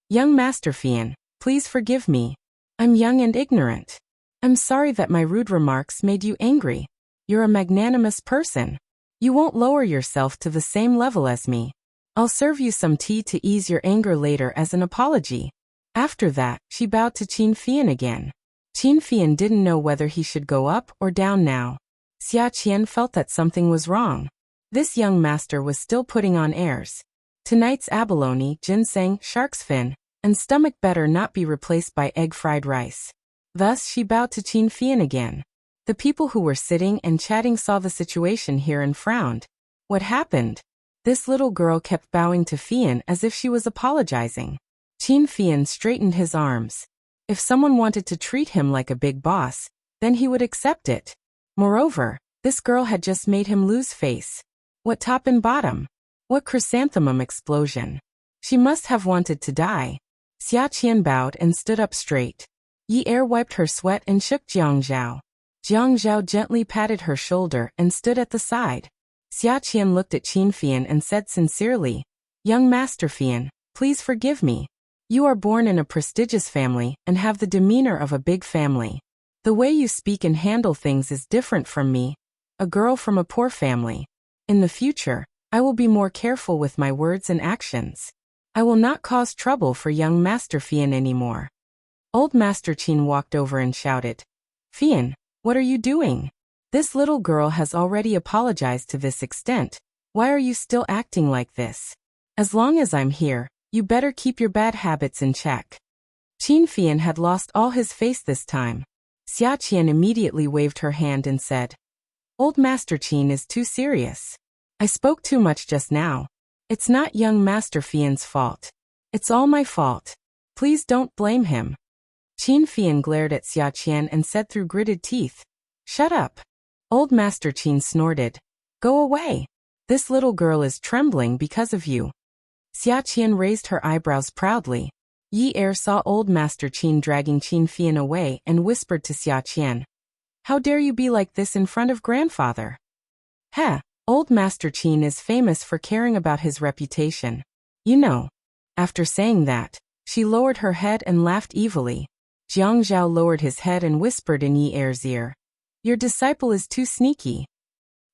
Young Master Fian, please forgive me. I'm young and ignorant. I'm sorry that my rude remarks made you angry. You're a magnanimous person. You won't lower yourself to the same level as me. I'll serve you some tea to ease your anger later as an apology. After that, she bowed to Qin Fian again. Qin Fian didn't know whether he should go up or down now. Xia Qian felt that something was wrong. This young master was still putting on airs. Tonight's abalone, ginseng, shark's fin, and stomach better not be replaced by egg fried rice. Thus she bowed to Qin Fian again. The people who were sitting and chatting saw the situation here and frowned. What happened? This little girl kept bowing to Fian as if she was apologizing. Qin Fian straightened his arms. If someone wanted to treat him like a big boss, then he would accept it. Moreover, this girl had just made him lose face. What top and bottom? What chrysanthemum explosion? She must have wanted to die. Xia Qian bowed and stood up straight. Yi Er wiped her sweat and shook Jiang Zhao. Jiang Zhao gently patted her shoulder and stood at the side. Xia Qian looked at Qin Fian and said sincerely, Young Master Fian, please forgive me. You are born in a prestigious family and have the demeanor of a big family. The way you speak and handle things is different from me, a girl from a poor family. In the future, I will be more careful with my words and actions. I will not cause trouble for young Master Fian anymore. Old Master Qin walked over and shouted, Fian, what are you doing? This little girl has already apologized to this extent. Why are you still acting like this? As long as I'm here, you better keep your bad habits in check. Qin Fian had lost all his face this time. Xia Qian immediately waved her hand and said, Old Master Qin is too serious. I spoke too much just now. It's not young Master Fian's fault. It's all my fault. Please don't blame him. Qin Fian glared at Xia Qian and said through gritted teeth, Shut up. Old Master Qin snorted. Go away. This little girl is trembling because of you. Xia Qian raised her eyebrows proudly. Yi Er saw Old Master Qin dragging Qin Fian away and whispered to Xia Qian, How dare you be like this in front of grandfather? Heh, Old Master Qin is famous for caring about his reputation. You know. After saying that, she lowered her head and laughed evilly. Jiang Zhao lowered his head and whispered in Yi Er's ear, Your disciple is too sneaky.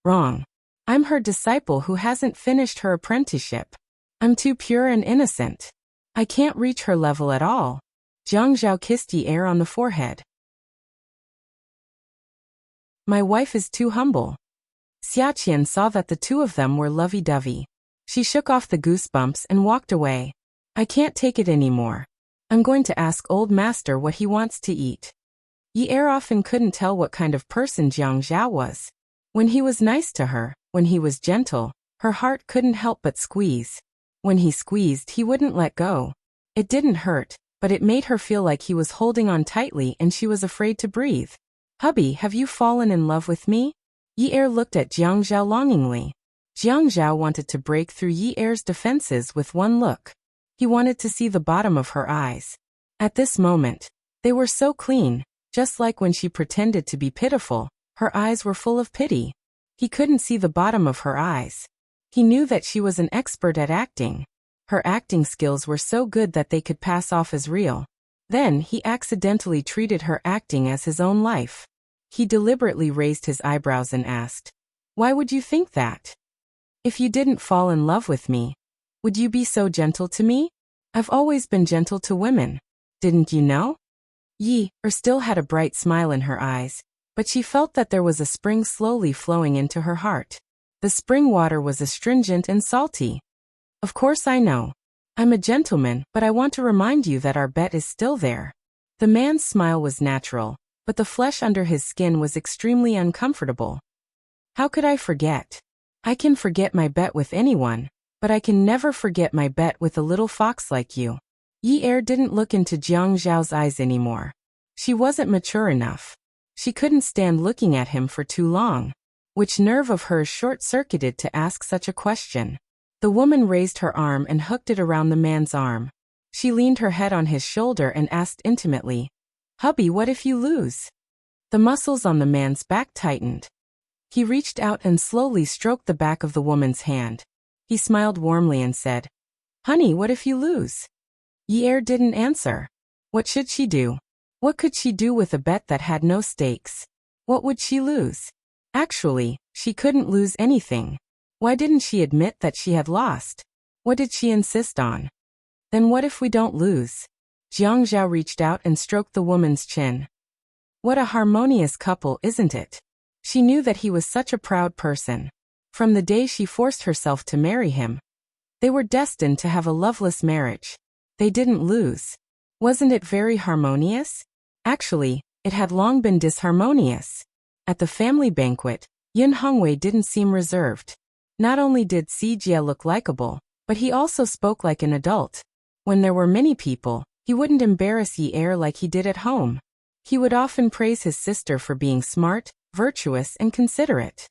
Wrong. I'm her disciple who hasn't finished her apprenticeship. I'm too pure and innocent. I can't reach her level at all. Jiang Zhao kissed Yi Er on the forehead. My wife is too humble. Xia Qian saw that the two of them were lovey-dovey. She shook off the goosebumps and walked away. I can't take it anymore. I'm going to ask Old Master what he wants to eat. Yi Er often couldn't tell what kind of person Jiang Zhao was. When he was nice to her, when he was gentle, her heart couldn't help but squeeze. When he squeezed, he wouldn't let go. It didn't hurt, but it made her feel like he was holding on tightly and she was afraid to breathe. Hubby, have you fallen in love with me? Yi Er looked at Jiang Zhao longingly. Jiang Zhao wanted to break through Yi Er's defenses with one look. He wanted to see the bottom of her eyes. At this moment, they were so clean, just like when she pretended to be pitiful, her eyes were full of pity. He couldn't see the bottom of her eyes. He knew that she was an expert at acting. Her acting skills were so good that they could pass off as real. Then he accidentally treated her acting as his own life. He deliberately raised his eyebrows and asked, Why would you think that? If you didn't fall in love with me, would you be so gentle to me? I've always been gentle to women. Didn't you know? Yi Er still had a bright smile in her eyes, but she felt that there was a spring slowly flowing into her heart. The spring water was astringent and salty. Of course I know. I'm a gentleman, but I want to remind you that our bet is still there. The man's smile was natural, but the flesh under his skin was extremely uncomfortable. How could I forget? I can forget my bet with anyone, but I can never forget my bet with a little fox like you. Yi Er didn't look into Jiang Zhao's eyes anymore. She wasn't mature enough. She couldn't stand looking at him for too long. Which nerve of hers short-circuited to ask such a question? The woman raised her arm and hooked it around the man's arm. She leaned her head on his shoulder and asked intimately, Hubby, what if you lose? The muscles on the man's back tightened. He reached out and slowly stroked the back of the woman's hand. He smiled warmly and said, Honey, what if you lose? Yi Er didn't answer. What should she do? What could she do with a bet that had no stakes? What would she lose? Actually, she couldn't lose anything. Why didn't she admit that she had lost? What did she insist on? Then what if we don't lose? Jiang Zhao reached out and stroked the woman's chin. What a harmonious couple, isn't it? She knew that he was such a proud person. From the day she forced herself to marry him, they were destined to have a loveless marriage. They didn't lose. Wasn't it very harmonious? Actually, it had long been disharmonious. At the family banquet, Yin Hongwei didn't seem reserved. Not only did Si Jie look likable, but he also spoke like an adult. When there were many people, he wouldn't embarrass Yi Er like he did at home. He would often praise his sister for being smart, virtuous, and considerate.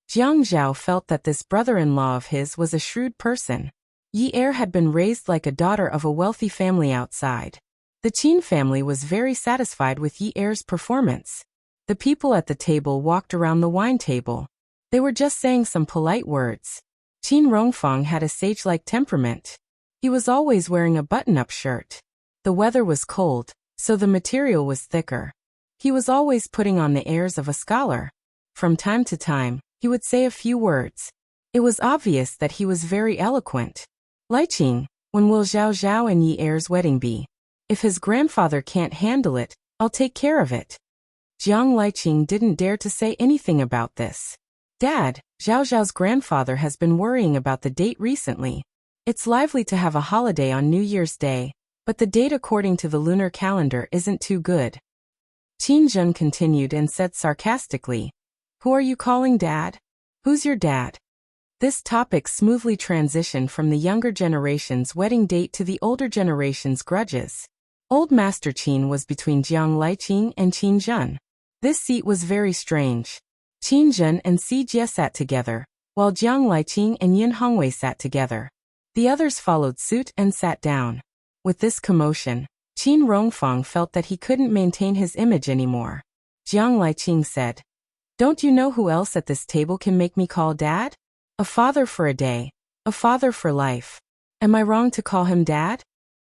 Jiang Zhao felt that this brother-in-law of his was a shrewd person. Yi Er had been raised like a daughter of a wealthy family outside. The Qin family was very satisfied with Yi Er's performance. The people at the table walked around the wine table. They were just saying some polite words. Qin Rongfang had a sage-like temperament. He was always wearing a button-up shirt. The weather was cold, so the material was thicker. He was always putting on the airs of a scholar. From time to time, he would say a few words. It was obvious that he was very eloquent. Liqing, when will Zhao Zhao and Yi Er's wedding be? If his grandfather can't handle it, I'll take care of it. Jiang Liqing didn't dare to say anything about this. Dad, Zhao Zhao's grandfather has been worrying about the date recently. It's lively to have a holiday on New Year's Day, but the date according to the lunar calendar isn't too good. Qin Jun continued and said sarcastically, "Who are you calling Dad? Who's your dad?" This topic smoothly transitioned from the younger generation's wedding date to the older generation's grudges. Old Master Qin was between Jiang Liqing and Qin Jun. This seat was very strange. Qin Jun and Si Jie sat together, while Jiang Liqing and Yin Hongwei sat together. The others followed suit and sat down. With this commotion, Qin Rongfang felt that he couldn't maintain his image anymore. Jiang Liqing said, "Don't you know who else at this table can make me call Dad? A father for a day, a father for life. Am I wrong to call him Dad?"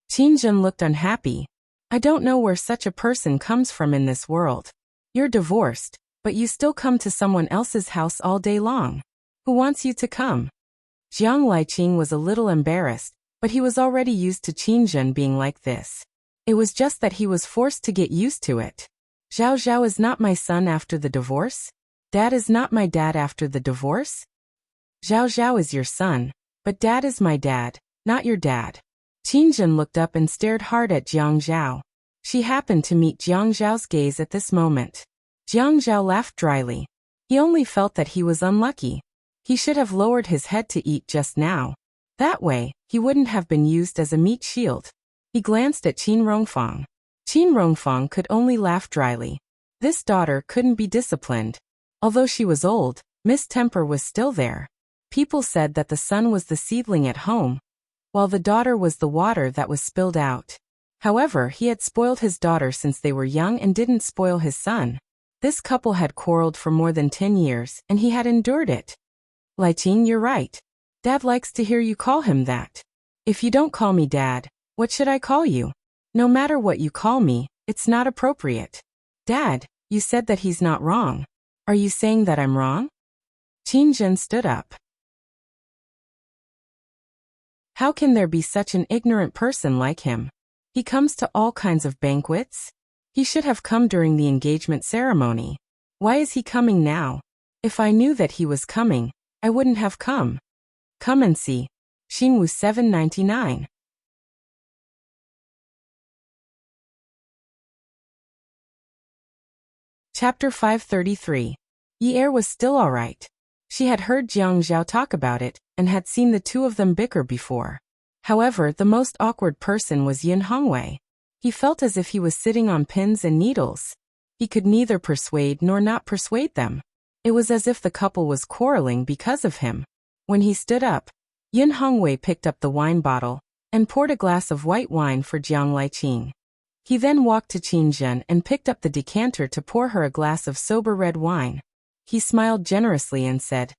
Qin Jun looked unhappy. "I don't know where such a person comes from in this world. You're divorced, but you still come to someone else's house all day long. Who wants you to come?" Jiang Liqing was a little embarrassed, but he was already used to Qin Jun being like this. It was just that he was forced to get used to it. "Zhao Zhao is not my son after the divorce? Dad is not my dad after the divorce? Zhao Zhao is your son, but Dad is my dad, not your dad." Qin Jun looked up and stared hard at Jiang Zhao. She happened to meet Jiang Zhao's gaze at this moment. Jiang Zhao laughed dryly. He only felt that he was unlucky. He should have lowered his head to eat just now. That way, he wouldn't have been used as a meat shield. He glanced at Qin Rongfang. Qin Rongfang could only laugh dryly. This daughter couldn't be disciplined. Although she was old, mistemper was still there. People said that the son was the seedling at home, while the daughter was the water that was spilled out. However, he had spoiled his daughter since they were young and didn't spoil his son. This couple had quarreled for more than 10 years, and he had endured it. "Liqing, you're right. Dad likes to hear you call him that. If you don't call me Dad, what should I call you? No matter what you call me, it's not appropriate." "Dad, you said that he's not wrong. Are you saying that I'm wrong?" Qin Jun stood up. "How can there be such an ignorant person like him? He comes to all kinds of banquets. He should have come during the engagement ceremony. Why is he coming now? If I knew that he was coming, I wouldn't have come. Come and see." Xinwu 799. Chapter 533. Yi Er was still alright. She had heard Jiang Zhao talk about it, and had seen the two of them bicker before. However, the most awkward person was Yin Hongwei. He felt as if he was sitting on pins and needles. He could neither persuade nor not persuade them. It was as if the couple was quarreling because of him. When he stood up, Yin Hongwei picked up the wine bottle, and poured a glass of white wine for Jiang Liqing. He then walked to Qin Jun and picked up the decanter to pour her a glass of sober red wine. He smiled generously and said,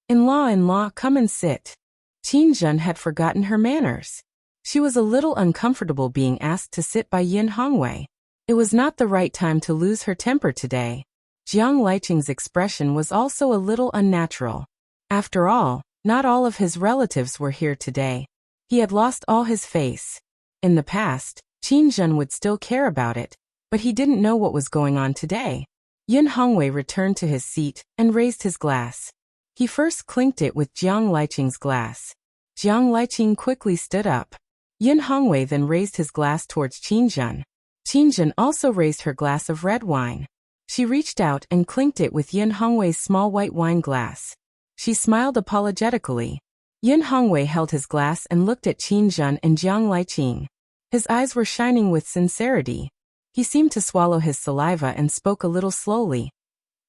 In-law, come and sit." Qin Jun had forgotten her manners. She was a little uncomfortable being asked to sit by Yin Hongwei. It was not the right time to lose her temper today. Jiang Liqing's expression was also a little unnatural. After all, not all of his relatives were here today. He had lost all his face. In the past, Qin Jun would still care about it, but he didn't know what was going on today. Yin Hongwei returned to his seat and raised his glass. He first clinked it with Jiang Liqing's glass. Jiang Liqing quickly stood up. Yin Hongwei then raised his glass towards Qin Jun. Qin Jun also raised her glass of red wine. She reached out and clinked it with Yin Hongwei's small white wine glass. She smiled apologetically. Yin Hongwei held his glass and looked at Qin Jun and Jiang Liqing. His eyes were shining with sincerity. He seemed to swallow his saliva and spoke a little slowly.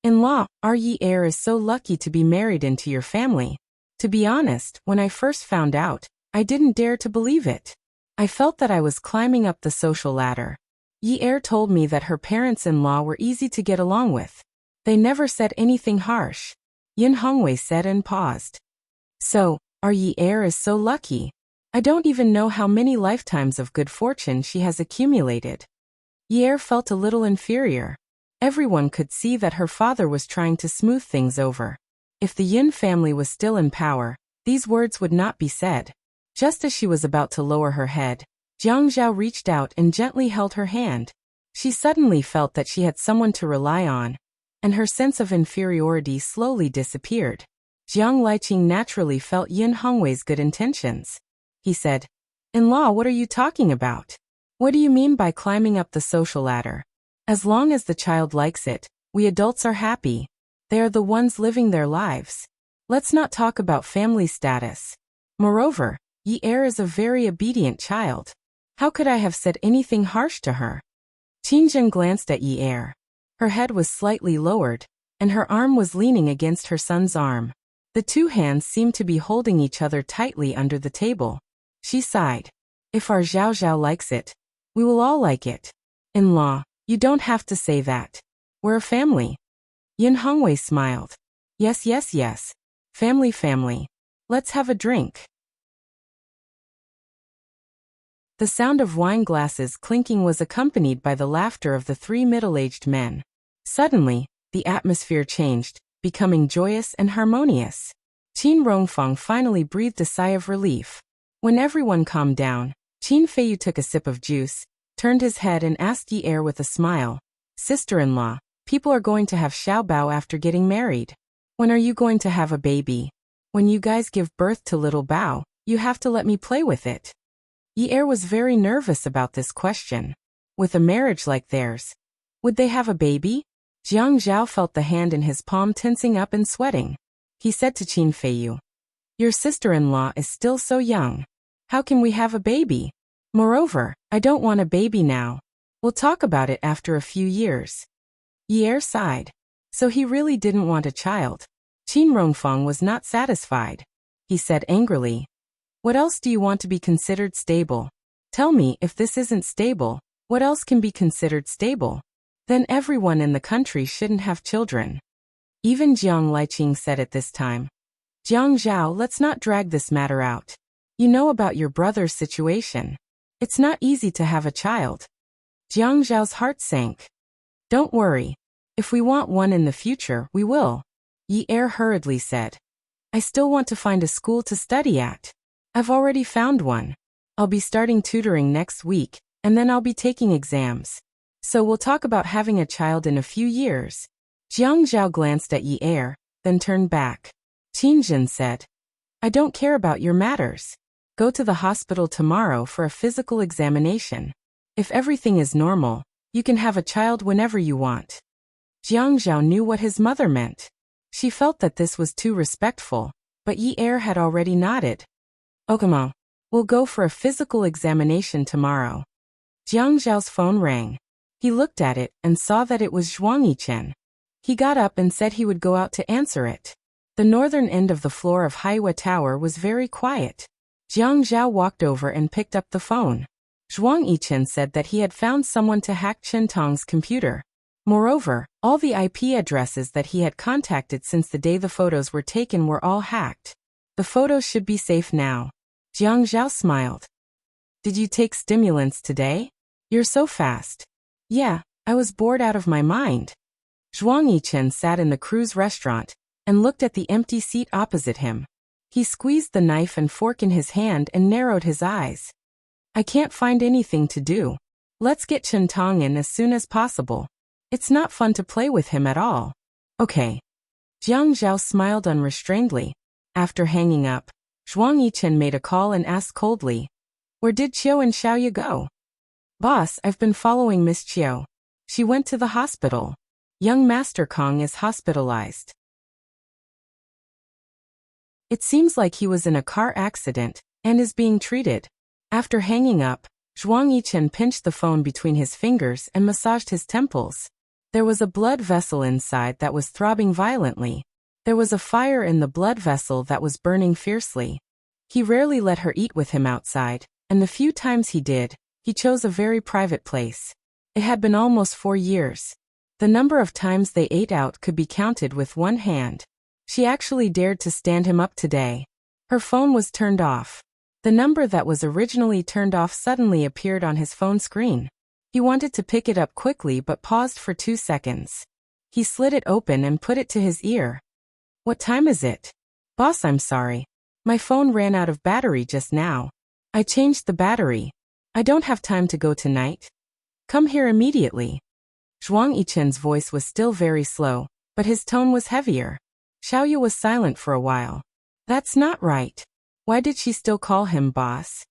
"In-law, our Yi Er is so lucky to be married into your family. To be honest, when I first found out, I didn't dare to believe it. I felt that I was climbing up the social ladder. Yi Er told me that her parents-in-law were easy to get along with. They never said anything harsh." Yin Hongwei said and paused. "So, our Yi Er is so lucky. I don't even know how many lifetimes of good fortune she has accumulated." Yi Er felt a little inferior. Everyone could see that her father was trying to smooth things over. If the Yin family was still in power, these words would not be said. Just as she was about to lower her head, Jiang Zhao reached out and gently held her hand. She suddenly felt that she had someone to rely on. and her sense of inferiority slowly disappeared. Jiang Liqing naturally felt Yin Hongwei's good intentions. He said, "In-law, what are you talking about? What do you mean by climbing up the social ladder? As long as the child likes it, we adults are happy. They are the ones living their lives. Let's not talk about family status. Moreover, Yi Er is a very obedient child. How could I have said anything harsh to her?" Qingjun glanced at Yi Er. Her head was slightly lowered, and her arm was leaning against her son's arm. The two hands seemed to be holding each other tightly under the table. She sighed. "If our Zhao Zhao likes it, we will all like it. In-law, you don't have to say that. We're a family." Yin Hongwei smiled. Yes, yes, yes. Family, family. Let's have a drink." The sound of wine glasses clinking was accompanied by the laughter of the three middle-aged men. Suddenly, the atmosphere changed, becoming joyous and harmonious. Qin Rongfang finally breathed a sigh of relief. When everyone calmed down, Qin Feiyu took a sip of juice, turned his head and asked Yi Er with a smile, "Sister-in-law, people are going to have Xiao Bao after getting married. When are you going to have a baby? When you guys give birth to little Bao, you have to let me play with it." Yi Er was very nervous about this question. With a marriage like theirs, would they have a baby? Jiang Zhao felt the hand in his palm tensing up and sweating. He said to Qin Feiyu, "Your sister-in-law is still so young. How can we have a baby? Moreover, I don't want a baby now. We'll talk about it after a few years." Yi Er sighed. So he really didn't want a child. Qin Rongfang was not satisfied. He said angrily, "What else do you want to be considered stable? Tell me, if this isn't stable, what else can be considered stable? Then everyone in the country shouldn't have children." Even Jiang Liqing said at this time, "Jiang Zhao, let's not drag this matter out. You know about your brother's situation. It's not easy to have a child." Jiang Zhao's heart sank. "Don't worry. If we want one in the future, we will," Yi Er hurriedly said. "I still want to find a school to study at. I've already found one. I'll be starting tutoring next week, and then I'll be taking exams. So we'll talk about having a child in a few years." Jiang Zhao glanced at Yi Er, then turned back. Qingjun said, "I don't care about your matters. Go to the hospital tomorrow for a physical examination. If everything is normal, you can have a child whenever you want." Jiang Zhao knew what his mother meant. She felt that this was too respectful, but Yi Er had already nodded. "Okay, we'll go for a physical examination tomorrow." Jiang Zhao's phone rang. He looked at it and saw that it was Zhuang Yichen. He got up and said he would go out to answer it. The northern end of the floor of Haiwa Tower was very quiet. Jiang Zhao walked over and picked up the phone. Zhuang Yichen said that he had found someone to hack Chen Tong's computer. Moreover, all the IP addresses that he had contacted since the day the photos were taken were all hacked. The photos should be safe now. Jiang Zhao smiled. "Did you take stimulants today? You're so fast." "Yeah, I was bored out of my mind." Zhuang Yichen sat in the cruise restaurant and looked at the empty seat opposite him. He squeezed the knife and fork in his hand and narrowed his eyes. "I can't find anything to do. Let's get Chen Tong in as soon as possible. It's not fun to play with him at all." "Okay." Jiang Zhao smiled unrestrainedly. After hanging up, Zhuang Yichen made a call and asked coldly, "Where did Qiu and Xiaoya go?" "Boss, I've been following Miss Qiu. She went to the hospital. Young Master Kong is hospitalized. It seems like he was in a car accident and is being treated." After hanging up, Zhuang Yichen pinched the phone between his fingers and massaged his temples. There was a blood vessel inside that was throbbing violently. There was a fire in the blood vessel that was burning fiercely. He rarely let her eat with him outside, and the few times he did, he chose a very private place. It had been almost 4 years. The number of times they ate out could be counted with one hand. She actually dared to stand him up today. Her phone was turned off. The number that was originally turned off suddenly appeared on his phone screen. He wanted to pick it up quickly but paused for 2 seconds. He slid it open and put it to his ear. "What time is it?" "Boss, I'm sorry. My phone ran out of battery just now. I changed the battery. I don't have time to go tonight. Come here immediately." Zhuang Yichen's voice was still very slow, but his tone was heavier. Xiaoya was silent for a while. That's not right. Why did she still call him boss?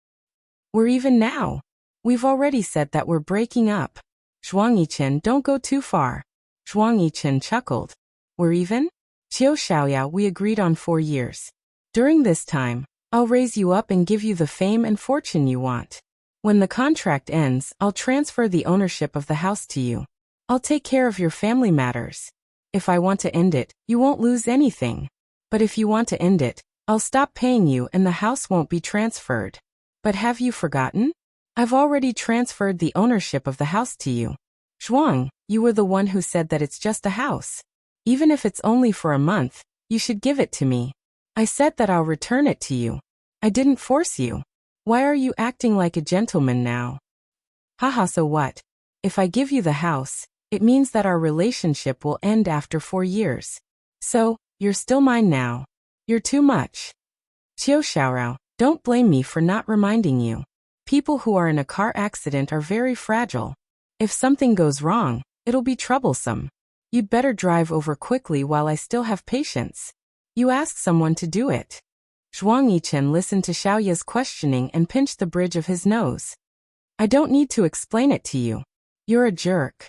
We're even now. We've already said that we're breaking up. Zhuang Yichen, don't go too far. Zhuang Yichen chuckled. We're even? Qiu Xiaoya, we agreed on 4 years. During this time, I'll raise you up and give you the fame and fortune you want. When the contract ends, I'll transfer the ownership of the house to you. I'll take care of your family matters. If I want to end it, you won't lose anything. But if you want to end it, I'll stop paying you and the house won't be transferred. But have you forgotten? I've already transferred the ownership of the house to you. Zhuang, you were the one who said that it's just a house. Even if it's only for a month, you should give it to me. I said that I'll return it to you. I didn't force you. Why are you acting like a gentleman now? Haha, so what? If I give you the house, it means that our relationship will end after 4 years. So, you're still mine now. You're too much. Qiu Xiaorao, don't blame me for not reminding you. People who are in a car accident are very fragile. If something goes wrong, it'll be troublesome. You'd better drive over quickly while I still have patience. You ask someone to do it. Zhuang Yichen listened to Xiaoya's questioning and pinched the bridge of his nose. I don't need to explain it to you. You're a jerk.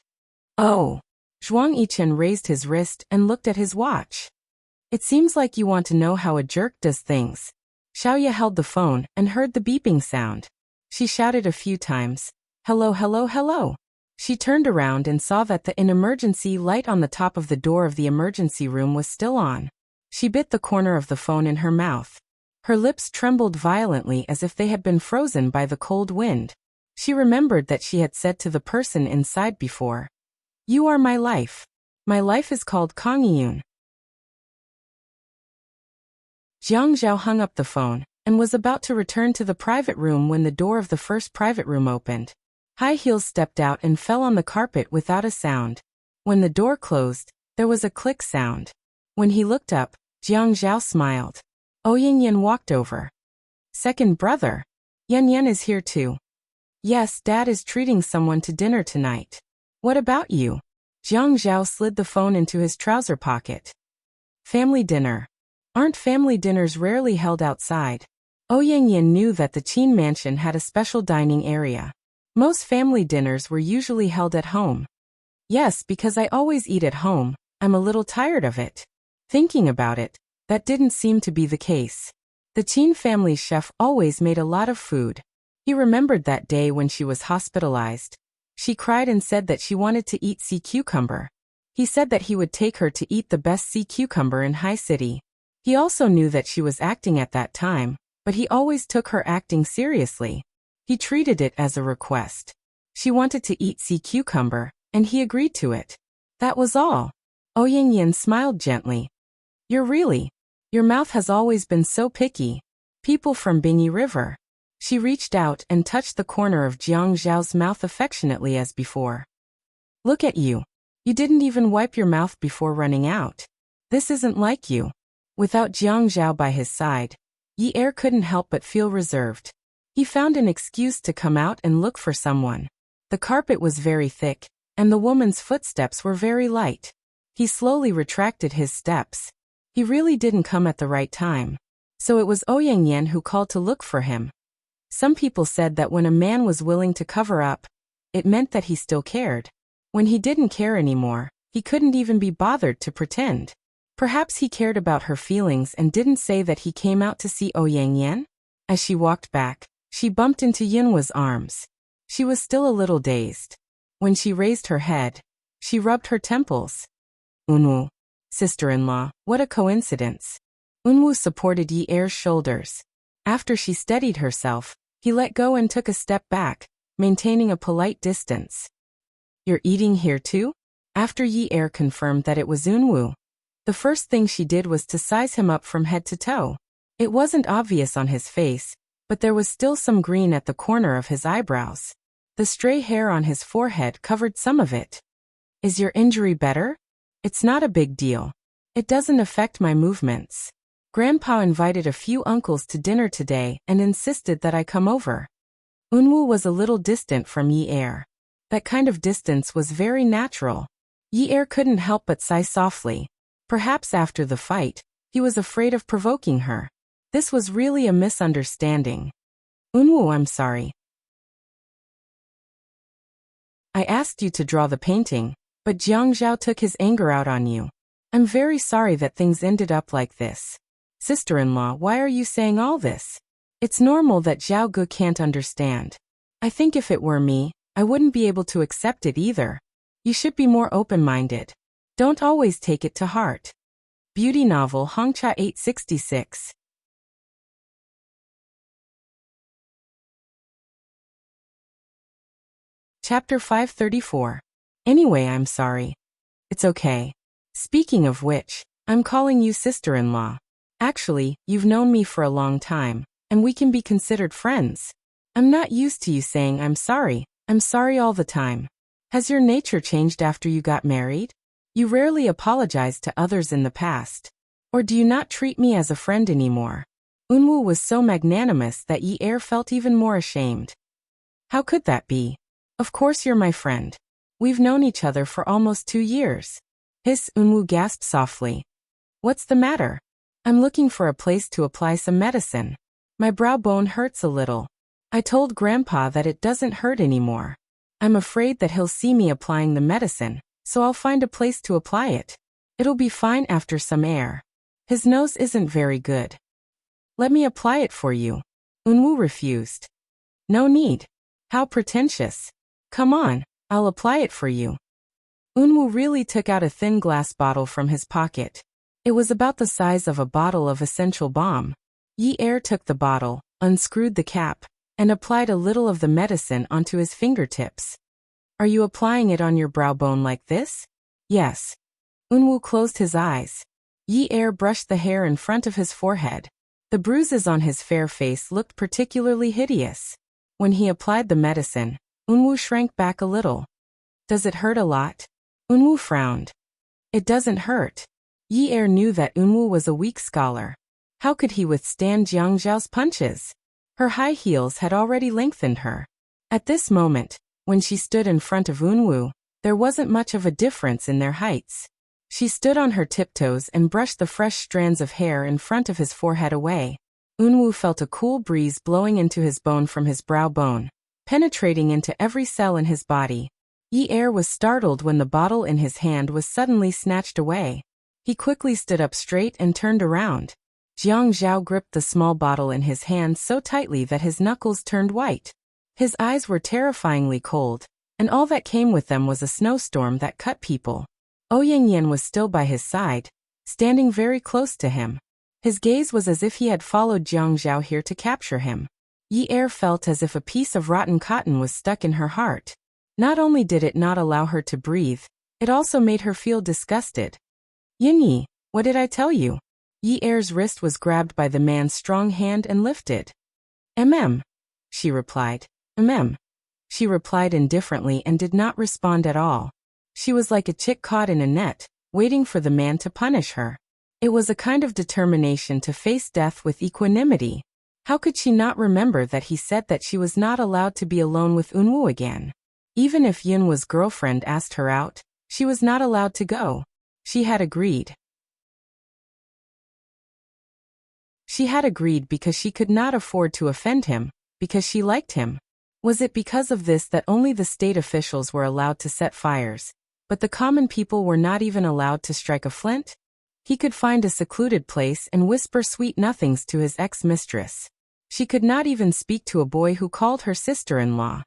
Oh. Zhuang Yichen raised his wrist and looked at his watch. It seems like you want to know how a jerk does things. Xiaoya held the phone and heard the beeping sound. She shouted a few times, hello, hello, hello. She turned around and saw that the emergency light on the top of the door of the emergency room was still on. She bit the corner of the phone in her mouth. Her lips trembled violently as if they had been frozen by the cold wind. She remembered that she had said to the person inside before, you are my life. My life is called Kongyun. Jiang Zhao hung up the phone and was about to return to the private room when the door of the first private room opened. High Heels stepped out and fell on the carpet without a sound. When the door closed, there was a click sound. When he looked up, Jiang Zhao smiled. Ouyang Yan walked over. Second brother. Yan Yan is here too. Yes, Dad is treating someone to dinner tonight. What about you? Jiang Zhao slid the phone into his trouser pocket. Family dinner. Aren't family dinners rarely held outside? Ouyang Yan knew that the Qin mansion had a special dining area. Most family dinners were usually held at home. Yes, because I always eat at home, I'm a little tired of it. Thinking about it, that didn't seem to be the case. The Qin family's chef always made a lot of food. He remembered that day when she was hospitalized. She cried and said that she wanted to eat sea cucumber. He said that he would take her to eat the best sea cucumber in High City. He also knew that she was acting at that time, but he always took her acting seriously. He treated it as a request. She wanted to eat sea cucumber, and he agreed to it. That was all. Ouyang Yan smiled gently. Your mouth has always been so picky. People from Bingyi River. She reached out and touched the corner of Jiang Zhao's mouth affectionately as before. Look at you. You didn't even wipe your mouth before running out. This isn't like you. Without Jiang Zhao by his side, Yi Er couldn't help but feel reserved. He found an excuse to come out and look for someone. The carpet was very thick, and the woman's footsteps were very light. He slowly retracted his steps. He really didn't come at the right time. So it was Ouyang Yan who called to look for him. Some people said that when a man was willing to cover up, it meant that he still cared. When he didn't care anymore, he couldn't even be bothered to pretend. Perhaps he cared about her feelings and didn't say that he came out to see Ouyang Yan? As she walked back, she bumped into Yunwa's arms. She was still a little dazed. When she raised her head, she rubbed her temples. Unwu, sister-in-law, what a coincidence. Unwu supported Yi Er's shoulders. After she steadied herself, he let go and took a step back, maintaining a polite distance. You're eating here too? After Yi Er confirmed that it was Unwu, the first thing she did was to size him up from head to toe. It wasn't obvious on his face, but there was still some green at the corner of his eyebrows. The stray hair on his forehead covered some of it. Is your injury better? It's not a big deal. It doesn't affect my movements. Grandpa invited a few uncles to dinner today and insisted that I come over. Unwu was a little distant from Yi Er. That kind of distance was very natural. Yi Er couldn't help but sigh softly. Perhaps after the fight, he was afraid of provoking her. This was really a misunderstanding. Unwoo, I'm sorry. I asked you to draw the painting, but Jiang Zhao took his anger out on you. I'm very sorry that things ended up like this. Sister-in-law, why are you saying all this? It's normal that Zhao Gu can't understand. I think if it were me, I wouldn't be able to accept it either. You should be more open-minded. Don't always take it to heart. Beauty novel Hongcha 866. Chapter 534. Anyway, I'm sorry. It's okay. Speaking of which, I'm calling you sister-in-law. Actually, you've known me for a long time, and we can be considered friends. I'm not used to you saying I'm sorry all the time. Has your nature changed after you got married? You rarely apologized to others in the past. Or do you not treat me as a friend anymore? Unwoo was so magnanimous that Yi Er felt even more ashamed. How could that be? Of course you're my friend. We've known each other for almost 2 years. Unwoo gasped softly. What's the matter? I'm looking for a place to apply some medicine. My brow bone hurts a little. I told Grandpa that it doesn't hurt anymore. I'm afraid that he'll see me applying the medicine, so I'll find a place to apply it. It'll be fine after some air. His nose isn't very good. Let me apply it for you. Unwoo refused. No need. How pretentious. Come on, I'll apply it for you. Unwoo really took out a thin glass bottle from his pocket. It was about the size of a bottle of essential balm. Yi Er took the bottle, unscrewed the cap, and applied a little of the medicine onto his fingertips. Are you applying it on your brow bone like this? Yes. Unwoo closed his eyes. Yi Er brushed the hair in front of his forehead. The bruises on his fair face looked particularly hideous. When he applied the medicine, Unwoo shrank back a little. Does it hurt a lot? Unwoo frowned. It doesn't hurt. Yi Er knew that Unwoo was a weak scholar. How could he withstand Jiang Zhao's punches? Her high heels had already lengthened her. At this moment, when she stood in front of Unwoo, there wasn't much of a difference in their heights. She stood on her tiptoes and brushed the fresh strands of hair in front of his forehead away. Unwoo felt a cool breeze blowing into his bone from his brow bone, penetrating into every cell in his body. Yi Er was startled when the bottle in his hand was suddenly snatched away. He quickly stood up straight and turned around. Jiang Zhao gripped the small bottle in his hand so tightly that his knuckles turned white. His eyes were terrifyingly cold, and all that came with them was a snowstorm that cut people. Ouyang was still by his side, standing very close to him. His gaze was as if he had followed Jiang Zhao here to capture him. Yi Er felt as if a piece of rotten cotton was stuck in her heart. Not only did it not allow her to breathe, it also made her feel disgusted. Yinyi, what did I tell you? Yi Er's wrist was grabbed by the man's strong hand and lifted. She replied. She replied indifferently and did not respond at all. She was like a chick caught in a net, waiting for the man to punish her. It was a kind of determination to face death with equanimity. How could she not remember that he said that she was not allowed to be alone with Unwoo again? Even if Yunwa's girlfriend asked her out, she was not allowed to go. She had agreed. She had agreed because she could not afford to offend him, because she liked him. Was it because of this that only the state officials were allowed to set fires, but the common people were not even allowed to strike a flint? He could find a secluded place and whisper sweet nothings to his ex-mistress. She could not even speak to a boy who called her sister-in-law.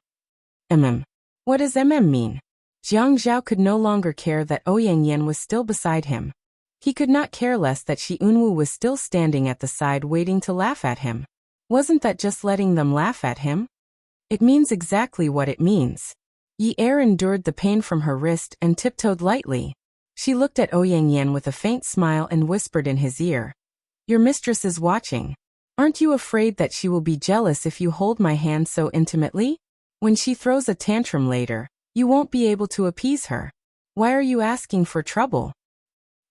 What does mean? Jiang Zhao could no longer care that Ouyang was still beside him. He could not care less that Unwoo was still standing at the side waiting to laugh at him. Wasn't that just letting them laugh at him? It means exactly what it means. Yi Er endured the pain from her wrist and tiptoed lightly. She looked at Ouyang with a faint smile and whispered in his ear. Your mistress is watching. Aren't you afraid that she will be jealous if you hold my hand so intimately? When she throws a tantrum later, you won't be able to appease her. Why are you asking for trouble?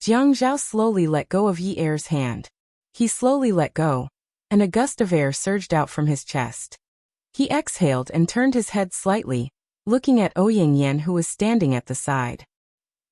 Jiang Zhao slowly let go of Yi Er's hand. He slowly let go, and a gust of air surged out from his chest. He exhaled and turned his head slightly, looking at Ouyang Yen who was standing at the side.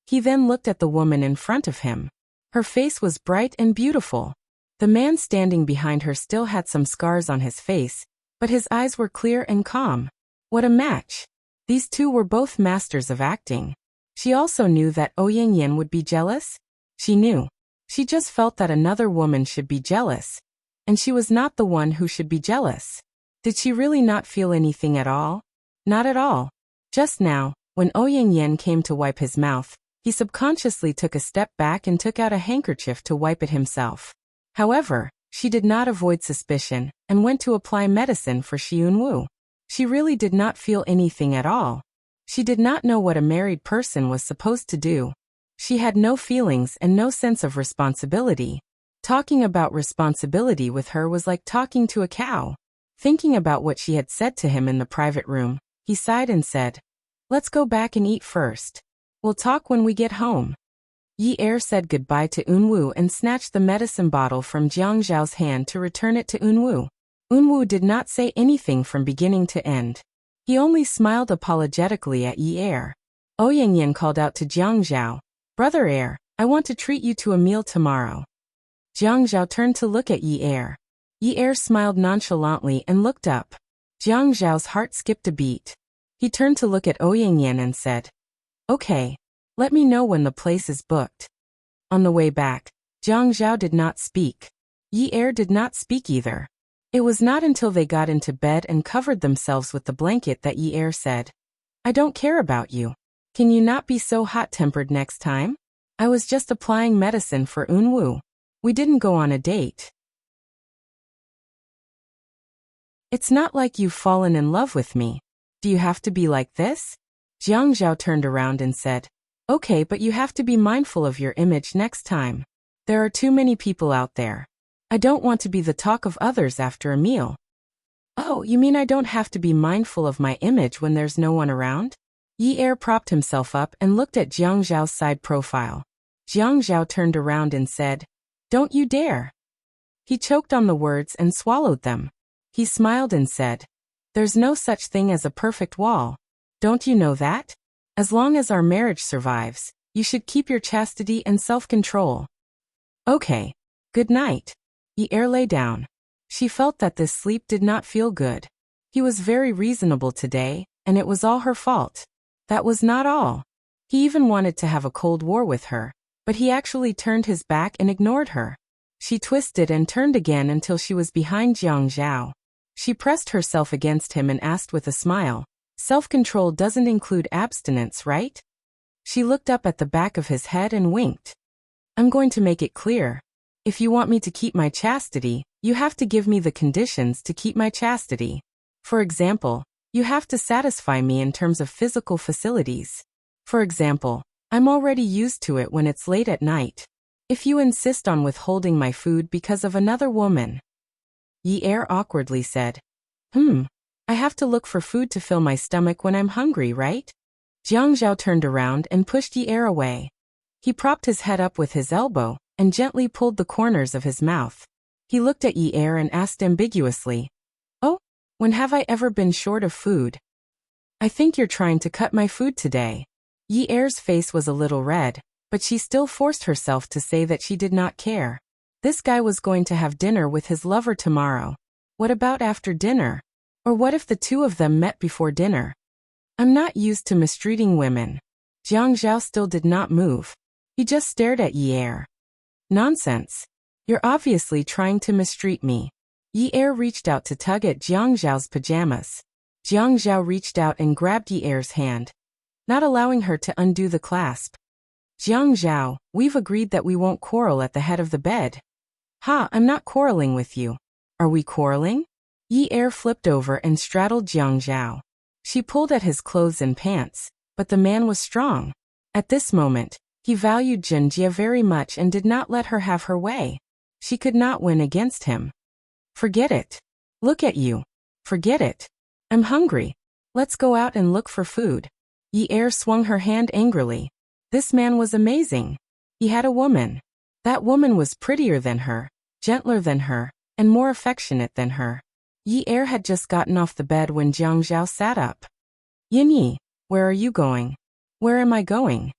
He then looked at the woman in front of him. Her face was bright and beautiful. The man standing behind her still had some scars on his face, but his eyes were clear and calm. What a match! These two were both masters of acting. She also knew that Ouyang Yen would be jealous. She knew. She just felt that another woman should be jealous. And she was not the one who should be jealous. Did she really not feel anything at all? Not at all. Just now, when Ouyang Yen came to wipe his mouth, he subconsciously took a step back and took out a handkerchief to wipe it himself. However, she did not avoid suspicion and went to apply medicine for Xiunwu. She really did not feel anything at all. She did not know what a married person was supposed to do. She had no feelings and no sense of responsibility. Talking about responsibility with her was like talking to a cow. Thinking about what she had said to him in the private room, he sighed and said, "Let's go back and eat first. We'll talk when we get home." Yi Er said goodbye to Unwu and snatched the medicine bottle from Jiang Zhao's hand to return it to Unwu. Unwu did not say anything from beginning to end. He only smiled apologetically at Yi Er. Ouyang Yen called out to Jiang Zhao, "Brother Er, I want to treat you to a meal tomorrow." Jiang Zhao turned to look at Yi Er. Yi Er smiled nonchalantly and looked up. Jiang Zhao's heart skipped a beat. He turned to look at Ouyang Yen and said, "Okay. Let me know when the place is booked." On the way back, Jiang Zhao did not speak. Yi Er did not speak either. It was not until they got into bed and covered themselves with the blanket that Yi Er said, "I don't care about you. Can you not be so hot-tempered next time? I was just applying medicine for Unwu. We didn't go on a date." "It's not like you've fallen in love with me. Do you have to be like this?" Jiang Zhao turned around and said, "Okay, but you have to be mindful of your image next time. There are too many people out there. I don't want to be the talk of others after a meal." "Oh, you mean I don't have to be mindful of my image when there's no one around?" Yi Er propped himself up and looked at Jiang Zhao's side profile. Jiang Zhao turned around and said, "Don't you dare." He choked on the words and swallowed them. He smiled and said, "There's no such thing as a perfect wall. Don't you know that? As long as our marriage survives, you should keep your chastity and self-control." "Okay. Good night." Yi Er lay down. She felt that this sleep did not feel good. He was very reasonable today, and it was all her fault. That was not all. He even wanted to have a cold war with her, but he actually turned his back and ignored her. She twisted and turned again until she was behind Jiang Zhao. She pressed herself against him and asked with a smile, "Self-control doesn't include abstinence, right?" She looked up at the back of his head and winked. "I'm going to make it clear. If you want me to keep my chastity, you have to give me the conditions to keep my chastity. For example, you have to satisfy me in terms of physical facilities. For example, I'm already used to it when it's late at night. If you insist on withholding my food because of another woman..." Yi Er awkwardly said, I have to look for food to fill my stomach when I'm hungry, right?" Jiang Zhao turned around and pushed Yi Er away. He propped his head up with his elbow and gently pulled the corners of his mouth. He looked at Yi Er and asked ambiguously, "Oh, when have I ever been short of food? I think you're trying to cut my food today." Yi Er's face was a little red, but she still forced herself to say that she did not care. This guy was going to have dinner with his lover tomorrow. What about after dinner? Or what if the two of them met before dinner? "I'm not used to mistreating women." Jiang Zhao still did not move. He just stared at Yi Er. "Nonsense. You're obviously trying to mistreat me." Yi Er reached out to tug at Jiang Zhao's pajamas. Jiang Zhao reached out and grabbed Yi Er's hand, not allowing her to undo the clasp. "Jiang Zhao, we've agreed that we won't quarrel at the head of the bed." "Ha, I'm not quarreling with you. Are we quarreling?" Yi Er flipped over and straddled Jiang Zhao. She pulled at his clothes and pants, but the man was strong. At this moment, he valued Zhenjie very much and did not let her have her way. She could not win against him. "Forget it. Look at you. Forget it. I'm hungry. Let's go out and look for food." Yi Er swung her hand angrily. This man was amazing. He had a woman. That woman was prettier than her, gentler than her, and more affectionate than her. Yi Er had just gotten off the bed when Jiang Zhao sat up. Yinyi, where are you going? Where am I going?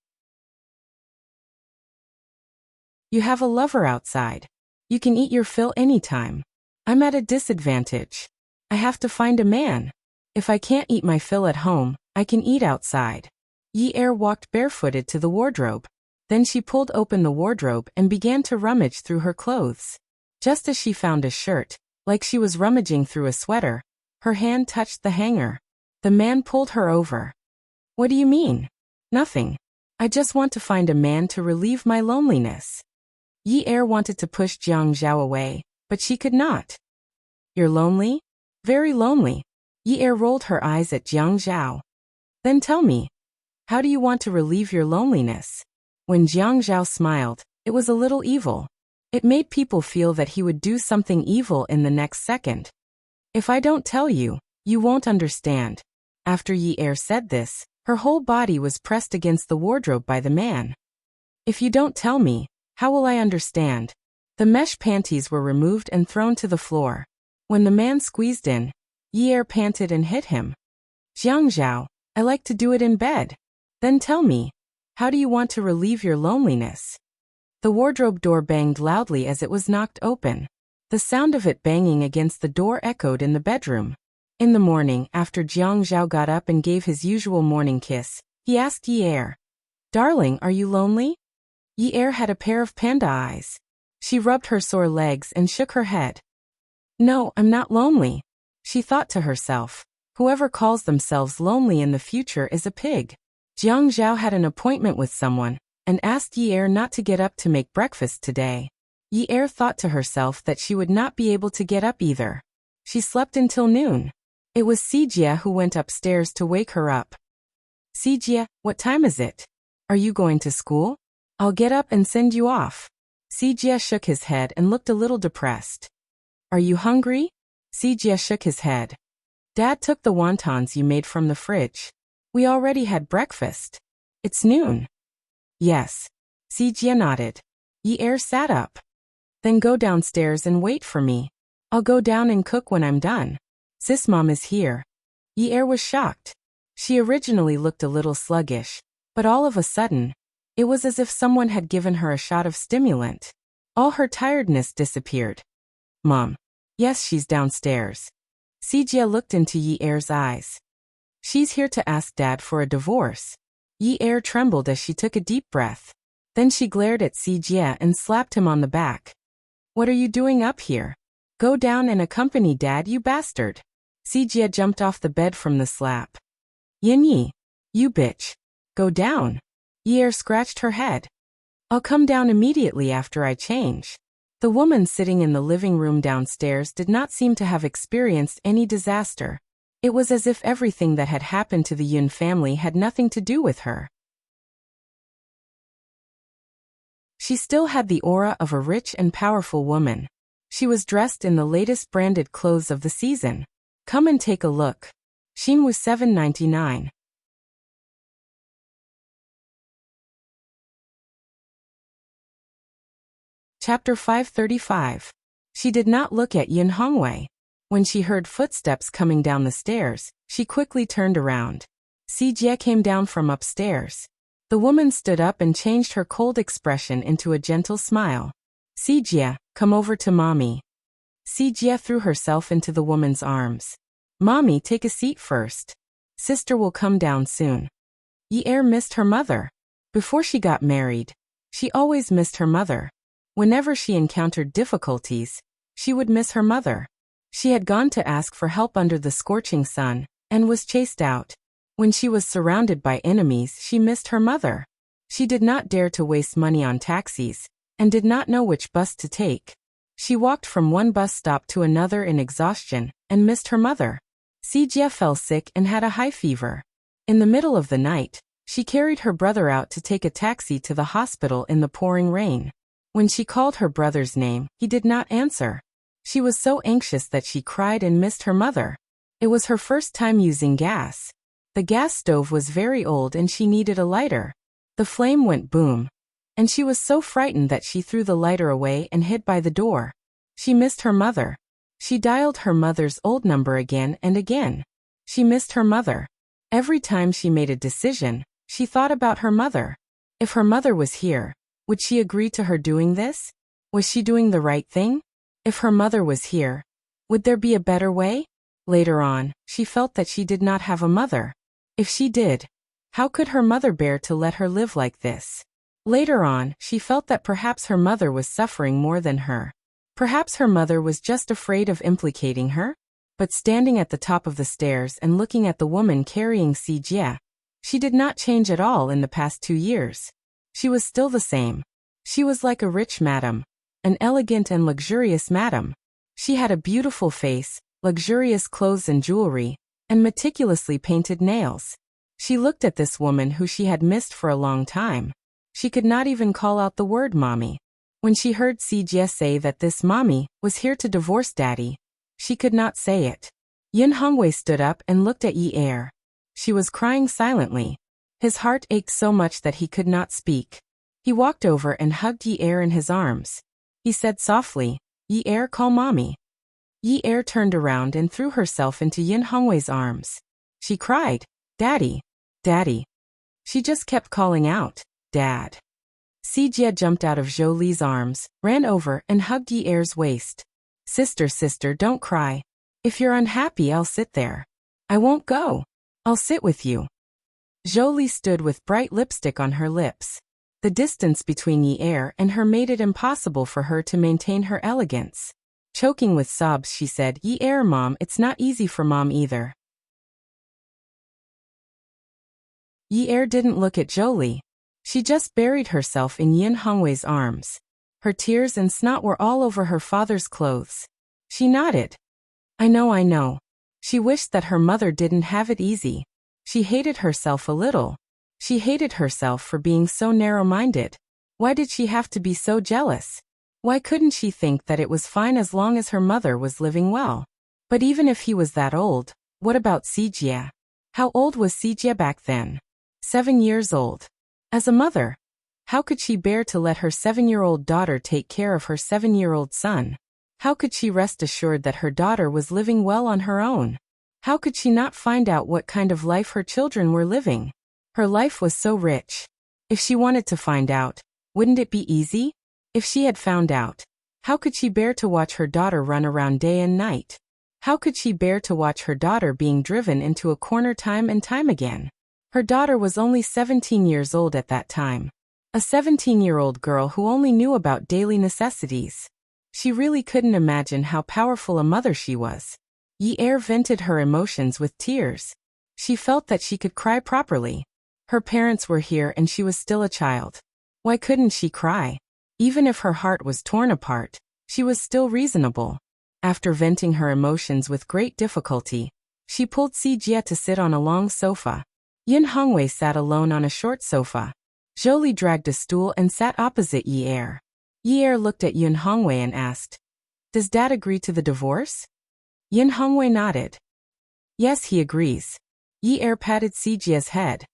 You have a lover outside. You can eat your fill anytime. I'm at a disadvantage. I have to find a man. If I can't eat my fill at home, I can eat outside. Yi Er walked barefooted to the wardrobe. Then she pulled open the wardrobe and began to rummage through her clothes. Just as she found a shirt, like she was rummaging through a sweater, her hand touched the hanger. The man pulled her over. What do you mean? Nothing. I just want to find a man to relieve my loneliness. Yi Er wanted to push Jiang Zhao away, but she could not. You're lonely? Very lonely. Yi Er rolled her eyes at Jiang Zhao. Then tell me, how do you want to relieve your loneliness? When Jiang Zhao smiled, it was a little evil. It made people feel that he would do something evil in the next second. If I don't tell you, you won't understand. After Yi Er said this, her whole body was pressed against the wardrobe by the man. If you don't tell me, how will I understand? The mesh panties were removed and thrown to the floor. When the man squeezed in, Yi Er panted and hit him. Jiang Zhao, I like to do it in bed. Then tell me, how do you want to relieve your loneliness? The wardrobe door banged loudly as it was knocked open. The sound of it banging against the door echoed in the bedroom. In the morning, after Jiang Zhao got up and gave his usual morning kiss, he asked Yi Er, Darling, are you lonely? Yi Er had a pair of panda eyes. She rubbed her sore legs and shook her head. No, I'm not lonely. She thought to herself, whoever calls themselves lonely in the future is a pig. Jiang Zhao had an appointment with someone, and asked Yi Er not to get up to make breakfast today. Yi Er thought to herself that she would not be able to get up either. She slept until noon. It was Sijia who went upstairs to wake her up. Sijia, what time is it? Are you going to school? I'll get up and send you off. Sijia shook his head and looked a little depressed. Are you hungry? Sijia shook his head. Dad took the wontons you made from the fridge. We already had breakfast. It's noon. Yes. Sijia nodded. Yi Er sat up. Then go downstairs and wait for me. I'll go down and cook when I'm done. Sis Mom is here. Yi Er was shocked. She originally looked a little sluggish, but all of a sudden, it was as if someone had given her a shot of stimulant. All her tiredness disappeared. Mom. Yes, she's downstairs. Sijia looked into Yi Er's eyes. She's here to ask Dad for a divorce. Yi Er trembled as she took a deep breath. Then she glared at Sijia and slapped him on the back. What are you doing up here? Go down and accompany Dad, you bastard. Sijia jumped off the bed from the slap. Yinyi, you bitch. Go down. Yi Er scratched her head. I'll come down immediately after I change. The woman sitting in the living room downstairs did not seem to have experienced any disaster. It was as if everything that had happened to the Yun family had nothing to do with her. She still had the aura of a rich and powerful woman. She was dressed in the latest branded clothes of the season. Come and take a look. Xinwu 799. Chapter 535. She did not look at Yin Hongwei. When she heard footsteps coming down the stairs, she quickly turned around. Sijia came down from upstairs. The woman stood up and changed her cold expression into a gentle smile. Sijia, come over to Mommy. Sijia threw herself into the woman's arms. Mommy, take a seat first. Sister will come down soon. Yi Er missed her mother. Before she got married, she always missed her mother. Whenever she encountered difficulties, she would miss her mother. She had gone to ask for help under the scorching sun, and was chased out. When she was surrounded by enemies, she missed her mother. She did not dare to waste money on taxis, and did not know which bus to take. She walked from one bus stop to another in exhaustion, and missed her mother. Sijia fell sick and had a high fever. In the middle of the night, she carried her brother out to take a taxi to the hospital in the pouring rain. When she called her brother's name, he did not answer. She was so anxious that she cried and missed her mother. It was her first time using gas. The gas stove was very old and she needed a lighter. The flame went boom. And she was so frightened that she threw the lighter away and hid by the door. She missed her mother. She dialed her mother's old number again and again. She missed her mother. Every time she made a decision, she thought about her mother. If her mother was here, would she agree to her doing this? Was she doing the right thing? If her mother was here, would there be a better way? Later on, she felt that she did not have a mother. If she did, how could her mother bear to let her live like this? Later on, she felt that perhaps her mother was suffering more than her. Perhaps her mother was just afraid of implicating her? But standing at the top of the stairs and looking at the woman carrying Si Jie, she did not change at all in the past 2 years. She was still the same. She was like a rich madam, an elegant and luxurious madam. She had a beautiful face, luxurious clothes and jewelry, and meticulously painted nails. She looked at this woman who she had missed for a long time. She could not even call out the word mommy. When she heard Si Jie say that this mommy was here to divorce daddy, she could not say it. Yin Hongwei stood up and looked at Yi Er. She was crying silently. His heart ached so much that he could not speak. He walked over and hugged Yi Er in his arms. He said softly, "Yi Er, call mommy." Yi Er turned around and threw herself into Yin Hongwei's arms. She cried, "Daddy, Daddy." She just kept calling out, "Dad." Si Jie jumped out of Zhou Li's arms, ran over and hugged Yi Er's waist. Sister, sister, don't cry. If you're unhappy, I'll sit there. I won't go. I'll sit with you." Zhou Li stood with bright lipstick on her lips. The distance between Yi Er and her made it impossible for her to maintain her elegance. Choking with sobs, she said, "Yi Er, Mom, it's not easy for Mom either." Yi Er didn't look at Zhou Li. She just buried herself in Yin Hongwei's arms. Her tears and snot were all over her father's clothes. She nodded. I know. She wished that her mother didn't have it easy. She hated herself a little. She hated herself for being so narrow-minded. Why did she have to be so jealous? Why couldn't she think that it was fine as long as her mother was living well? But even if he was that old, what about Si Jie? How old was Si Jie back then? 7 years old. As a mother, how could she bear to let her 7-year-old daughter take care of her 7-year-old son? How could she rest assured that her daughter was living well on her own? How could she not find out what kind of life her children were living? Her life was so rich. If she wanted to find out, wouldn't it be easy? If she had found out, how could she bear to watch her daughter run around day and night? How could she bear to watch her daughter being driven into a corner time and time again? Her daughter was only 17 years old at that time. A 17-year-old girl who only knew about daily necessities. She really couldn't imagine how powerful a mother she was. Yi Er vented her emotions with tears. She felt that she could cry properly. Her parents were here and she was still a child. Why couldn't she cry? Even if her heart was torn apart, she was still reasonable. After venting her emotions with great difficulty, she pulled Si Jie to sit on a long sofa. Yin Hongwei sat alone on a short sofa. Zhou Li dragged a stool and sat opposite Yi Er. Yi Er looked at Yin Hongwei and asked, "Does Dad agree to the divorce?" Yin Hongwei nodded. "Yes, he agrees." Yi Er patted Si Jie's head.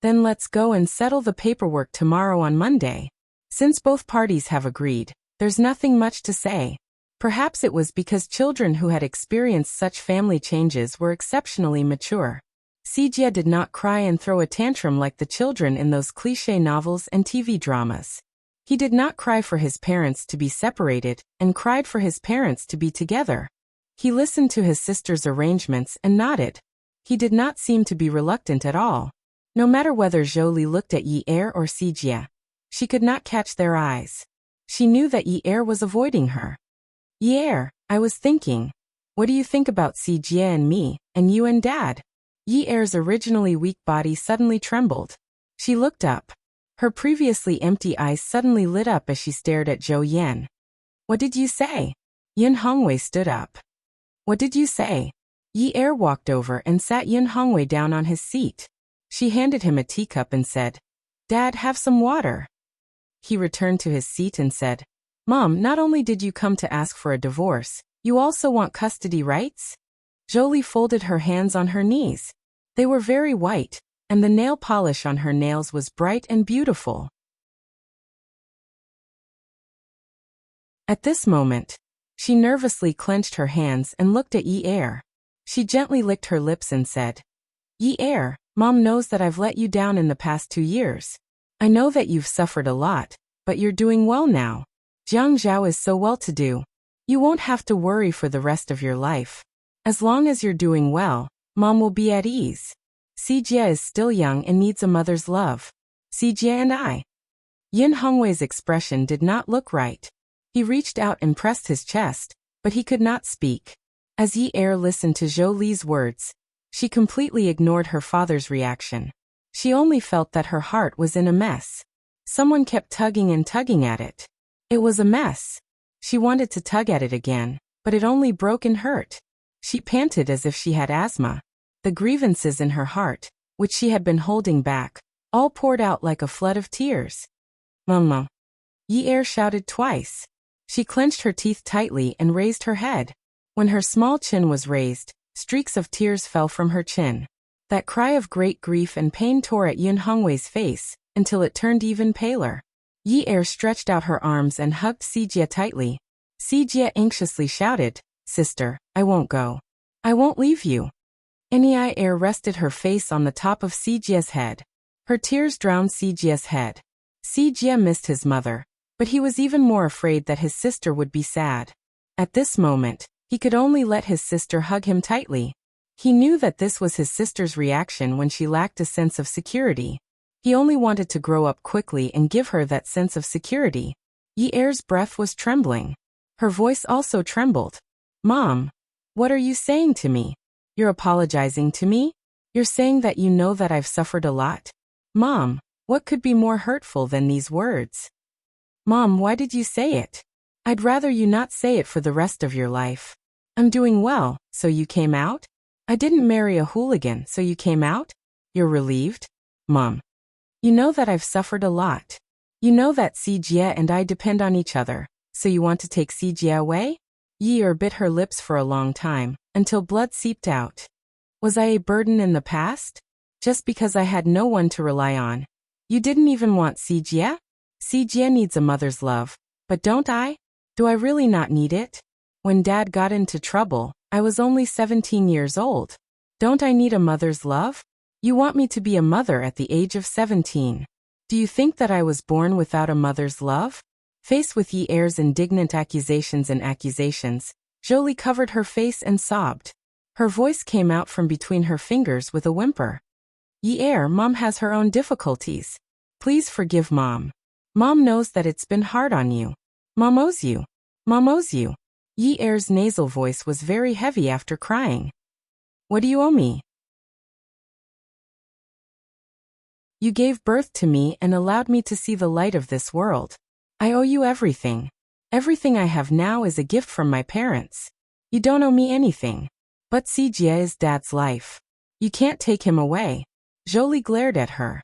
"Then let's go and settle the paperwork tomorrow on Monday. Since both parties have agreed, there's nothing much to say." Perhaps it was because children who had experienced such family changes were exceptionally mature. Si Jie did not cry and throw a tantrum like the children in those cliché novels and TV dramas. He did not cry for his parents to be separated and cried for his parents to be together. He listened to his sister's arrangements and nodded. He did not seem to be reluctant at all. No matter whether Zhou Li looked at Yi Er or Si Jie, she could not catch their eyes. She knew that Yi Er was avoiding her. "Yi Er, I was thinking, what do you think about Si Jie and me, and you and Dad?" Yi Er's originally weak body suddenly trembled. She looked up. Her previously empty eyes suddenly lit up as she stared at Zhou Yan. "What did you say?" Yin Hongwei stood up. "What did you say?" Yi Er walked over and sat Yin Hongwei down on his seat. She handed him a teacup and said, "Dad, have some water." He returned to his seat and said, "Mom, not only did you come to ask for a divorce, you also want custody rights?" Zhou Li folded her hands on her knees. They were very white, and the nail polish on her nails was bright and beautiful. At this moment, she nervously clenched her hands and looked at Yi Er. She gently licked her lips and said, Yi heir, Mom knows that I've let you down in the past 2 years. I know that you've suffered a lot, but you're doing well now. Jiang Zhao is so well-to-do. You won't have to worry for the rest of your life. As long as you're doing well, Mom will be at ease. Xijie is still young and needs a mother's love. Xijie and I. Yin Hongwei's expression did not look right. He reached out and pressed his chest, but he could not speak. As Yi heir listened to Zhou Li's words, she completely ignored her father's reaction. She only felt that her heart was in a mess. Someone kept tugging and tugging at it. It was a mess. She wanted to tug at it again, but it only broke and hurt. She panted as if she had asthma. The grievances in her heart, which she had been holding back, all poured out like a flood of tears. Mama. Yi heir shouted twice. She clenched her teeth tightly and raised her head. When her small chin was raised, streaks of tears fell from her chin. That cry of great grief and pain tore at Yin Hongwei's face, until it turned even paler. Yi heir stretched out her arms and hugged Xijie tightly. Xijie anxiously shouted, "Sister, I won't go. I won't leave you." Yi heir rested her face on the top of Xijie's head. Her tears drowned Xijie's head. Xijie missed his mother, but he was even more afraid that his sister would be sad. At this moment, he could only let his sister hug him tightly. He knew that this was his sister's reaction when she lacked a sense of security. He only wanted to grow up quickly and give her that sense of security. Yi heir's breath was trembling. Her voice also trembled. "Mom, what are you saying to me? You're apologizing to me? You're saying that you know that I've suffered a lot? Mom, what could be more hurtful than these words? Mom, why did you say it? I'd rather you not say it for the rest of your life. I'm doing well, so you came out? I didn't marry a hooligan, so you came out? You're relieved? Mom. You know that I've suffered a lot. You know that Xijie and I depend on each other, so you want to take Xijie away?" Yi heir bit her lips for a long time, until blood seeped out. "Was I a burden in the past? Just because I had no one to rely on? You didn't even want Xijie? Xijie needs a mother's love, but don't I? Do I really not need it? When Dad got into trouble, I was only 17 years old. Don't I need a mother's love? You want me to be a mother at the age of 17. Do you think that I was born without a mother's love?" Faced with Yi heir's indignant accusations, Zhou Li covered her face and sobbed. Her voice came out from between her fingers with a whimper. "Yi heir, Mom has her own difficulties. Please forgive Mom. Mom knows that it's been hard on you. Mom owes you. Mom owes you." Yi heir's nasal voice was very heavy after crying. "What do you owe me? You gave birth to me and allowed me to see the light of this world. I owe you everything. Everything I have now is a gift from my parents. You don't owe me anything. But Xijie is Dad's life. You can't take him away." Zhou Li glared at her.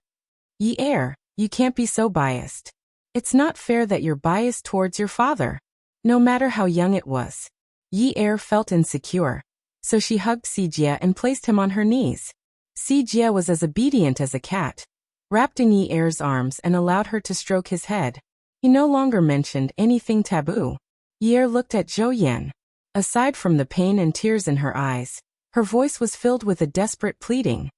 "Yi heir, you can't be so biased. It's not fair that you're biased towards your father." No matter how young it was, Yi heir felt insecure, so she hugged Xijie and placed him on her knees. Xijie was as obedient as a cat, wrapped in Yi heir's arms and allowed her to stroke his head. He no longer mentioned anything taboo. Yi heir looked at Zhou Yan. Aside from the pain and tears in her eyes, her voice was filled with a desperate pleading.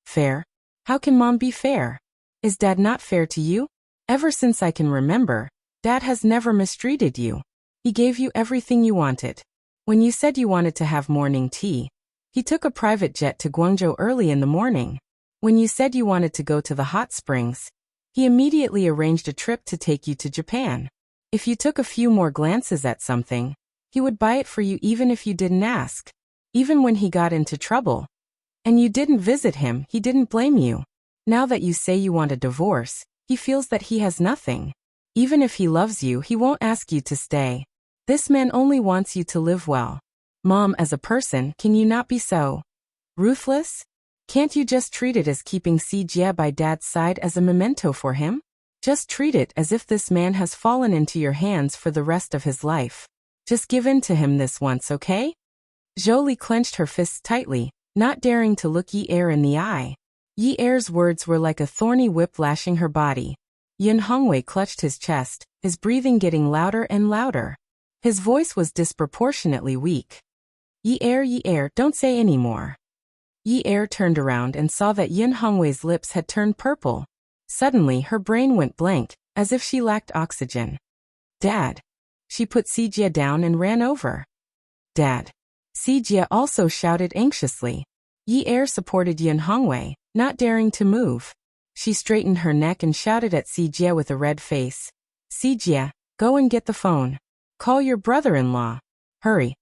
"Fair? How can Mom be fair? Is Dad not fair to you? Ever since I can remember, Dad has never mistreated you. He gave you everything you wanted. When you said you wanted to have morning tea, he took a private jet to Guangzhou early in the morning. When you said you wanted to go to the hot springs, he immediately arranged a trip to take you to Japan. If you took a few more glances at something, he would buy it for you even if you didn't ask. Even when he got into trouble, and you didn't visit him, he didn't blame you. Now that you say you want a divorce, he feels that he has nothing. Even if he loves you, he won't ask you to stay. This man only wants you to live well. Mom, as a person, can you not be so ruthless? Can't you just treat it as keeping Xijie by Dad's side as a memento for him? Just treat it as if this man has fallen into your hands for the rest of his life. Just give in to him this once, okay?" Zhou Li clenched her fists tightly, not daring to look Yi heir in the eye. Yi heir's words were like a thorny whip lashing her body. Yin Hongwei clutched his chest, his breathing getting louder and louder. His voice was disproportionately weak. Yi heir, don't say any more. Yi Er turned around and saw that Yin Hongwei's lips had turned purple. Suddenly her brain went blank, as if she lacked oxygen. Dad. She put Sijie down and ran over. Dad. Sijie also shouted anxiously. Yi Er supported Yin Hongwei, not daring to move. She straightened her neck and shouted at Sijie with a red face. Sijie, go and get the phone. Call your brother-in-law. Hurry.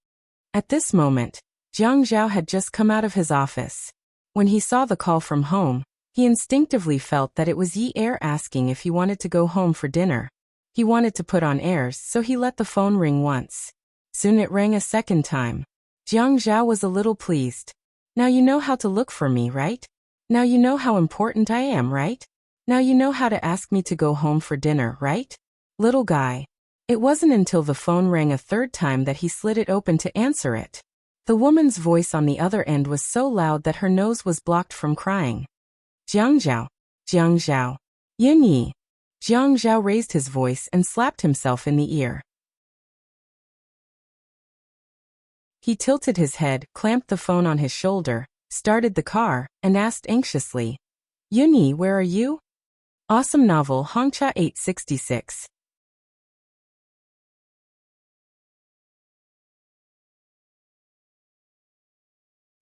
At this moment, Jiang Zhao had just come out of his office. When he saw the call from home, he instinctively felt that it was Yi Er asking if he wanted to go home for dinner. He wanted to put on airs, so he let the phone ring once. Soon it rang a second time. Jiang Zhao was a little pleased. Now you know how to look for me, right? Now you know how important I am, right? Now you know how to ask me to go home for dinner, right? Little guy. It wasn't until the phone rang a third time that he slid it open to answer it. The woman's voice on the other end was so loud that her nose was blocked from crying. Jiang Zhao. Jiang Zhao. Yin Yi. Jiang Zhao raised his voice and slapped himself in the ear. He tilted his head, clamped the phone on his shoulder, started the car, and asked anxiously, Yin Yi, where are you? Awesome novel Hongcha 866.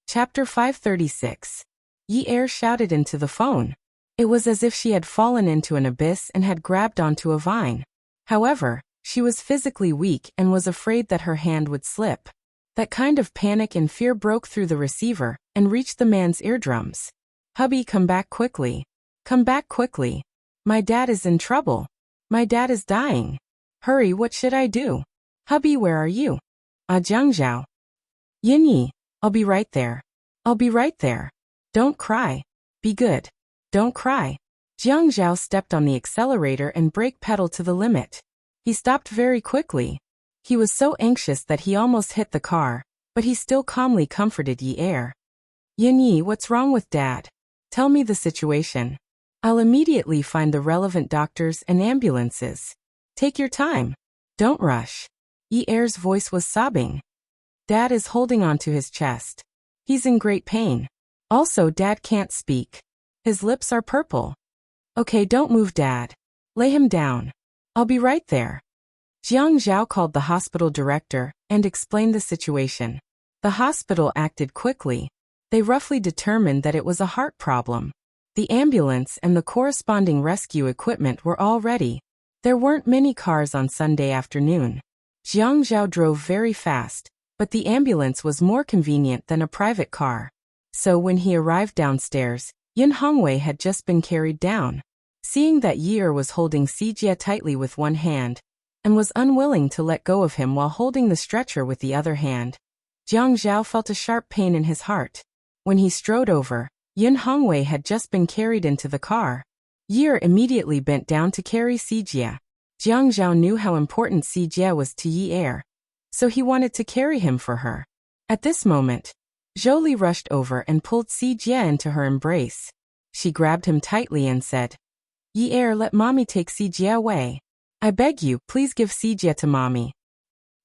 Chapter 536. Yi Er shouted into the phone. It was as if she had fallen into an abyss and had grabbed onto a vine. However, she was physically weak and was afraid that her hand would slip. That kind of panic and fear broke through the receiver and reached the man's eardrums. Hubby, come back quickly. Come back quickly. My dad is in trouble. My dad is dying. Hurry, what should I do? Hubby, where are you? Jiang Zhao. Yin Yi, I'll be right there. I'll be right there. Don't cry. Be good. Don't cry. Jiang Zhao stepped on the accelerator and brake pedal to the limit. He stopped very quickly. He was so anxious that he almost hit the car, but he still calmly comforted Yi Er. Yin Yi, what's wrong with Dad? Tell me the situation. I'll immediately find the relevant doctors and ambulances. Take your time. Don't rush. Yi Er's voice was sobbing. Dad is holding onto his chest. He's in great pain. Also, Dad can't speak. His lips are purple. Okay, don't move, Dad. Lay him down. I'll be right there. Jiang Zhao called the hospital director and explained the situation. The hospital acted quickly. They roughly determined that it was a heart problem. The ambulance and the corresponding rescue equipment were all ready. There weren't many cars on Sunday afternoon. Jiang Zhao drove very fast, but the ambulance was more convenient than a private car. So when he arrived downstairs, Yin Hongwei had just been carried down. Seeing that Yi Er was holding Sijie tightly with one hand, and was unwilling to let go of him while holding the stretcher with the other hand, Jiang Zhao felt a sharp pain in his heart. When he strode over, Yin Hongwei had just been carried into the car. Yi Er immediately bent down to carry Sijie. Jiang Zhao knew how important Sijie was to Yi Er, so he wanted to carry him for her. At this moment, Jolie rushed over and pulled Sijie into her embrace. She grabbed him tightly and said, Yi Er, let mommy take Sijie away. I beg you, please give Sijie to mommy.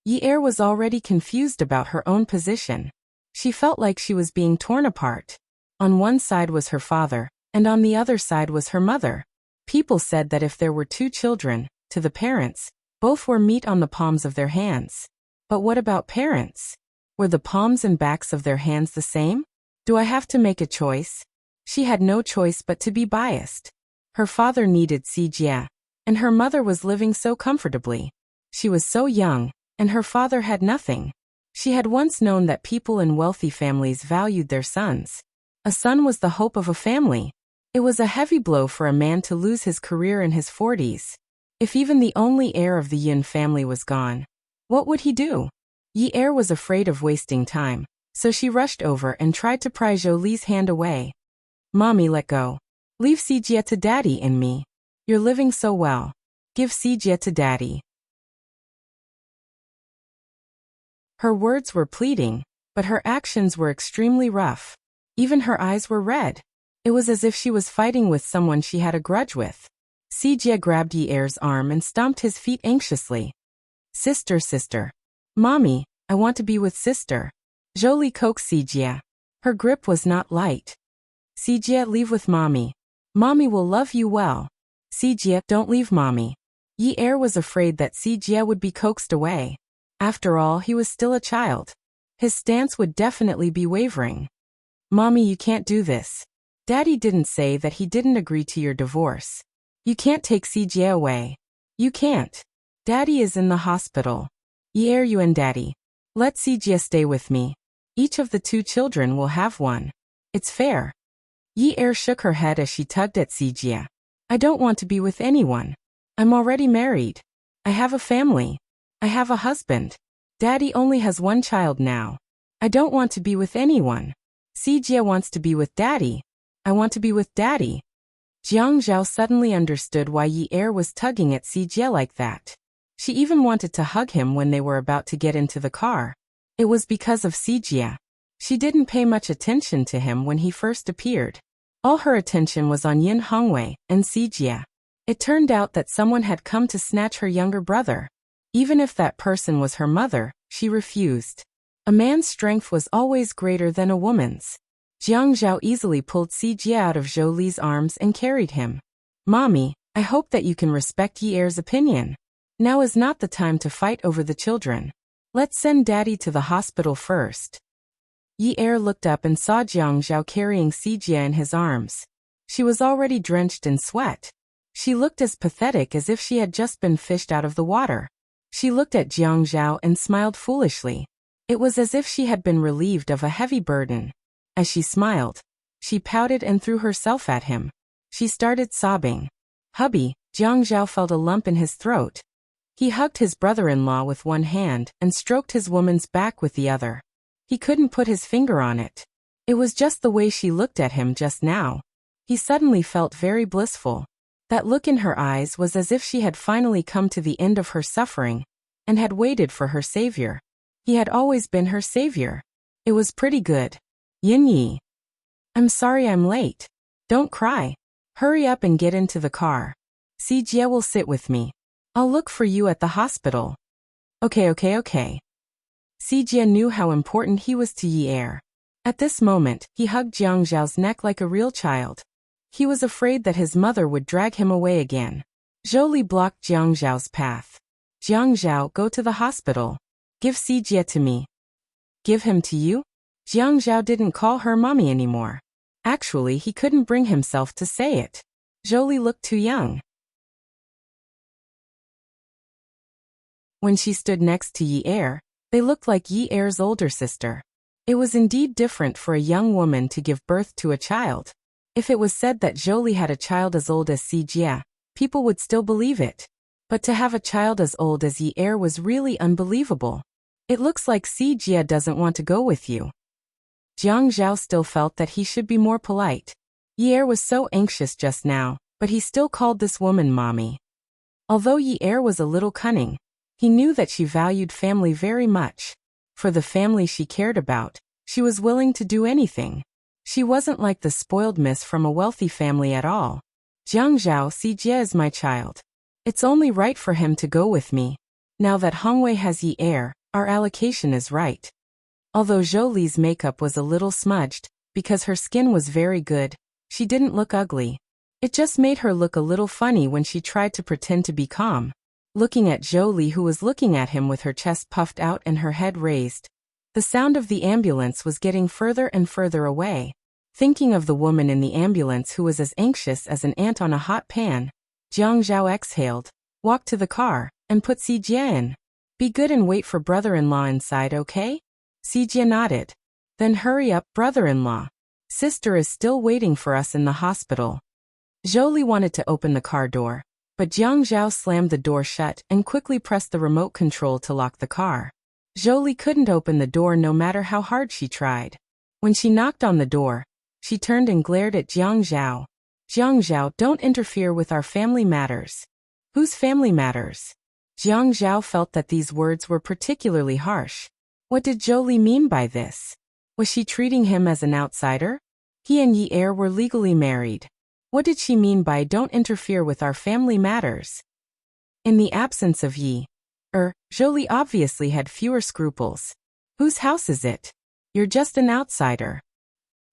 Yi Er was already confused about her own position. She felt like she was being torn apart. On one side was her father, and on the other side was her mother. People said that if there were two children, to the parents, both were meat on the palms of their hands. But what about parents? Were the palms and backs of their hands the same? Do I have to make a choice? She had no choice but to be biased. Her father needed Sijie, and her mother was living so comfortably. She was so young, and her father had nothing. She had once known that people in wealthy families valued their sons. A son was the hope of a family. It was a heavy blow for a man to lose his career in his 40s. If even the only heir of the Yin family was gone, what would he do? Yi Er was afraid of wasting time, so she rushed over and tried to pry Jolie's hand away. Mommy, let go. Leave Sijie to Daddy and me. You're living so well. Give Sijie to Daddy. Her words were pleading, but her actions were extremely rough. Even her eyes were red. It was as if she was fighting with someone she had a grudge with. Sijie grabbed Yi Er's arm and stomped his feet anxiously. Sister, sister. Mommy, I want to be with sister. Jolie coaxed Sijie. Her grip was not light. Sijie, leave with mommy. Mommy will love you well. Sijie, don't leave mommy. Yi Er was afraid that Sijie would be coaxed away. After all, he was still a child. His stance would definitely be wavering. Mommy, you can't do this. Daddy didn't say that he didn't agree to your divorce. You can't take Sijie away. You can't. Daddy is in the hospital. Yi Er, you and Daddy. Let Sijie stay with me. Each of the two children will have one. It's fair. Yi Er shook her head as she tugged at Sijie. I don't want to be with anyone. I'm already married. I have a family. I have a husband. Daddy only has one child now. I don't want to be with anyone. Sijie wants to be with Daddy. I want to be with Daddy. Jiang Zhao suddenly understood why Yi Er was tugging at Sijie like that. She even wanted to hug him when they were about to get into the car. It was because of Sijie. She didn't pay much attention to him when he first appeared. All her attention was on Yin Hongwei and Sijie. It turned out that someone had come to snatch her younger brother. Even if that person was her mother, she refused. A man's strength was always greater than a woman's. Jiang Zhao easily pulled Sijie out of Zhou Li's arms and carried him. Mommy, I hope that you can respect Yi Er's opinion. Now is not the time to fight over the children. Let's send Daddy to the hospital first. Yi Er looked up and saw Jiang Zhao carrying Sijie in his arms. She was already drenched in sweat. She looked as pathetic as if she had just been fished out of the water. She looked at Jiang Zhao and smiled foolishly. It was as if she had been relieved of a heavy burden. As she smiled, she pouted and threw herself at him. She started sobbing. Hubby, Jiang Zhao felt a lump in his throat. He hugged his brother-in-law with one hand and stroked his woman's back with the other. He couldn't put his finger on it. It was just the way she looked at him just now. He suddenly felt very blissful. That look in her eyes was as if she had finally come to the end of her suffering and had waited for her savior. He had always been her savior. It was pretty good. Yin Yi. I'm sorry I'm late. Don't cry. Hurry up and get into the car. Sijie will sit with me. I'll look for you at the hospital. Okay. Sijie knew how important he was to Yi Er. At this moment, he hugged Jiang Zhao's neck like a real child. He was afraid that his mother would drag him away again. Zhou Li blocked Jiang Zhao's path. Jiang Zhao, go to the hospital. Give Sijie to me. Give him to you? Jiang Zhao didn't call her mommy anymore. Actually, he couldn't bring himself to say it. Zhou Li looked too young. When she stood next to Yi Er, they looked like Yi Er's older sister. It was indeed different for a young woman to give birth to a child. If it was said that Zhou Li had a child as old as Sijie, people would still believe it. But to have a child as old as Yi Er was really unbelievable. It looks like Sijie doesn't want to go with you. Jiang Zhao still felt that he should be more polite. Yi Er was so anxious just now, but he still called this woman mommy. Although Yi Er was a little cunning, he knew that she valued family very much. For the family she cared about, she was willing to do anything. She wasn't like the spoiled miss from a wealthy family at all. Jiang Zhao, Sijie is my child. It's only right for him to go with me. Now that Hongwei has Yi Er, our allocation is right. Although Zhou Li's makeup was a little smudged, because her skin was very good, she didn't look ugly. It just made her look a little funny when she tried to pretend to be calm. Looking at Zhou Li, who was looking at him with her chest puffed out and her head raised, the sound of the ambulance was getting further and further away. Thinking of the woman in the ambulance who was as anxious as an ant on a hot pan, Jiang Zhao exhaled, walked to the car, and put Sijie in. Be good and wait for brother-in-law inside, okay? Sijie nodded. Then hurry up, brother-in-law. Sister is still waiting for us in the hospital. Zhou Li wanted to open the car door, but Jiang Zhao slammed the door shut and quickly pressed the remote control to lock the car. Zhou Li couldn't open the door no matter how hard she tried. When she knocked on the door, she turned and glared at Jiang Zhao. Jiang Zhao, don't interfere with our family matters. Whose family matters? Jiang Zhao felt that these words were particularly harsh. What did Zhou Li mean by this? Was she treating him as an outsider? He and Yi Er were legally married. What did she mean by don't interfere with our family matters? In the absence of Yi Er, Zhou Li obviously had fewer scruples. Whose house is it? You're just an outsider.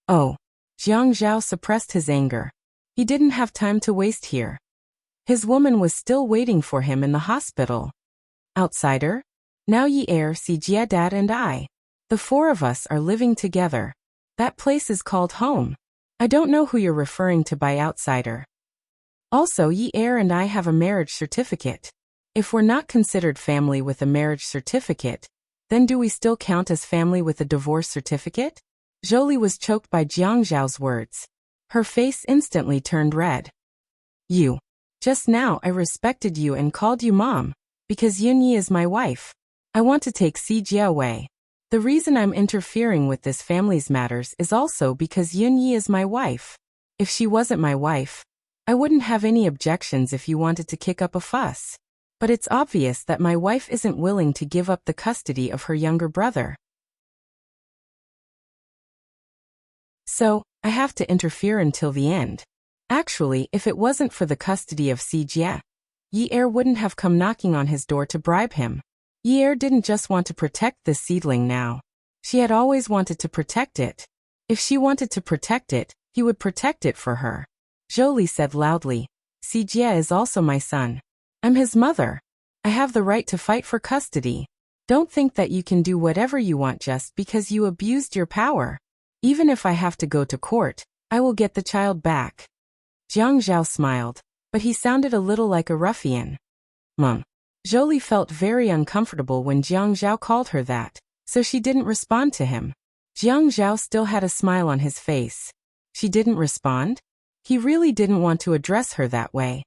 Oh. Jiang Zhao suppressed his anger. He didn't have time to waste here. His woman was still waiting for him in the hospital. Outsider? Now Yi Er, Si Jia, Dad and I. The four of us are living together. That place is called home. I don't know who you're referring to by outsider. Also, Yi Er and I have a marriage certificate. If we're not considered family with a marriage certificate, then do we still count as family with a divorce certificate? Zholi was choked by Jiang Zhao's words. Her face instantly turned red. You. Just now I respected you and called you mom, because Yun Yi is my wife. I want to take Si Jia away. The reason I'm interfering with this family's matters is also because Yun Yi is my wife. If she wasn't my wife, I wouldn't have any objections if you wanted to kick up a fuss. But it's obvious that my wife isn't willing to give up the custody of her younger brother. So, I have to interfere until the end. Actually, if it wasn't for the custody of Si Jia, Yi Er wouldn't have come knocking on his door to bribe him. Yi Er didn't just want to protect this seedling now. She had always wanted to protect it. If she wanted to protect it, he would protect it for her. Zholi said loudly, Si Jia is also my son. I'm his mother. I have the right to fight for custody. Don't think that you can do whatever you want just because you abused your power. Even if I have to go to court, I will get the child back. Jiang Zhao smiled, but he sounded a little like a ruffian. Mom. Zholi felt very uncomfortable when Jiang Zhao called her that, so she didn't respond to him. Jiang Zhao still had a smile on his face. She didn't respond? He really didn't want to address her that way.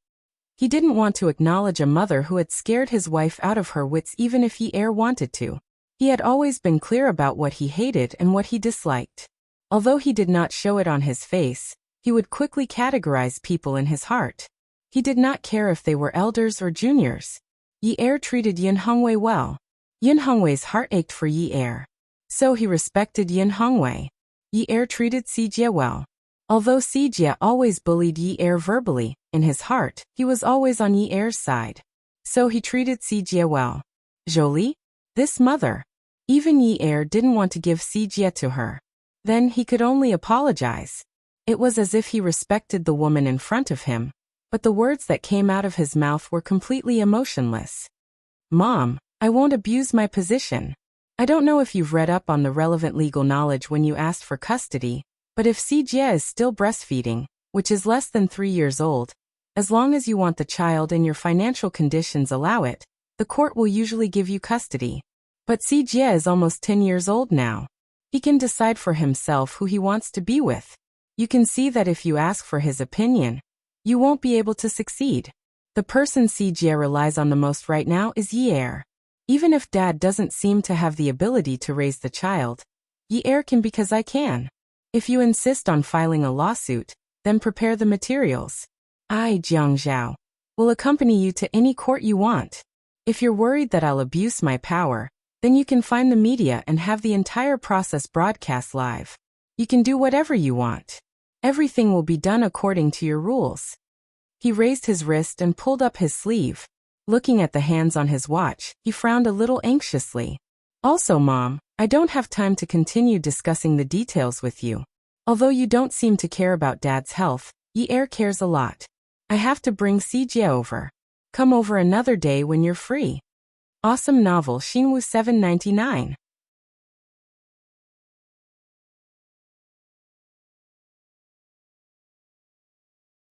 He didn't want to acknowledge a mother who had scared his wife out of her wits even if Yi Er wanted to. He had always been clear about what he hated and what he disliked. Although he did not show it on his face, he would quickly categorize people in his heart. He did not care if they were elders or juniors. Yi Er treated Yin Hongwei well. Yin Hongwei's heart ached for Yi Er. So he respected Yin Hongwei. Yi Er treated Si Jia well. Although Si Jia always bullied Yi Er verbally, in his heart, he was always on Yi Er's side. So he treated Si Jia well. Zholi? This mother. Even Yi Er didn't want to give Si Jia to her. Then he could only apologize. It was as if he respected the woman in front of him, but the words that came out of his mouth were completely emotionless. Mom, I won't abuse my position. I don't know if you've read up on the relevant legal knowledge when you asked for custody, but if Si Jia is still breastfeeding, which is less than 3 years old, as long as you want the child and your financial conditions allow it, the court will usually give you custody. But Si Jia is almost 10 years old now. He can decide for himself who he wants to be with. You can see that if you ask for his opinion, you won't be able to succeed. The person Si Jia relies on the most right now is Yi Er. Even if Dad doesn't seem to have the ability to raise the child, Yi Er can because I can. If you insist on filing a lawsuit, then prepare the materials. I, Jiang Zhao, will accompany you to any court you want. If you're worried that I'll abuse my power, then you can find the media and have the entire process broadcast live. You can do whatever you want. Everything will be done according to your rules. He raised his wrist and pulled up his sleeve. Looking at the hands on his watch, he frowned a little anxiously. Also, Mom, I don't have time to continue discussing the details with you. Although you don't seem to care about Dad's health, Yi Er cares a lot. I have to bring Si Jia over. Come over another day when you're free. Awesome novel Xinwu 799.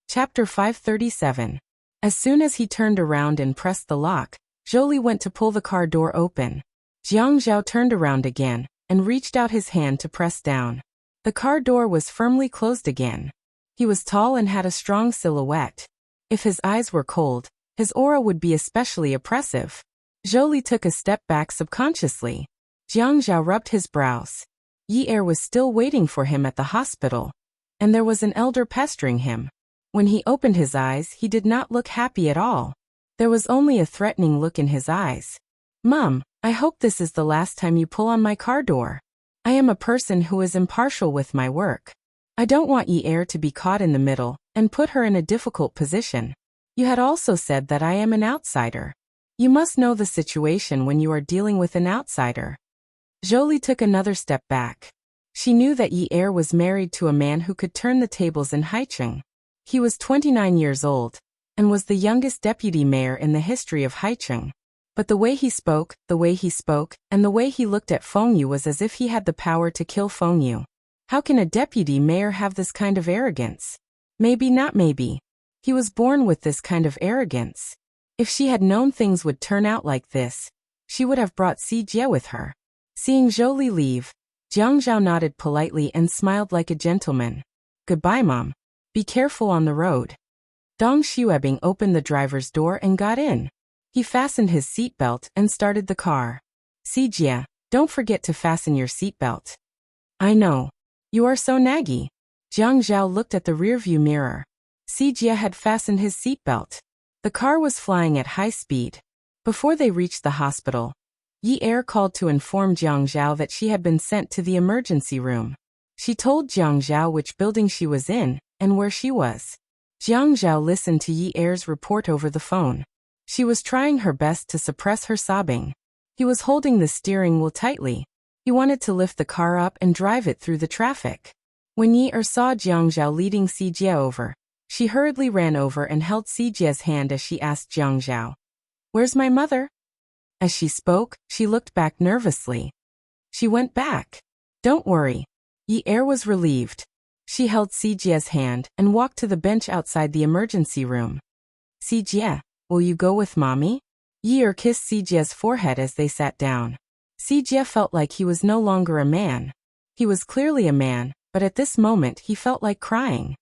Chapter 537. As soon as he turned around and pressed the lock, Zholi went to pull the car door open. Jiang Zhao turned around again and reached out his hand to press down. The car door was firmly closed again. He was tall and had a strong silhouette. If his eyes were cold, his aura would be especially oppressive. Zholi took a step back subconsciously. Jiang Zhao rubbed his brows. Yi Er was still waiting for him at the hospital, and there was an elder pestering him. When he opened his eyes, he did not look happy at all. There was only a threatening look in his eyes. Mom, I hope this is the last time you pull on my car door. I am a person who is impartial with my work. I don't want Yi Er to be caught in the middle and put her in a difficult position. You had also said that I am an outsider. You must know the situation when you are dealing with an outsider. Zholi took another step back. She knew that Yi Er was married to a man who could turn the tables in Haicheng. He was 29 years old, and was the youngest deputy mayor in the history of Haicheng. But the way he spoke, and the way he looked at Feng Yu was as if he had the power to kill Feng Yu. How can a deputy mayor have this kind of arrogance? Maybe not maybe. He was born with this kind of arrogance. If she had known things would turn out like this, she would have brought Si Jie with her. Seeing Zhou Li leave, Jiang Zhao nodded politely and smiled like a gentleman. Goodbye, Mom. Be careful on the road. Dong Xuebing opened the driver's door and got in. He fastened his seatbelt and started the car. Si Jie, don't forget to fasten your seatbelt. I know. You are so naggy. Jiang Zhao looked at the rearview mirror. Si Jie had fastened his seatbelt. The car was flying at high speed. Before they reached the hospital, Yi Er called to inform Jiang Zhao that she had been sent to the emergency room. She told Jiang Zhao which building she was in and where she was. Jiang Zhao listened to Yi Er's report over the phone. She was trying her best to suppress her sobbing. He was holding the steering wheel tightly. He wanted to lift the car up and drive it through the traffic. When Yi Er saw Jiang Zhao leading Si Jie over, she hurriedly ran over and held Si Jie's hand as she asked Jiang Zhao, "Where's my mother?" As she spoke, she looked back nervously. She went back. Don't worry. Yi Er was relieved. She held Si Jie's hand and walked to the bench outside the emergency room. Si Jie, will you go with Mommy? Yi Er kissed Si Jie's forehead as they sat down. Si Jie felt like he was no longer a man. He was clearly a man, but at this moment he felt like crying.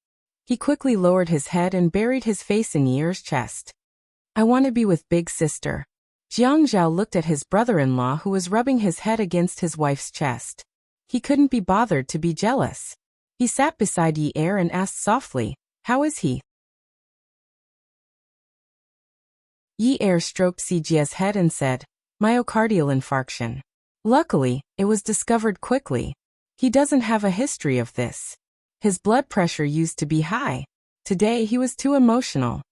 He quickly lowered his head and buried his face in Yi Er's chest. I want to be with big sister. Jiang Zhao looked at his brother-in-law who was rubbing his head against his wife's chest. He couldn't be bothered to be jealous. He sat beside Yi Er and asked softly, "How is he?" Yi Er stroked Si Jie's head and said, "Myocardial infarction. Luckily, it was discovered quickly. He doesn't have a history of this. His blood pressure used to be high. Today he was too emotional."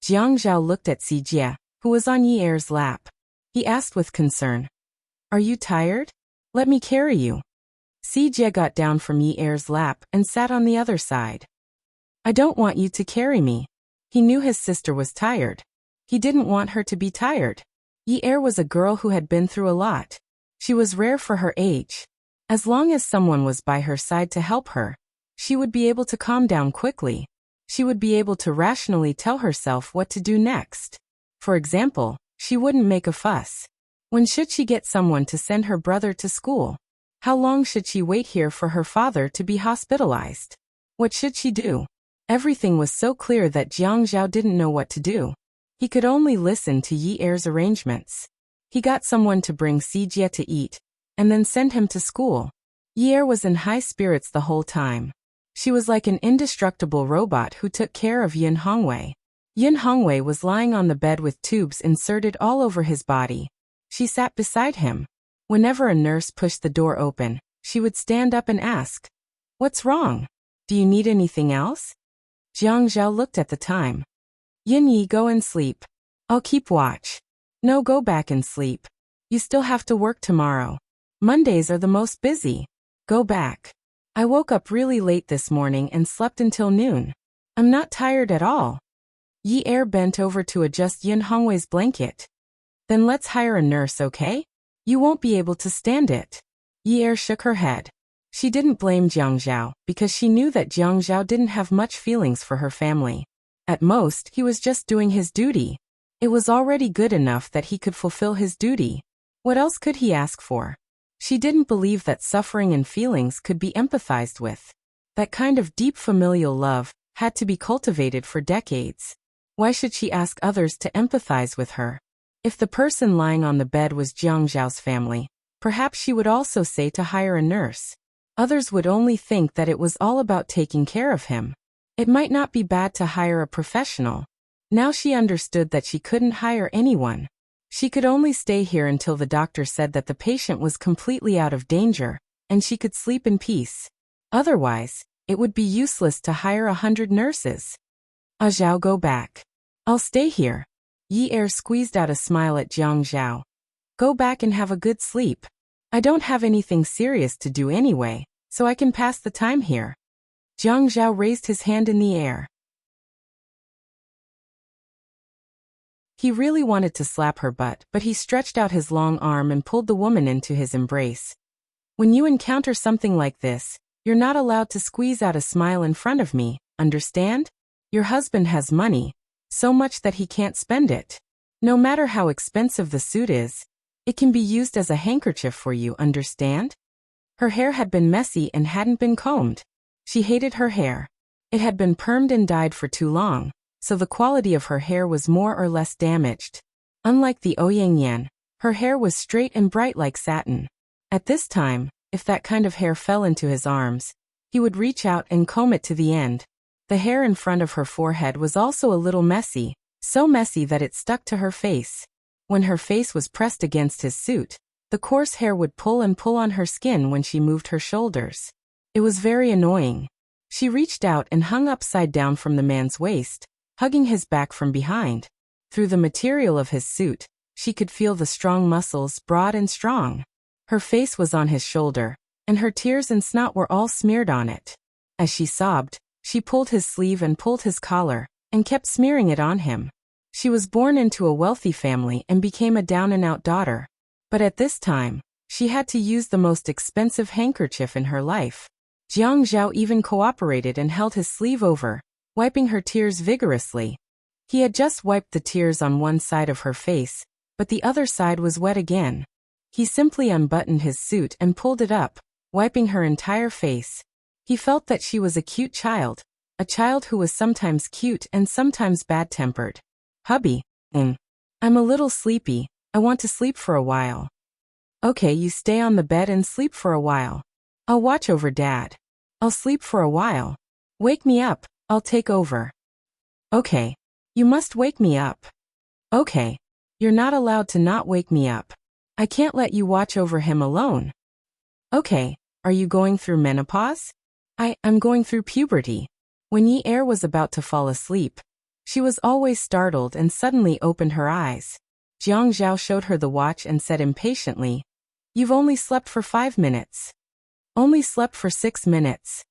Jiang Zhao looked at Si Jie, who was on Yi Er's lap. He asked with concern, "Are you tired? Let me carry you." Si Jie got down from Yi Er's lap and sat on the other side. "I don't want you to carry me." He knew his sister was tired. He didn't want her to be tired. Yi Er was a girl who had been through a lot. She was rare for her age. As long as someone was by her side to help her, she would be able to calm down quickly. She would be able to rationally tell herself what to do next. For example, she wouldn't make a fuss. When should she get someone to send her brother to school? How long should she wait here for her father to be hospitalized? What should she do? Everything was so clear that Jiang Zhao didn't know what to do. He could only listen to Yi Er's arrangements. He got someone to bring Si Jie to eat, and then send him to school. Yi Er was in high spirits the whole time. She was like an indestructible robot who took care of Yin Hongwei. Yin Hongwei was lying on the bed with tubes inserted all over his body. She sat beside him. Whenever a nurse pushed the door open, she would stand up and ask, "What's wrong? Do you need anything else?" Jiang Zhao looked at the time. "Yin Yi, go and sleep. I'll keep watch." "No, go back and sleep. You still have to work tomorrow. Mondays are the most busy. Go back. I woke up really late this morning and slept until noon. I'm not tired at all." Yi Er bent over to adjust Yin Hongwei's blanket. "Then let's hire a nurse, okay? You won't be able to stand it." Yi Er shook her head. She didn't blame Jiang Zhao because she knew that Jiang Zhao didn't have much feelings for her family. At most, he was just doing his duty. It was already good enough that he could fulfill his duty. What else could he ask for? She didn't believe that suffering and feelings could be empathized with. That kind of deep familial love had to be cultivated for decades. Why should she ask others to empathize with her? If the person lying on the bed was Jiang Zhao's family, perhaps she would also say to hire a nurse. Others would only think that it was all about taking care of him. It might not be bad to hire a professional. Now she understood that she couldn't hire anyone. She could only stay here until the doctor said that the patient was completely out of danger, and she could sleep in peace. Otherwise, it would be useless to hire 100 nurses. Zhao, go back. I'll stay here. Yi Er squeezed out a smile at Jiang Zhao. Go back and have a good sleep. I don't have anything serious to do anyway, so I can pass the time here. Jiang Zhao raised his hand in the air. He really wanted to slap her butt, but he stretched out his long arm and pulled the woman into his embrace. When you encounter something like this, you're not allowed to squeeze out a smile in front of me, understand? Your husband has money, so much that he can't spend it. No matter how expensive the suit is, it can be used as a handkerchief for you, understand? Her hair had been messy and hadn't been combed. She hated her hair. It had been permed and dyed for too long, so the quality of her hair was more or less damaged. Unlike the Ouyangyan, her hair was straight and bright like satin. At this time, if that kind of hair fell into his arms, he would reach out and comb it to the end. The hair in front of her forehead was also a little messy, so messy that it stuck to her face. When her face was pressed against his suit, the coarse hair would pull and pull on her skin when she moved her shoulders. It was very annoying. She reached out and hung upside down from the man's waist, hugging his back from behind. Through the material of his suit, she could feel the strong muscles, broad and strong. Her face was on his shoulder, and her tears and snot were all smeared on it. As she sobbed, she pulled his sleeve and pulled his collar, and kept smearing it on him. She was born into a wealthy family and became a down-and-out daughter. But at this time, she had to use the most expensive handkerchief in her life. Jiang Zhao even cooperated and held his sleeve over, wiping her tears vigorously. He had just wiped the tears on one side of her face, but the other side was wet again. He simply unbuttoned his suit and pulled it up, wiping her entire face. He felt that she was a cute child, a child who was sometimes cute and sometimes bad-tempered. Hubby, I'm a little sleepy, I want to sleep for a while. Okay, you stay on the bed and sleep for a while. I'll watch over Dad. I'll sleep for a while. Wake me up, I'll take over. Okay. You must wake me up. Okay. You're not allowed to not wake me up. I can't let you watch over him alone. Okay. Are you going through menopause? I'm going through puberty. When Yi Er was about to fall asleep, she was always startled and suddenly opened her eyes. Jiang Zhao showed her the watch and said impatiently, "You've only slept for 5 minutes. Only slept for 6 minutes."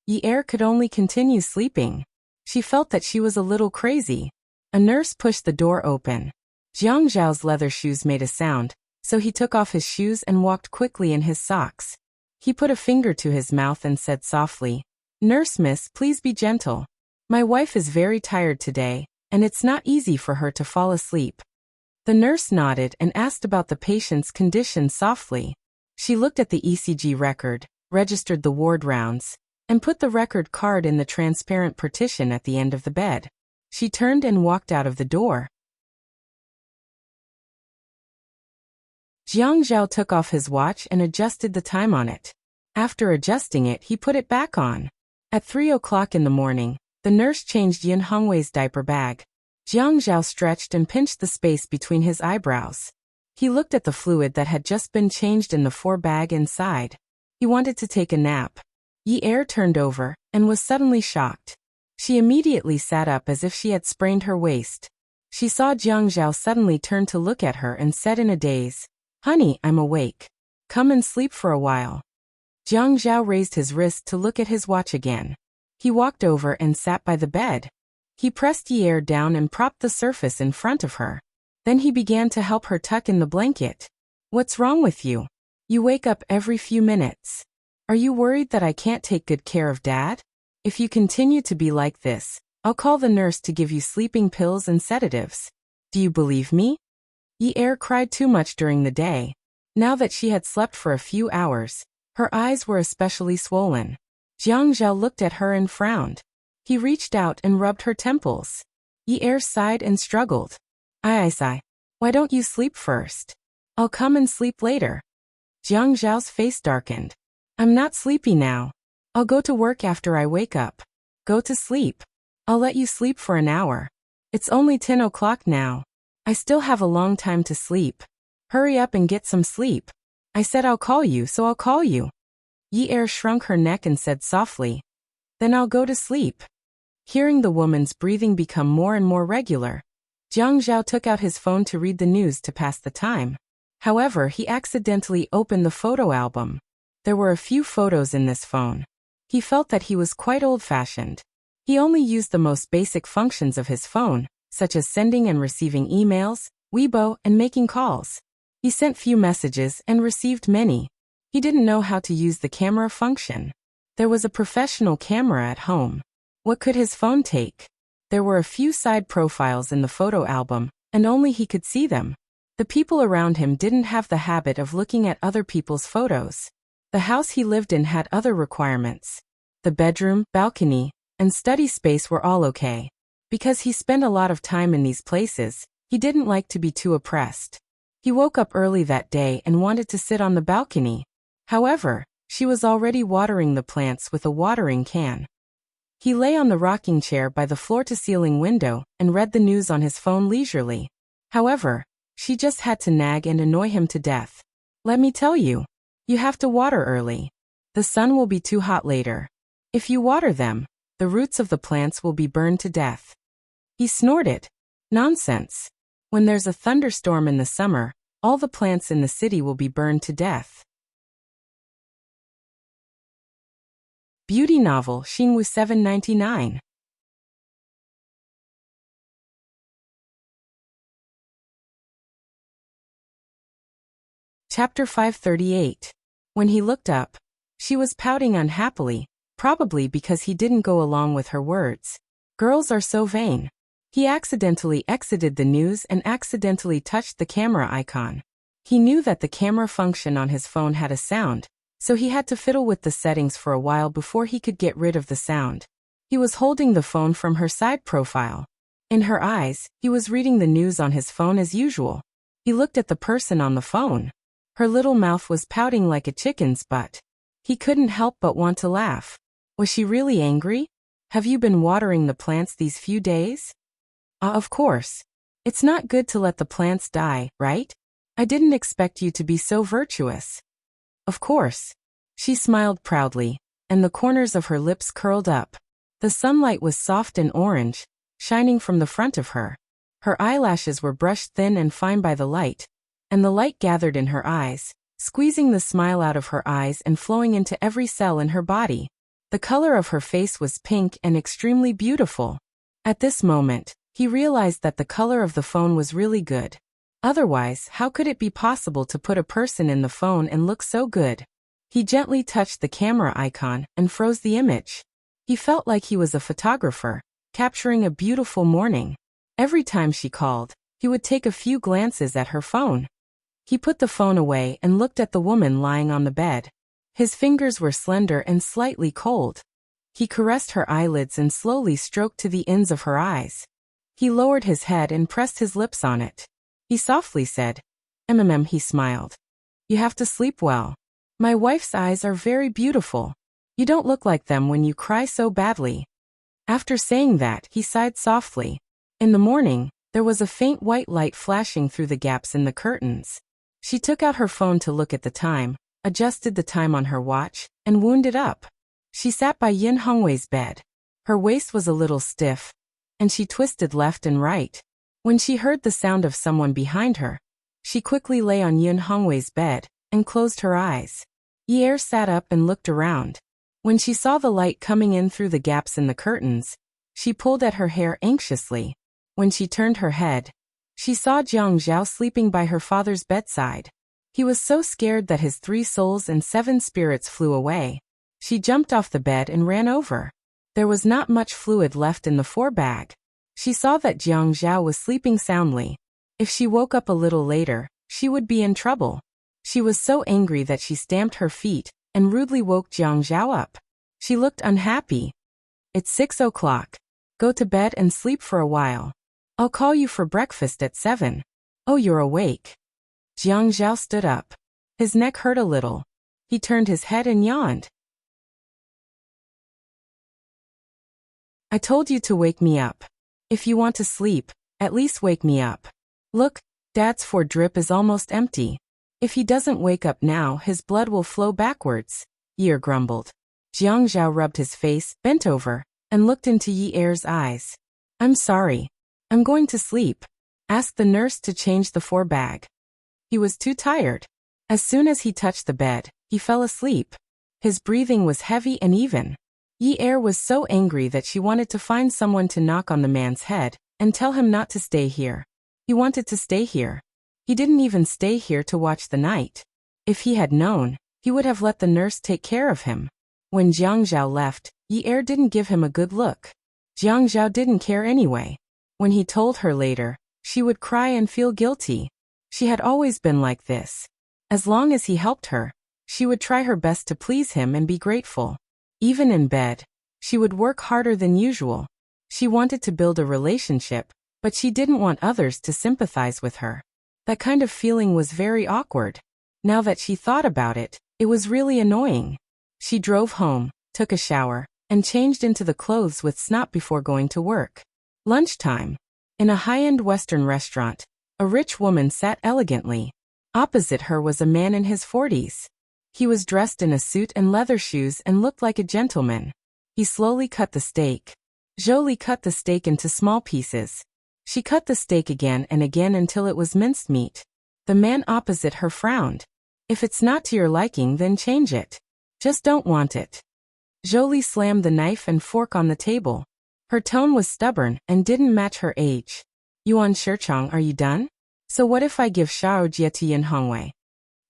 Yi Er could only continue sleeping. She felt that she was a little crazy. A nurse pushed the door open. Jiang Zhao's leather shoes made a sound, so he took off his shoes and walked quickly in his socks. He put a finger to his mouth and said softly, "Nurse miss, please be gentle. My wife is very tired today, and it's not easy for her to fall asleep." The nurse nodded and asked about the patient's condition softly. She looked at the ECG record, registered the ward rounds, and put the record card in the transparent partition at the end of the bed. She turned and walked out of the door. Jiang Zhao took off his watch and adjusted the time on it. After adjusting it, he put it back on. At 3 o'clock in the morning, the nurse changed Yin Hongwei's diaper bag. Jiang Zhao stretched and pinched the space between his eyebrows. He looked at the fluid that had just been changed in the 4 bag inside. He wanted to take a nap. Yi Er turned over and was suddenly shocked. She immediately sat up as if she had sprained her waist. She saw Jiang Zhao suddenly turn to look at her and said in a daze, "Honey, I'm awake. Come and sleep for a while." Jiang Zhao raised his wrist to look at his watch again. He walked over and sat by the bed. He pressed Yi Er down and propped the surface in front of her. Then he began to help her tuck in the blanket. "What's wrong with you? You wake up every few minutes. Are you worried that I can't take good care of Dad? If you continue to be like this, I'll call the nurse to give you sleeping pills and sedatives. Do you believe me?" Yi Er cried too much during the day. Now that she had slept for a few hours, her eyes were especially swollen. Jiang Zhao looked at her and frowned. He reached out and rubbed her temples. Yi Er sighed and struggled. I sigh. Why don't you sleep first? I'll come and sleep later." Jiang Zhao's face darkened. "I'm not sleepy now. I'll go to work after I wake up. Go to sleep. I'll let you sleep for an hour. It's only 10 o'clock now. I still have a long time to sleep. Hurry up and get some sleep. I said I'll call you, so I'll call you." Yi Er shrunk her neck and said softly, "Then I'll go to sleep." Hearing the woman's breathing become more and more regular, Jiang Zhao took out his phone to read the news to pass the time. However, he accidentally opened the photo album. There were a few photos in this phone. He felt that he was quite old-fashioned. He only used the most basic functions of his phone, such as sending and receiving emails, Weibo, and making calls. He sent few messages and received many. He didn't know how to use the camera function. There was a professional camera at home. What could his phone take? There were a few side profiles in the photo album, and only he could see them. The people around him didn't have the habit of looking at other people's photos. The house he lived in had other requirements. The bedroom, balcony, and study space were all okay. Because he spent a lot of time in these places, he didn't like to be too oppressed. He woke up early that day and wanted to sit on the balcony. However, she was already watering the plants with a watering can. He lay on the rocking chair by the floor-to-ceiling window and read the news on his phone leisurely. However, she just had to nag and annoy him to death. Let me tell you, you have to water early. The sun will be too hot later. If you water them, the roots of the plants will be burned to death. He snorted. Nonsense. When there's a thunderstorm in the summer, all the plants in the city will be burned to death. Beauty novel Xingwu 799. Chapter 538. When he looked up, she was pouting unhappily, probably because he didn't go along with her words. Girls are so vain. He accidentally exited the news and accidentally touched the camera icon. He knew that the camera function on his phone had a sound, so he had to fiddle with the settings for a while before he could get rid of the sound. He was holding the phone from her side profile. In her eyes, he was reading the news on his phone as usual. He looked at the person on the phone. Her little mouth was pouting like a chicken's butt. He couldn't help but want to laugh. Was she really angry? Have you been watering the plants these few days? Of course. It's not good to let the plants die, right? I didn't expect you to be so virtuous. Of course. She smiled proudly, and the corners of her lips curled up. The sunlight was soft and orange, shining from the front of her. Her eyelashes were brushed thin and fine by the light, and the light gathered in her eyes, squeezing the smile out of her eyes and flowing into every cell in her body. The color of her face was pink and extremely beautiful. At this moment, he realized that the color of the phone was really good. Otherwise, how could it be possible to put a person in the phone and look so good? He gently touched the camera icon and froze the image. He felt like he was a photographer, capturing a beautiful morning. Every time she called, he would take a few glances at her phone. He put the phone away and looked at the woman lying on the bed. His fingers were slender and slightly cold. He caressed her eyelids and slowly stroked to the ends of her eyes. He lowered his head and pressed his lips on it. He softly said, He smiled. You have to sleep well. My wife's eyes are very beautiful. You don't look like them when you cry so badly. After saying that, he sighed softly. In the morning, there was a faint white light flashing through the gaps in the curtains. She took out her phone to look at the time, adjusted the time on her watch, and wound it up. She sat by Yin Hongwei's bed. Her waist was a little stiff, and she twisted left and right. When she heard the sound of someone behind her, she quickly lay on Yin Hongwei's bed and closed her eyes. Ye sat up and looked around. When she saw the light coming in through the gaps in the curtains, she pulled at her hair anxiously. When she turned her head, she saw Jiang Zhao sleeping by her father's bedside. He was so scared that his 3 souls and 7 spirits flew away. She jumped off the bed and ran over. There was not much fluid left in the forebag. She saw that Jiang Zhao was sleeping soundly. If she woke up a little later, she would be in trouble. She was so angry that she stamped her feet and rudely woke Jiang Zhao up. She looked unhappy. It's 6 o'clock. Go to bed and sleep for a while. I'll call you for breakfast at 7. Oh, you're awake. Jiang Zhao stood up. His neck hurt a little. He turned his head and yawned. I told you to wake me up. If you want to sleep, at least wake me up. Look, Dad's 4 drip is almost empty. If he doesn't wake up now, his blood will flow backwards, Yi grumbled. Jiang Zhao rubbed his face, bent over, and looked into Yi-er's eyes. I'm sorry. I'm going to sleep. Ask the nurse to change the forebag. He was too tired. As soon as he touched the bed, he fell asleep. His breathing was heavy and even. Yi Er was so angry that she wanted to find someone to knock on the man's head and tell him not to stay here. He wanted to stay here. He didn't even stay here to watch the night. If he had known, he would have let the nurse take care of him. When Jiang Zhao left, Yi Er didn't give him a good look. Jiang Zhao didn't care anyway. When he told her later, she would cry and feel guilty. She had always been like this. As long as he helped her, she would try her best to please him and be grateful. Even in bed, she would work harder than usual. She wanted to build a relationship, but she didn't want others to sympathize with her. That kind of feeling was very awkward. Now that she thought about it, it was really annoying. She drove home, took a shower, and changed into the clothes with snot before going to work. Lunchtime. In a high-end Western restaurant, a rich woman sat elegantly. Opposite her was a man in his 40s. He was dressed in a suit and leather shoes and looked like a gentleman. He slowly cut the steak. Jolie cut the steak into small pieces. She cut the steak again and again until it was minced meat. The man opposite her frowned. If it's not to your liking, then change it. Just don't want it. Jolie slammed the knife and fork on the table. Her tone was stubborn and didn't match her age. Yuan Shichang, are you done? So what if I give Xiaojie to Yin Hongwei?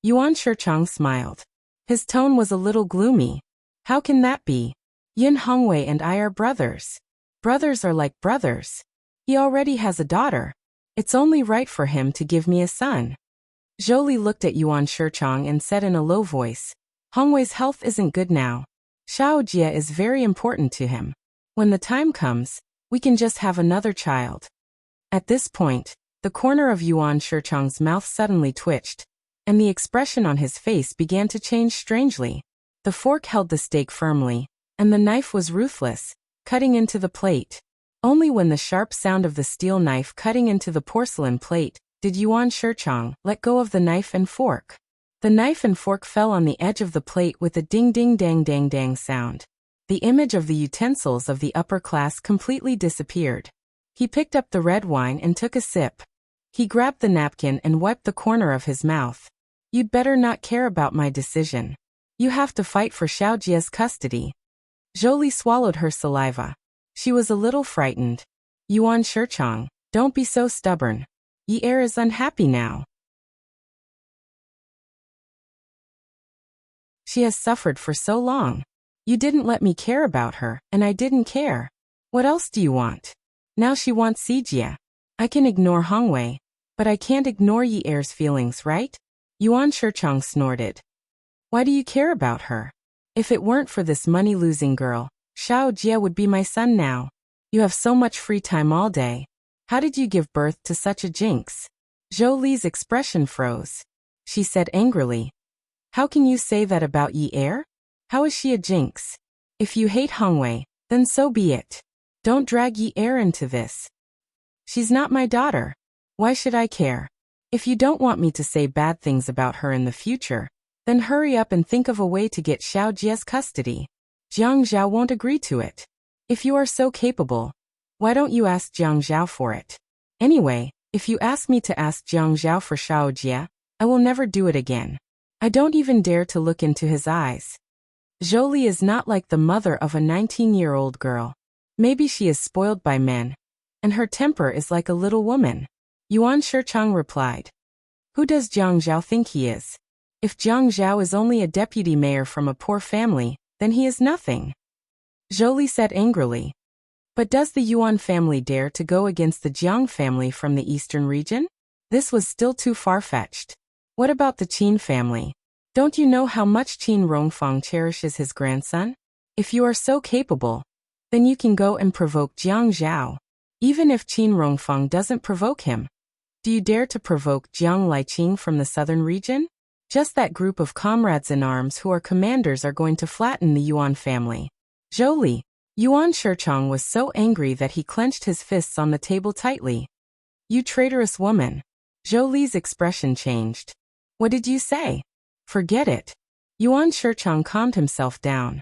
Yuan Shichang smiled. His tone was a little gloomy. How can that be? Yin Hongwei and I are brothers. Brothers are like brothers. He already has a daughter. It's only right for him to give me a son. Jolie looked at Yuan Shichang and said in a low voice, Hongwei's health isn't good now. Xiaojie is very important to him. When the time comes, we can just have another child. At this point, the corner of Yuan Shichang's mouth suddenly twitched, and the expression on his face began to change strangely. The fork held the steak firmly, and the knife was ruthless, cutting into the plate. Only when the sharp sound of the steel knife cutting into the porcelain plate did Yuan Shichang let go of the knife and fork. The knife and fork fell on the edge of the plate with a ding-ding-dang-dang-dang sound. The image of the utensils of the upper class completely disappeared. He picked up the red wine and took a sip. He grabbed the napkin and wiped the corner of his mouth. You'd better not care about my decision. You have to fight for Xiaojie's custody. Jolie swallowed her saliva. She was a little frightened. Yuan Shichang, don't be so stubborn. Yi Er is unhappy now. She has suffered for so long. You didn't let me care about her, and I didn't care. What else do you want? Now she wants Xijie. I can ignore Hongwei, but I can't ignore Yi Er's feelings, right? Yuan Shichang snorted. Why do you care about her? If it weren't for this money-losing girl, Xiaojie would be my son now. You have so much free time all day. How did you give birth to such a jinx? Jolie's expression froze. She said angrily. How can you say that about Yi Er? How is she a jinx? If you hate Hongwei, then so be it. Don't drag Yi Er into this. She's not my daughter. Why should I care? If you don't want me to say bad things about her in the future, then hurry up and think of a way to get Xiaojie's custody. Jiang Zhao won't agree to it. If you are so capable, why don't you ask Jiang Zhao for it? Anyway, if you ask me to ask Jiang Zhao for Xiaojie, I will never do it again. I don't even dare to look into his eyes. Jolie is not like the mother of a 19-year-old girl. Maybe she is spoiled by men, and her temper is like a little woman. Yuan Shichang replied. Who does Jiang Zhao think he is? If Jiang Zhao is only a deputy mayor from a poor family, then he is nothing. Jolie said angrily. But does the Yuan family dare to go against the Jiang family from the eastern region? This was still too far-fetched. What about the Qin family? Don't you know how much Qin Rongfang cherishes his grandson? If you are so capable, then you can go and provoke Jiang Zhao. Even if Qin Rongfang doesn't provoke him, do you dare to provoke Jiang Liqing from the southern region? Just that group of comrades in arms who are commanders are going to flatten the Yuan family. Jolie. Yuan Shichang was so angry that he clenched his fists on the table tightly. You traitorous woman. Jolie's expression changed. What did you say? Forget it. Yuan Shichang calmed himself down.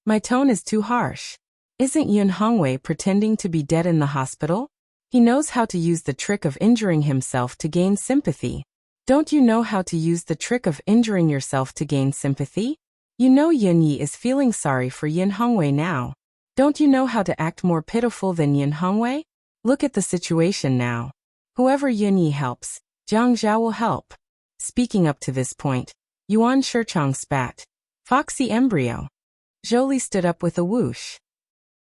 My tone is too harsh. Isn't Yun Hongwei pretending to be dead in the hospital? He knows how to use the trick of injuring himself to gain sympathy. Don't you know how to use the trick of injuring yourself to gain sympathy? You know Yin Yi is feeling sorry for Yin Hongwei now. Don't you know how to act more pitiful than Yin Hongwei? Look at the situation now. Whoever Yin Yi helps, Jiang Zhao will help. Speaking up to this point, Yuan Shichang spat. Foxy embryo. Jolie stood up with a whoosh.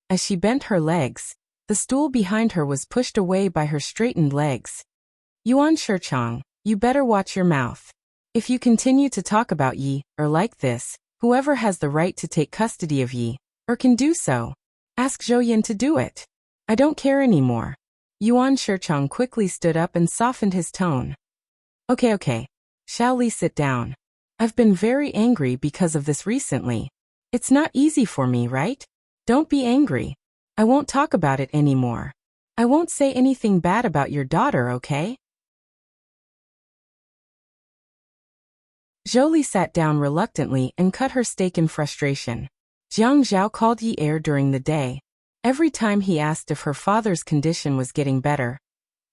As she bent her legs, the stool behind her was pushed away by her straightened legs. Yuan Shichang, you better watch your mouth. If you continue to talk about Yi, or like this, whoever has the right to take custody of Yi, or can do so, ask Zhou Yin to do it. I don't care anymore. Yuan Shichang quickly stood up and softened his tone. Okay. Shall Li sit down? I've been very angry because of this recently. It's not easy for me, right? Don't be angry. I won't talk about it anymore. I won't say anything bad about your daughter, okay? Jolie sat down reluctantly and cut her steak in frustration. Jiang Zhao called Yi Er during the day. Every time he asked if her father's condition was getting better,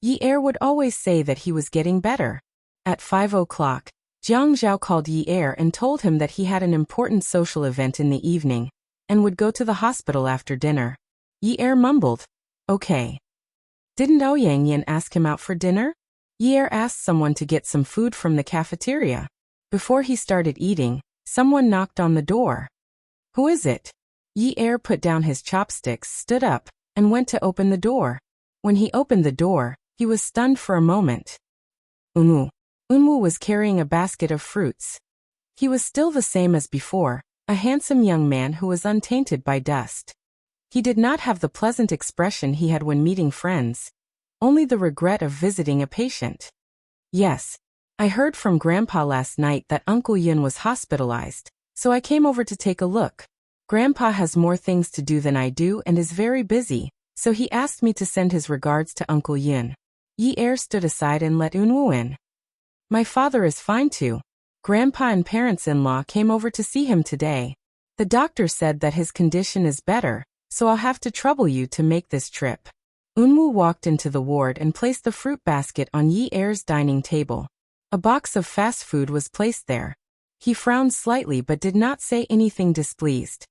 Yi Er would always say that he was getting better. At 5 o'clock, Jiang Zhao called Yi Er and told him that he had an important social event in the evening, and would go to the hospital after dinner. Yi Er mumbled, okay. Didn't Ouyang Yin ask him out for dinner? Yi Er asked someone to get some food from the cafeteria. Before he started eating, someone knocked on the door. Who is it? Yi Er put down his chopsticks, stood up, and went to open the door. When he opened the door, he was stunned for a moment. Unwu was carrying a basket of fruits. He was still the same as before, a handsome young man who was untainted by dust. He did not have the pleasant expression he had when meeting friends, only the regret of visiting a patient. Yes, I heard from Grandpa last night that Uncle Yin was hospitalized, so I came over to take a look. Grandpa has more things to do than I do and is very busy, so he asked me to send his regards to Uncle Yin. Yi Er stood aside and let Unwu in. My father is fine too. Grandpa and parents-in-law came over to see him today. The doctor said that his condition is better, so I'll have to trouble you to make this trip. Unwu walked into the ward and placed the fruit basket on Yi Er's dining table. A box of fast food was placed there. He frowned slightly but did not say anything displeased.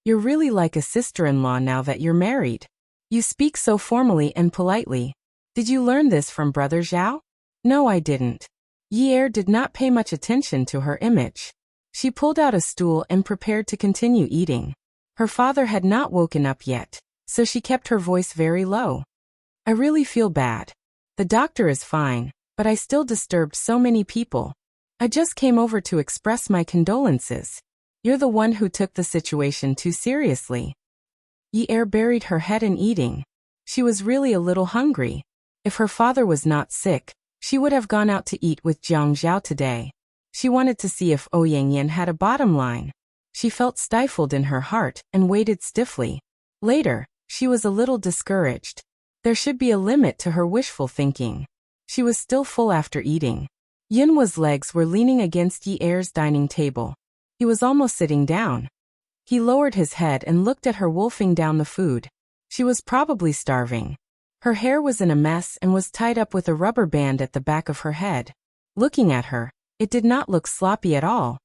You're really like a sister-in-law now that you're married. You speak so formally and politely. Did you learn this from Brother Zhao? No, I didn't. Yi Er did not pay much attention to her image. She pulled out a stool and prepared to continue eating. Her father had not woken up yet, so she kept her voice very low. I really feel bad. The doctor is fine, but I still disturbed so many people. I just came over to express my condolences. You're the one who took the situation too seriously. Yi Er buried her head in eating. She was really a little hungry. If her father was not sick, she would have gone out to eat with Jiang Zhao today. She wanted to see if Ouyang Yin had a bottom line. She felt stifled in her heart and waited stiffly. Later, she was a little discouraged. There should be a limit to her wishful thinking. She was still full after eating. Yinwa's legs were leaning against Yi Er's dining table. He was almost sitting down. He lowered his head and looked at her wolfing down the food. She was probably starving. Her hair was in a mess and was tied up with a rubber band at the back of her head. Looking at her, it did not look sloppy at all.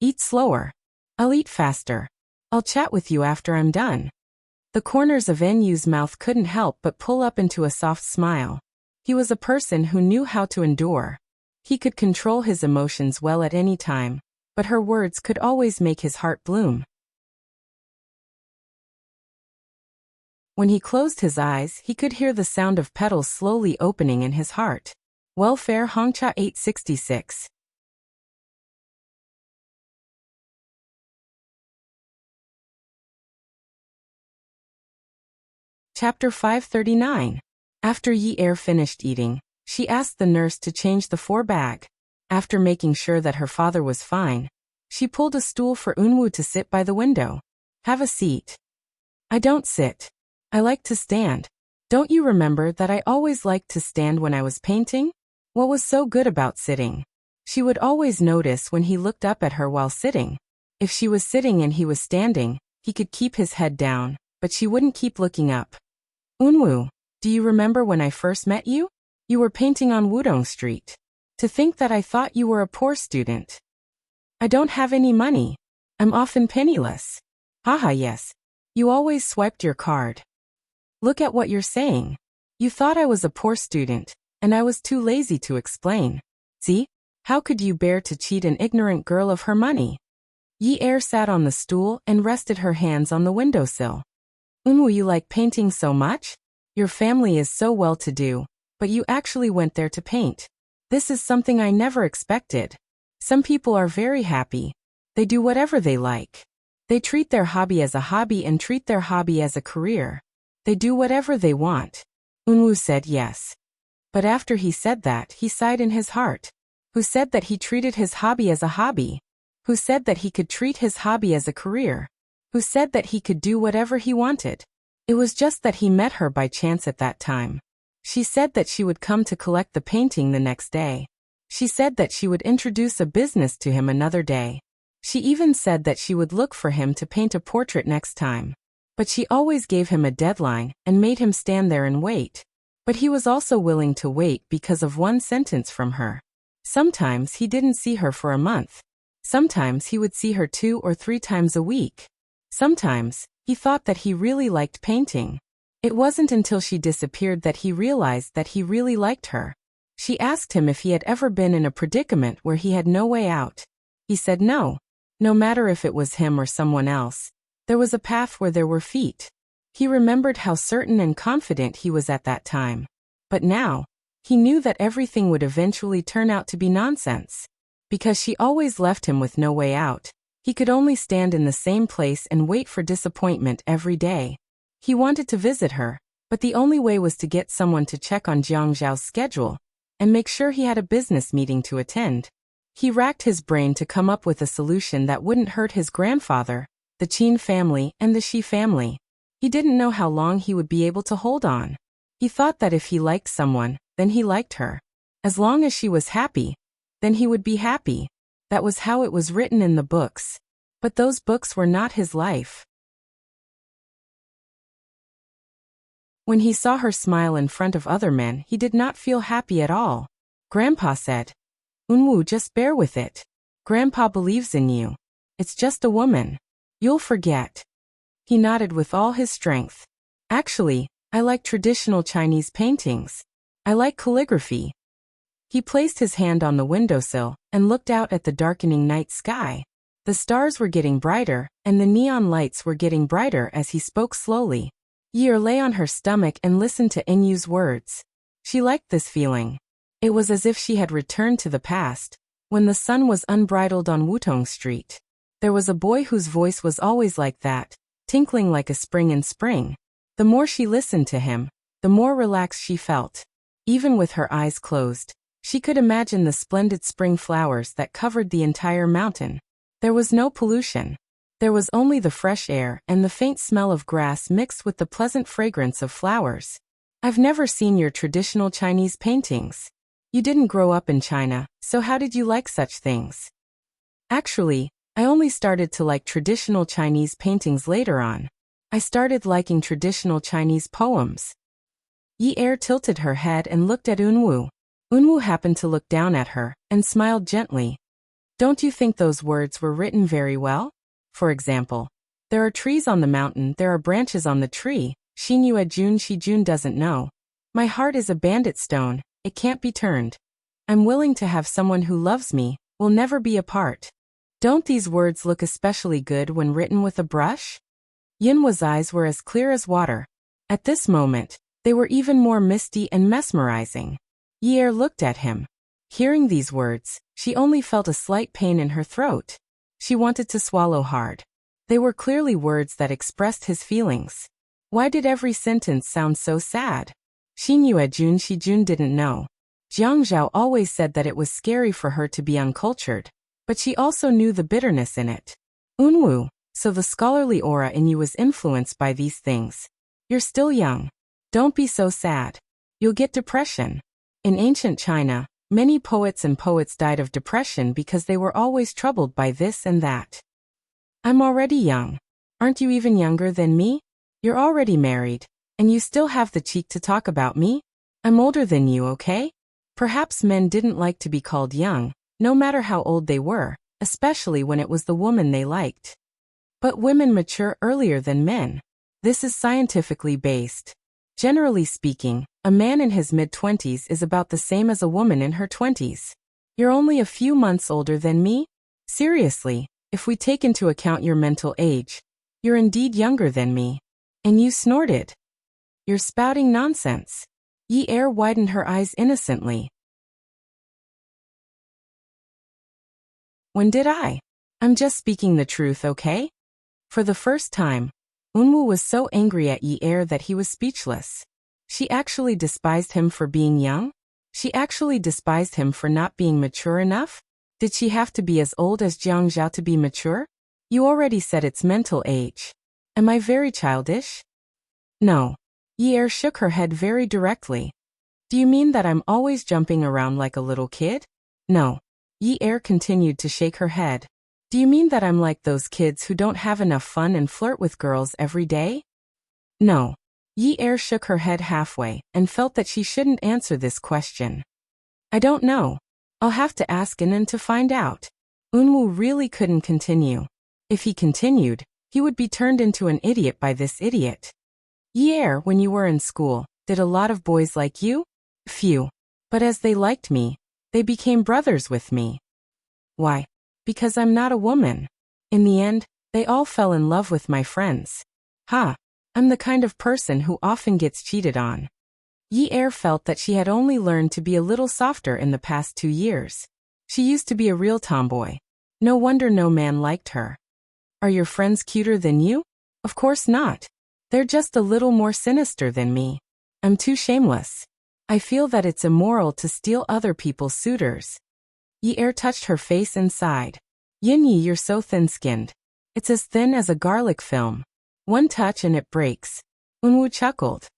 Eat slower. I'll eat faster. I'll chat with you after I'm done. The corners of Nu's mouth couldn't help but pull up into a soft smile. He was a person who knew how to endure. He could control his emotions well at any time, but her words could always make his heart bloom. When he closed his eyes, he could hear the sound of petals slowly opening in his heart. Welfare Hongcha 866. Chapter 539. After Yi Er finished eating, she asked the nurse to change the 4-bag. After making sure that her father was fine, she pulled a stool for Unwu to sit by the window. Have a seat. I don't sit. I like to stand. Don't you remember that I always liked to stand when I was painting? What was so good about sitting? She would always notice when he looked up at her while sitting. If she was sitting and he was standing, he could keep his head down, but she wouldn't keep looking up. Unwu, do you remember when I first met you? You were painting on Wudong Street. To think that I thought you were a poor student. I don't have any money. I'm often penniless. Haha, yes. You always swiped your card. Look at what you're saying. You thought I was a poor student, and I was too lazy to explain. See? How could you bear to cheat an ignorant girl of her money? Yi-er sat on the stool and rested her hands on the windowsill. You like painting so much? Your family is so well-to-do, but you actually went there to paint. This is something I never expected. Some people are very happy. They do whatever they like. They treat their hobby as a hobby and treat their hobby as a career. They do whatever they want. Unwoo said yes. But after he said that, he sighed in his heart. Who said that he treated his hobby as a hobby? Who said that he could treat his hobby as a career? Who said that he could do whatever he wanted? It was just that he met her by chance at that time. She said that she would come to collect the painting the next day. She said that she would introduce a business to him another day. She even said that she would look for him to paint a portrait next time. But she always gave him a deadline and made him stand there and wait. But he was also willing to wait because of one sentence from her. Sometimes he didn't see her for a month. Sometimes he would see her 2 or 3 times a week. Sometimes, he thought that he really liked painting. It wasn't until she disappeared that he realized that he really liked her. She asked him if he had ever been in a predicament where he had no way out. He said no. No matter if it was him or someone else, there was a path where there were feet. He remembered how certain and confident he was at that time. But now, he knew that everything would eventually turn out to be nonsense. Because she always left him with no way out, he could only stand in the same place and wait for disappointment every day. He wanted to visit her, but the only way was to get someone to check on Jiang Zhao's schedule and make sure he had a business meeting to attend. He racked his brain to come up with a solution that wouldn't hurt his grandfather, the Qin family, and the Shi family. He didn't know how long he would be able to hold on. He thought that if he liked someone, then he liked her. As long as she was happy, then he would be happy. That was how it was written in the books. But those books were not his life. When he saw her smile in front of other men, he did not feel happy at all. Grandpa said, Unwoo, just bear with it. Grandpa believes in you. It's just a woman. You'll forget. He nodded with all his strength. Actually, I like traditional Chinese paintings. I like calligraphy. He placed his hand on the windowsill and looked out at the darkening night sky. The stars were getting brighter, and the neon lights were getting brighter as he spoke slowly. Yi-er lay on her stomach and listened to Enyu's words. She liked this feeling. It was as if she had returned to the past, when the sun was unbridled on Wutong Street. There was a boy whose voice was always like that, tinkling like a spring in spring. The more she listened to him, the more relaxed she felt. Even with her eyes closed, she could imagine the splendid spring flowers that covered the entire mountain. There was no pollution. There was only the fresh air and the faint smell of grass mixed with the pleasant fragrance of flowers. I've never seen your traditional Chinese paintings. You didn't grow up in China, so how did you like such things? Actually, I only started to like traditional Chinese paintings later on. I started liking traditional Chinese poems. Yi-er tilted her head and looked at Unwoo. Unwoo happened to look down at her and smiled gently. Don't you think those words were written very well? For example, there are trees on the mountain, there are branches on the tree. Xinyue Jun Shijun doesn't know. My heart is a bandit stone, it can't be turned. I'm willing to have someone who loves me, will never be apart. Don't these words look especially good when written with a brush? Yinwa's eyes were as clear as water. At this moment, they were even more misty and mesmerizing. Yi-er looked at him. Hearing these words, she only felt a slight pain in her throat. She wanted to swallow hard. They were clearly words that expressed his feelings. Why did every sentence sound so sad? Xinyue Jun Shijun didn't know. Jiang Zhao always said that it was scary for her to be uncultured, but she also knew the bitterness in it. Unwoo, so the scholarly aura in you was influenced by these things. You're still young. Don't be so sad. You'll get depression. In ancient China, many poets died of depression because they were always troubled by this and that. I'm already young. Aren't you even younger than me? You're already married, and you still have the cheek to talk about me? I'm older than you, okay? Perhaps men didn't like to be called young, no matter how old they were, especially when it was the woman they liked. But women mature earlier than men. This is scientifically based. Generally speaking, a man in his mid-20s is about the same as a woman in her 20s. You're only a few months older than me? Seriously, if we take into account your mental age, you're indeed younger than me. And you snorted. You're spouting nonsense. Yi Er widened her eyes innocently. When did I? I'm just speaking the truth, okay? For the first time, Unwoo was so angry at Yi Er that he was speechless. She actually despised him for being young? She actually despised him for not being mature enough? Did she have to be as old as Jiang Zhao to be mature? You already said it's mental age. Am I very childish? No. Yi Er shook her head very directly. Do you mean that I'm always jumping around like a little kid? No. Yi Er continued to shake her head. Do you mean that I'm like those kids who don't have enough fun and flirt with girls every day? No. Yi Er shook her head halfway and felt that she shouldn't answer this question. I don't know. I'll have to ask Inan to find out. Unwoo really couldn't continue. If he continued, he would be turned into an idiot by this idiot. Yi Er, when you were in school, did a lot of boys like you? Few. But as they liked me, they became brothers with me. Why? Because I'm not a woman. In the end, they all fell in love with my friends. Ha! I'm the kind of person who often gets cheated on. Yi Er felt that she had only learned to be a little softer in the past 2 years. She used to be a real tomboy. No wonder no man liked her. Are your friends cuter than you? Of course not. They're just a little more sinister than me. I'm too shameless. I feel that it's immoral to steal other people's suitors. Yi Er touched her face and sighed. Yin-Yi, you're so thin-skinned. It's as thin as a garlic film. One touch and it breaks. Unwoo chuckled.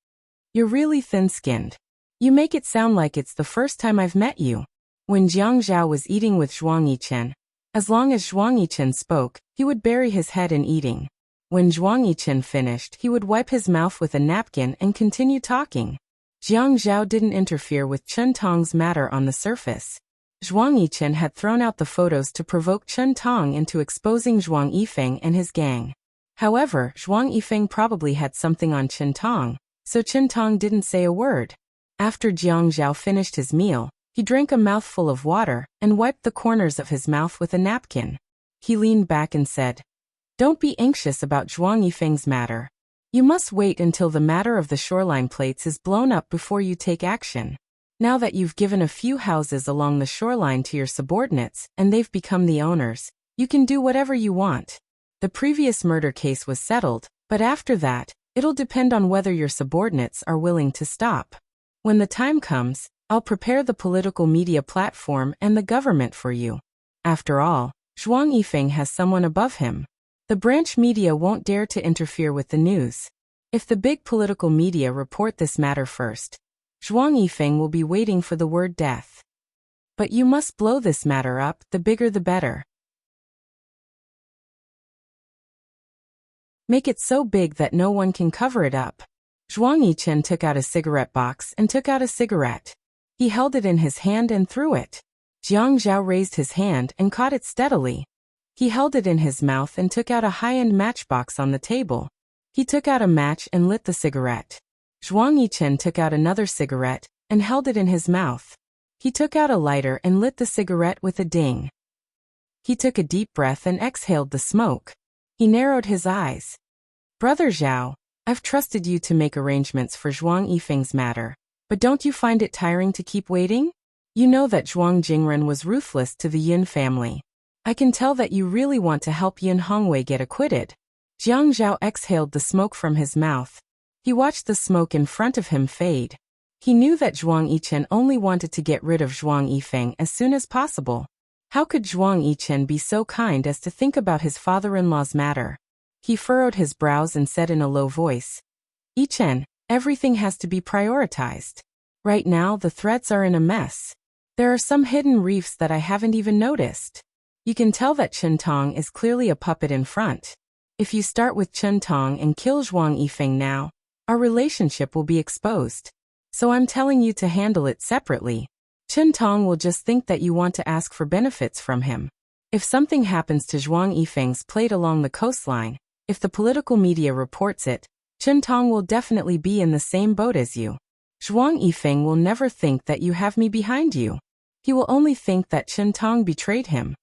You're really thin-skinned. You make it sound like it's the first time I've met you. When Jiang Zhao was eating with Zhuang Yichen, as long as Zhuang Yichen spoke, he would bury his head in eating. When Zhuang Yichen finished, he would wipe his mouth with a napkin and continue talking. Jiang Zhao didn't interfere with Chen Tong's matter on the surface. Zhuang Yichen had thrown out the photos to provoke Chen Tong into exposing Zhuang Yifeng and his gang. However, Zhuang Yifeng probably had something on Chen Tong, so Chen Tong didn't say a word. After Jiang Zhao finished his meal, he drank a mouthful of water and wiped the corners of his mouth with a napkin. He leaned back and said, Don't be anxious about Zhuang Yifeng's matter. You must wait until the matter of the shoreline plates is blown up before you take action. Now that you've given a few houses along the shoreline to your subordinates and they've become the owners, you can do whatever you want. The previous murder case was settled, but after that, it'll depend on whether your subordinates are willing to stop. When the time comes, I'll prepare the political media platform and the government for you. After all, Zhuang Yifeng has someone above him. The branch media won't dare to interfere with the news. If the big political media report this matter first, Zhuang Yifeng will be waiting for the word death. But you must blow this matter up, the bigger the better. Make it so big that no one can cover it up. Zhuang Yichen took out a cigarette box and took out a cigarette. He held it in his hand and threw it. Jiang Zhao raised his hand and caught it steadily. He held it in his mouth and took out a high-end matchbox on the table. He took out a match and lit the cigarette. Zhuang Yichen took out another cigarette and held it in his mouth. He took out a lighter and lit the cigarette with a ding. He took a deep breath and exhaled the smoke. He narrowed his eyes. Brother Zhao, I've trusted you to make arrangements for Zhuang Yifeng's matter, but don't you find it tiring to keep waiting? You know that Zhuang Jingren was ruthless to the Yin family. I can tell that you really want to help Yin Hongwei get acquitted. Jiang Zhao exhaled the smoke from his mouth. He watched the smoke in front of him fade. He knew that Zhuang Yichen only wanted to get rid of Zhuang Yifeng as soon as possible. How could Zhuang Yichen be so kind as to think about his father-in-law's matter? He furrowed his brows and said in a low voice, Yichen, everything has to be prioritized. Right now, the threats are in a mess. There are some hidden reefs that I haven't even noticed. You can tell that Chen Tong is clearly a puppet in front. If you start with Chen Tong and kill Zhuang Yifeng now, our relationship will be exposed. So I'm telling you to handle it separately. Chen Tong will just think that you want to ask for benefits from him. If something happens to Zhuang Yifeng's plate along the coastline, if the political media reports it, Chen Tong will definitely be in the same boat as you. Zhuang Yifeng will never think that you have me behind you. He will only think that Chen Tong betrayed him.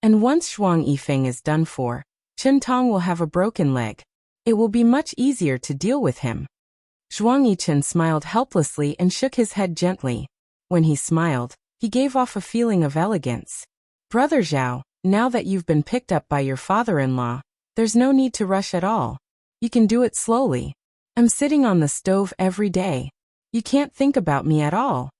And once Zhuang Yifeng is done for, Chen Tong will have a broken leg. It will be much easier to deal with him. Zhuang Yichen smiled helplessly and shook his head gently. When he smiled, he gave off a feeling of elegance. Brother Zhao, now that you've been picked up by your father-in-law, there's no need to rush at all. You can do it slowly. I'm sitting on the stove every day. You can't think about me at all.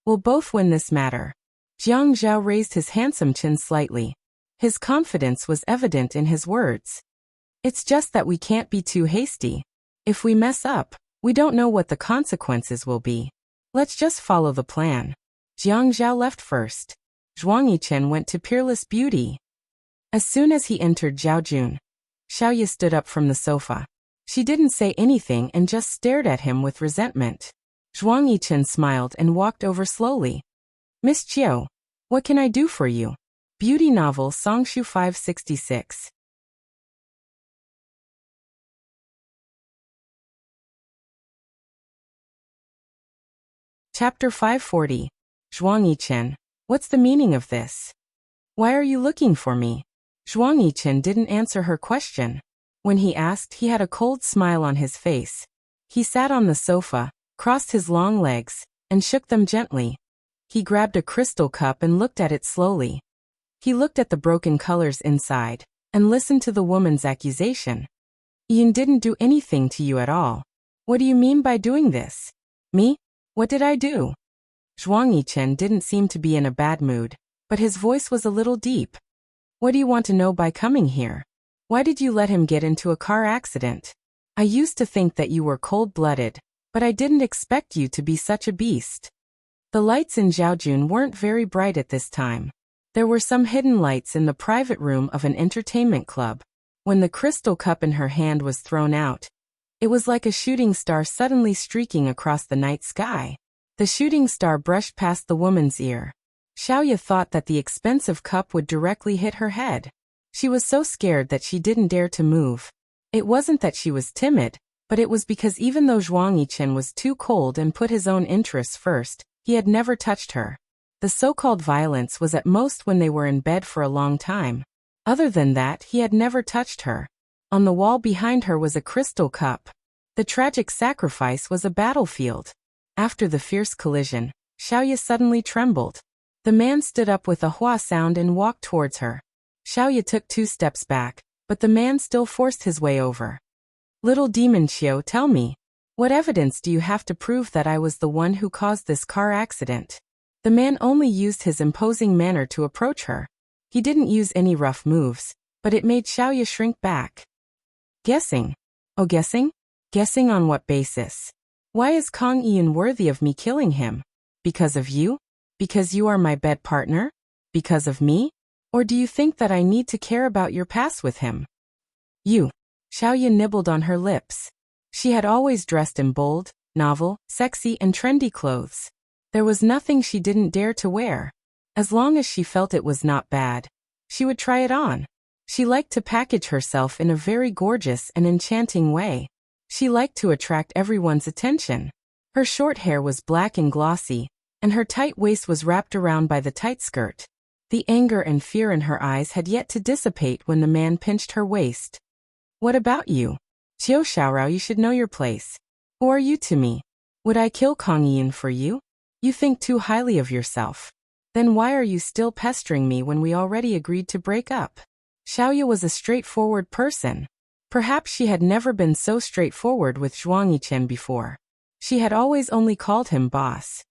We'll both win this matter. Jiang Zhao raised his handsome chin slightly. His confidence was evident in his words. It's just that we can't be too hasty. If we mess up, we don't know what the consequences will be. Let's just follow the plan. Jiang Zhao left first. Zhuang Yichen went to Peerless Beauty. As soon as he entered Zhaojun, Xiaoye stood up from the sofa. She didn't say anything and just stared at him with resentment. Zhuang Yichen smiled and walked over slowly. Miss Chiu, what can I do for you? Beauty novel Songshu 566. Chapter 540. Zhuang Yichen, what's the meaning of this? Why are you looking for me? Zhuang Yichen didn't answer her question. When he asked, he had a cold smile on his face. He sat on the sofa, crossed his long legs, and shook them gently. He grabbed a crystal cup and looked at it slowly. He looked at the broken colors inside, and listened to the woman's accusation. Ian didn't do anything to you at all. What do you mean by doing this? Me? What did I do? Zhuang Yichen didn't seem to be in a bad mood, but his voice was a little deep. What do you want to know by coming here? Why did you let him get into a car accident? I used to think that you were cold-blooded, but I didn't expect you to be such a beast. The lights in Zhaojun weren't very bright at this time. There were some hidden lights in the private room of an entertainment club. When the crystal cup in her hand was thrown out, it was like a shooting star suddenly streaking across the night sky. The shooting star brushed past the woman's ear. Xiaoye thought that the expensive cup would directly hit her head. She was so scared that she didn't dare to move. It wasn't that she was timid, but it was because even though Zhuang Yichen was too cold and put his own interests first, he had never touched her. The so-called violence was at most when they were in bed for a long time. Other than that, he had never touched her. On the wall behind her was a crystal cup. The tragic sacrifice was a battlefield. After the fierce collision, Xiaoye suddenly trembled. The man stood up with a hua sound and walked towards her. Xiaoye took 2 steps back, but the man still forced his way over. Little demon Qiu, tell me, what evidence do you have to prove that I was the one who caused this car accident? The man only used his imposing manner to approach her. He didn't use any rough moves, but it made Xiaoye shrink back. Guessing? Oh, guessing? Guessing on what basis? Why is Kang Ian worthy of me killing him? Because of you? Because you are my bed partner? Because of me? Or do you think that I need to care about your past with him? You. Xiaoye nibbled on her lips. She had always dressed in bold, novel, sexy and trendy clothes. There was nothing she didn't dare to wear. As long as she felt it was not bad, she would try it on. She liked to package herself in a very gorgeous and enchanting way. She liked to attract everyone's attention. Her short hair was black and glossy, and her tight waist was wrapped around by the tight skirt. The anger and fear in her eyes had yet to dissipate when the man pinched her waist. What about you? Qiu Xiaorao, you should know your place. Who are you to me? Would I kill Kang Yin for you? You think too highly of yourself. Then why are you still pestering me when we already agreed to break up? Xiaoye was a straightforward person. Perhaps she had never been so straightforward with Zhuang Yichen before. She had always only called him boss.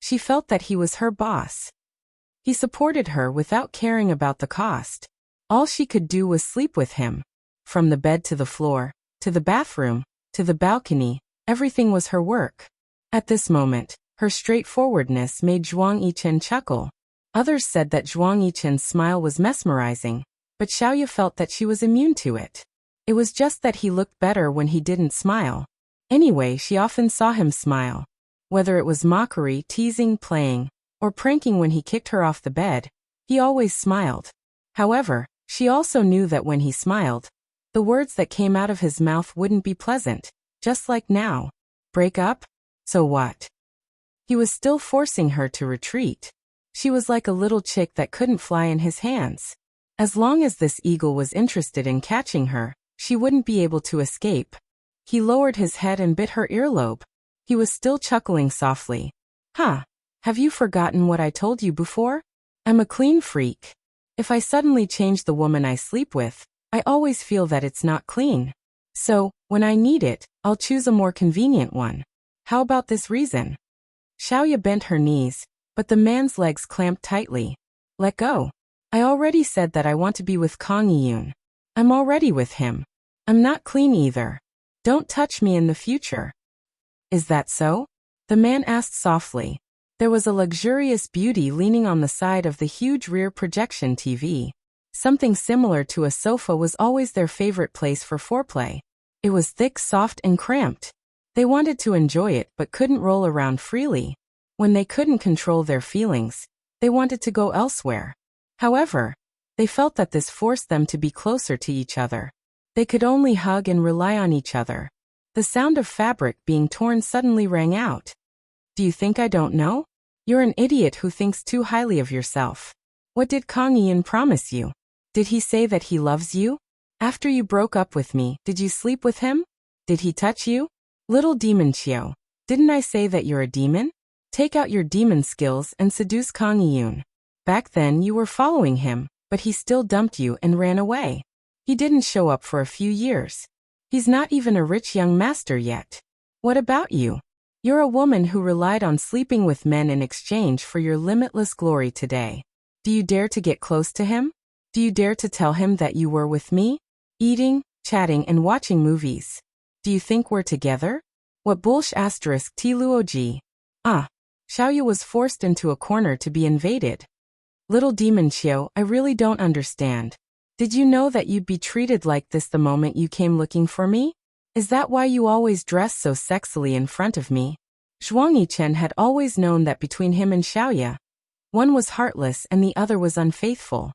She felt that he was her boss. He supported her without caring about the cost. All she could do was sleep with him. From the bed to the floor, to the bathroom, to the balcony, everything was her work. At this moment, her straightforwardness made Zhuang Yichen chuckle. Others said that Zhuang Yichen's smile was mesmerizing, but Xiaoye felt that she was immune to it. It was just that he looked better when he didn't smile. Anyway, she often saw him smile. Whether it was mockery, teasing, playing, or pranking when he kicked her off the bed, he always smiled. However, she also knew that when he smiled, the words that came out of his mouth wouldn't be pleasant, just like now. Break up? So what? He was still forcing her to retreat. She was like a little chick that couldn't fly in his hands. As long as this eagle was interested in catching her, she wouldn't be able to escape. He lowered his head and bit her earlobe. He was still chuckling softly. Huh? Have you forgotten what I told you before? I'm a clean freak. If I suddenly change the woman I sleep with, I always feel that it's not clean. So, when I need it, I'll choose a more convenient one. How about this reason? Xiaoya bent her knees, but the man's legs clamped tightly. Let go. I already said that I want to be with Kang Yiyun. I'm already with him. I'm not clean either. Don't touch me in the future. Is that so? The man asked softly. There was a luxurious beauty leaning on the side of the huge rear projection TV. Something similar to a sofa was always their favorite place for foreplay. It was thick, soft, and cramped. They wanted to enjoy it but couldn't roll around freely. When they couldn't control their feelings, they wanted to go elsewhere. However, they felt that this forced them to be closer to each other. They could only hug and rely on each other. The sound of fabric being torn suddenly rang out. Do you think I don't know? You're an idiot who thinks too highly of yourself. What did Kang Yiyun promise you? Did he say that he loves you? After you broke up with me, did you sleep with him? Did he touch you? Little demon Qiu, didn't I say that you're a demon? Take out your demon skills and seduce Kang Yiyun. Back then you were following him, but he still dumped you and ran away. He didn't show up for a few years. He's not even a rich young master yet. What about you? You're a woman who relied on sleeping with men in exchange for your limitless glory today. Do you dare to get close to him? Do you dare to tell him that you were with me? Eating, chatting, and watching movies. Do you think we're together? What bullsh asterisk Tluog? Xiaoyu was forced into a corner to be invaded. Little demon Qiu, I really don't understand. Did you know that you'd be treated like this the moment you came looking for me? Is that why you always dress so sexily in front of me? Zhuang Yichen had always known that between him and Xiaoya, one was heartless and the other was unfaithful.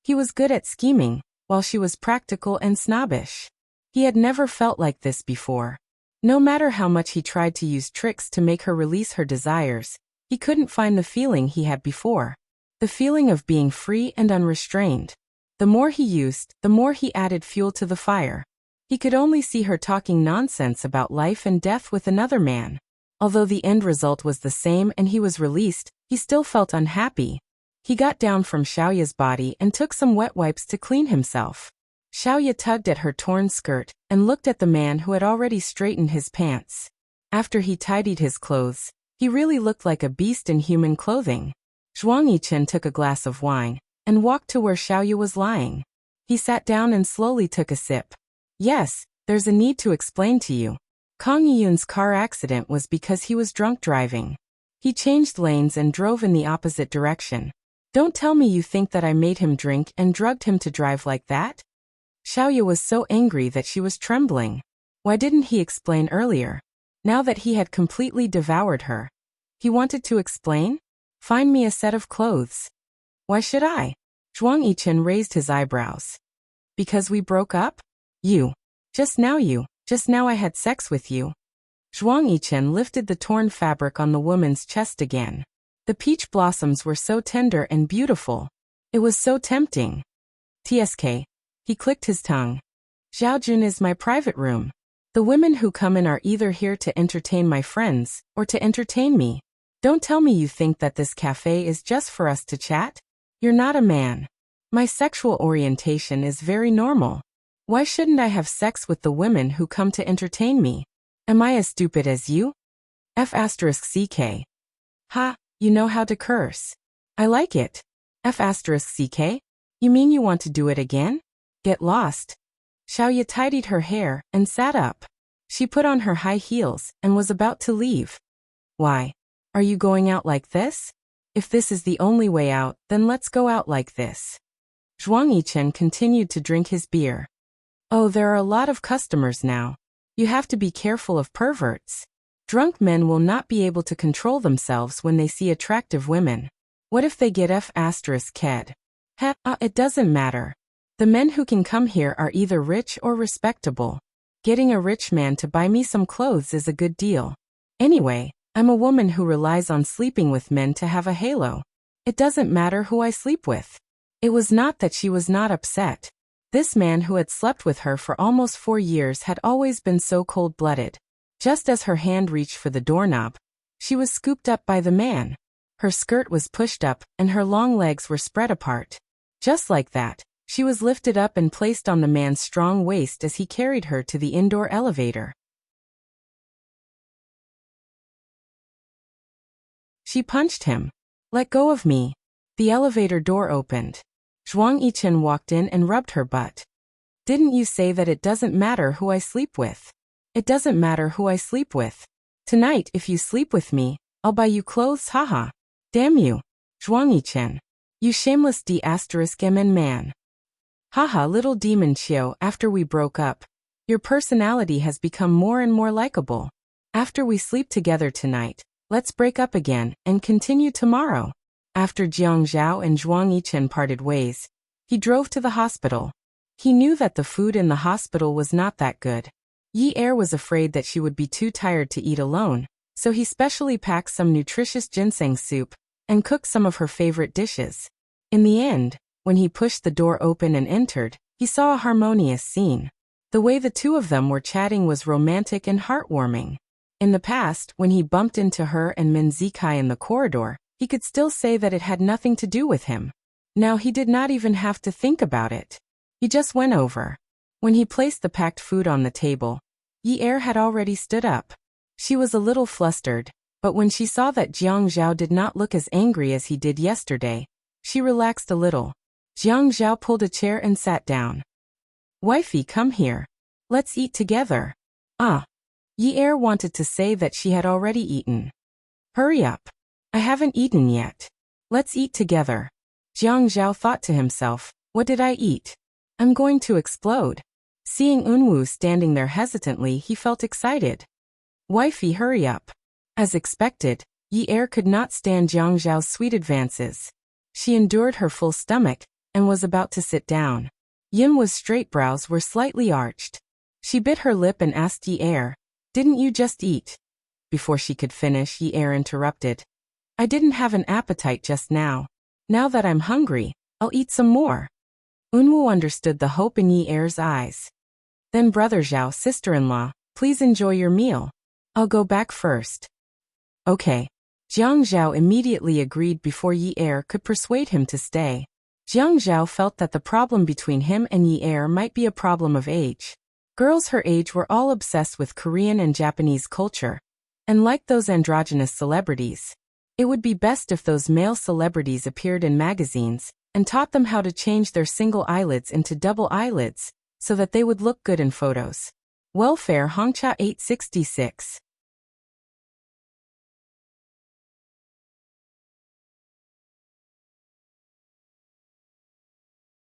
He was good at scheming, while she was practical and snobbish. He had never felt like this before. No matter how much he tried to use tricks to make her release her desires, he couldn't find the feeling he had before. The feeling of being free and unrestrained. The more he used, the more he added fuel to the fire. He could only see her talking nonsense about life and death with another man. Although the end result was the same and he was released, he still felt unhappy. He got down from Xiaoya's body and took some wet wipes to clean himself. Xiaoya tugged at her torn skirt and looked at the man who had already straightened his pants. After he tidied his clothes, he really looked like a beast in human clothing. Zhuang Yichen took a glass of wine and walked to where Xiaoya was lying. He sat down and slowly took a sip. Yes, there's a need to explain to you. Kang Yiyun's car accident was because he was drunk driving. He changed lanes and drove in the opposite direction. Don't tell me you think that I made him drink and drugged him to drive like that? Xiaoya was so angry that she was trembling. Why didn't he explain earlier? Now that he had completely devoured her. He wanted to explain? Find me a set of clothes. Why should I? Zhuang Yichen raised his eyebrows. Because we broke up? Just now I had sex with you. Zhuang Yichen lifted the torn fabric on the woman's chest again. The peach blossoms were so tender and beautiful. It was so tempting. TSK. He clicked his tongue. Zhaojun is my private room. The women who come in are either here to entertain my friends, or to entertain me. Don't tell me you think that this cafe is just for us to chat. You're not a man. My sexual orientation is very normal. Why shouldn't I have sex with the women who come to entertain me? Am I as stupid as you? F***CK. Ha, you know how to curse. I like it. F***CK? You mean you want to do it again? Get lost. Xiaoya tidied her hair and sat up. She put on her high heels and was about to leave. Why? Are you going out like this? If this is the only way out, then let's go out like this. Zhuang Yichen continued to drink his beer. Oh, there are a lot of customers now. You have to be careful of perverts. Drunk men will not be able to control themselves when they see attractive women. What if they get F***ked? It doesn't matter. The men who can come here are either rich or respectable. Getting a rich man to buy me some clothes is a good deal. Anyway, I'm a woman who relies on sleeping with men to have a halo. It doesn't matter who I sleep with. It was not that she was not upset. This man who had slept with her for almost 4 years had always been so cold-blooded. Just as her hand reached for the doorknob, she was scooped up by the man. Her skirt was pushed up, and her long legs were spread apart. Just like that, she was lifted up and placed on the man's strong waist as he carried her to the indoor elevator. She punched him. Let go of me. The elevator door opened. Zhuang Yichen walked in and rubbed her butt. Didn't you say that it doesn't matter who I sleep with? It doesn't matter who I sleep with. Tonight, if you sleep with me, I'll buy you clothes, haha. Damn you, Zhuang Yichen. You shameless D***MN man. Haha, little demon Qiu, after we broke up, your personality has become more and more likable. After we sleep together tonight, let's break up again and continue tomorrow. After Jiang Zhao and Zhuang Yichen parted ways, he drove to the hospital. He knew that the food in the hospital was not that good. Yi Er was afraid that she would be too tired to eat alone, so he specially packed some nutritious ginseng soup and cooked some of her favorite dishes. In the end, when he pushed the door open and entered, he saw a harmonious scene. The way the two of them were chatting was romantic and heartwarming. In the past, when he bumped into her and Min Zikai in the corridor, he could still say that it had nothing to do with him. Now he did not even have to think about it. He just went over. When he placed the packed food on the table, Yi Er had already stood up. She was a little flustered, but when she saw that Jiang Zhao did not look as angry as he did yesterday, she relaxed a little. Jiang Zhao pulled a chair and sat down. Wifey, come here. Let's eat together. Yi Er wanted to say that she had already eaten. Hurry up. I haven't eaten yet. Let's eat together. Jiang Zhao thought to himself, what did I eat? I'm going to explode. Seeing Unwu standing there hesitantly, he felt excited. Wifey, hurry up. As expected, Yi Er could not stand Jiang Zhao's sweet advances. She endured her full stomach and was about to sit down. Yinwa's straight brows were slightly arched. She bit her lip and asked Yi Er, didn't you just eat? Before she could finish, Yi Er interrupted. I didn't have an appetite just now. Now that I'm hungry, I'll eat some more. Unwu understood the hope in Yi Er's eyes. Then Brother Zhao, sister-in-law, please enjoy your meal. I'll go back first. Okay. Jiang Zhao immediately agreed before Yi Er could persuade him to stay. Jiang Zhao felt that the problem between him and Yi Er might be a problem of age. Girls her age were all obsessed with Korean and Japanese culture, and liked those androgynous celebrities. It would be best if those male celebrities appeared in magazines and taught them how to change their single eyelids into double eyelids so that they would look good in photos. Welfare Hongcha 866.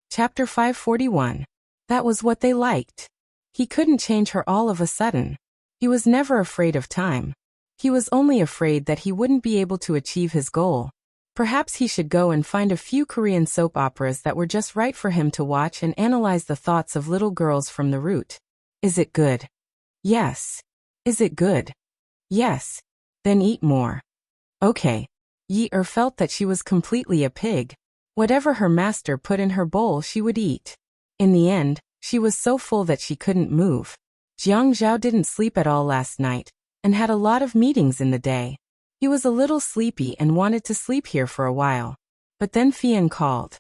Chapter 541. That was what they liked. He couldn't change her all of a sudden. He was never afraid of time. He was only afraid that he wouldn't be able to achieve his goal. Perhaps he should go and find a few Korean soap operas that were just right for him to watch and analyze the thoughts of little girls from the root. Is it good? Yes. Is it good? Yes. Then eat more. Okay. Yi Er felt that she was completely a pig. Whatever her master put in her bowl she would eat. In the end, she was so full that she couldn't move. Jiang Zhao didn't sleep at all last night, and had a lot of meetings in the day. He was a little sleepy and wanted to sleep here for a while. But then Fian called.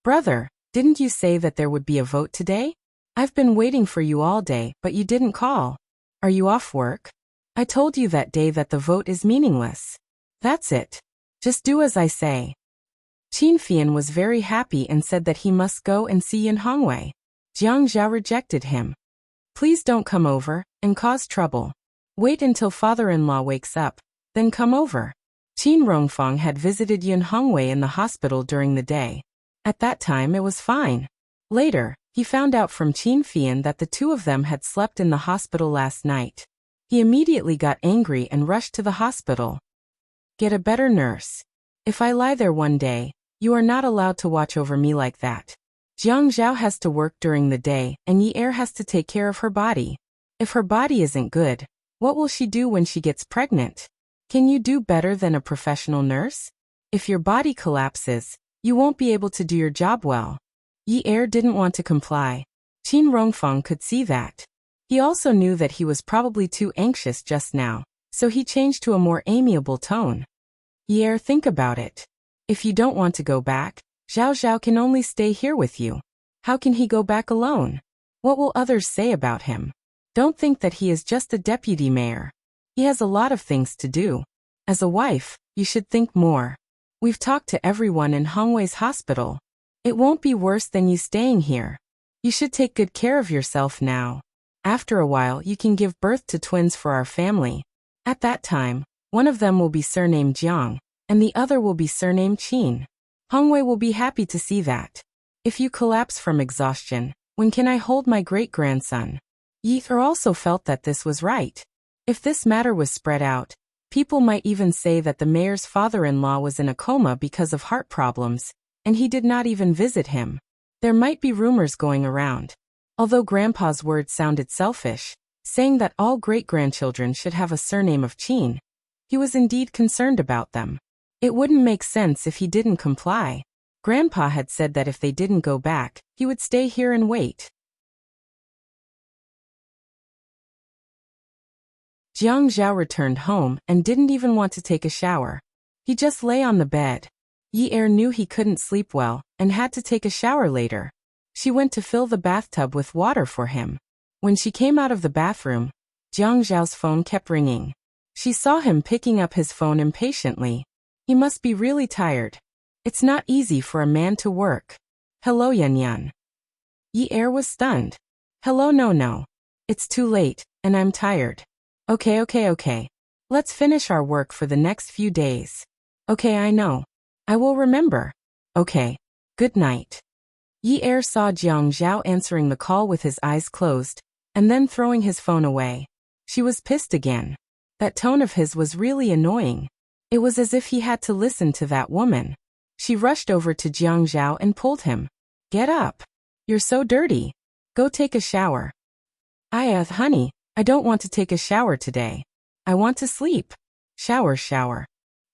Brother, didn't you say that there would be a vote today? I've been waiting for you all day, but you didn't call. Are you off work? I told you that day that the vote is meaningless. That's it. Just do as I say. Qin Fian was very happy and said that he must go and see Yin Hongwei. Jiang Zhao rejected him. Please don't come over and cause trouble. Wait until father-in-law wakes up, then come over. Qin Rongfang had visited Yin Hongwei in the hospital during the day. At that time it was fine. Later, He found out from Qin Fian that the two of them had slept in the hospital last night. He immediately got angry and rushed to the hospital. Get a better nurse. If I lie there one day, you are not allowed to watch over me like that. Jiang Zhao has to work during the day and Yi Er has to take care of her body. If her body isn't good, what will she do when she gets pregnant? Can you do better than a professional nurse? If your body collapses, you won't be able to do your job well. Yi Er didn't want to comply. Qin Rongfeng could see that. He also knew that he was probably too anxious just now, so he changed to a more amiable tone. Yi Er, think about it. If you don't want to go back, Zhao Zhao can only stay here with you. How can he go back alone? What will others say about him? Don't think that he is just a deputy mayor. He has a lot of things to do. As a wife, you should think more. We've talked to everyone in Hongwei's hospital. It won't be worse than you staying here. You should take good care of yourself now. After a while you can give birth to twins for our family. At that time, one of them will be surnamed Jiang, and the other will be surnamed Qin. Hongwei will be happy to see that. If you collapse from exhaustion, when can I hold my great-grandson? Yi Er also felt that this was right. If this matter was spread out, people might even say that the mayor's father-in-law was in a coma because of heart problems, and he did not even visit him. There might be rumors going around. Although Grandpa's words sounded selfish, saying that all great-grandchildren should have a surname of Qin, he was indeed concerned about them. It wouldn't make sense if he didn't comply. Grandpa had said that if they didn't go back, he would stay here and wait. Jiang Zhao returned home and didn't even want to take a shower. He just lay on the bed. Yi Er knew he couldn't sleep well and had to take a shower later. She went to fill the bathtub with water for him. When she came out of the bathroom, Jiang Zhao's phone kept ringing. She saw him picking up his phone impatiently. He must be really tired. It's not easy for a man to work. Hello, Yan Yan. Yi Er was stunned. Hello, no. It's too late, and I'm tired. Okay. Let's finish our work for the next few days. Okay, I know. I will remember. Okay. Good night. Yi Er saw Jiang Zhao answering the call with his eyes closed, and then throwing his phone away. She was pissed again. That tone of his was really annoying. It was as if he had to listen to that woman. She rushed over to Jiang Zhao and pulled him. Get up. You're so dirty. Go take a shower. Honey, I don't want to take a shower today. I want to sleep. Shower.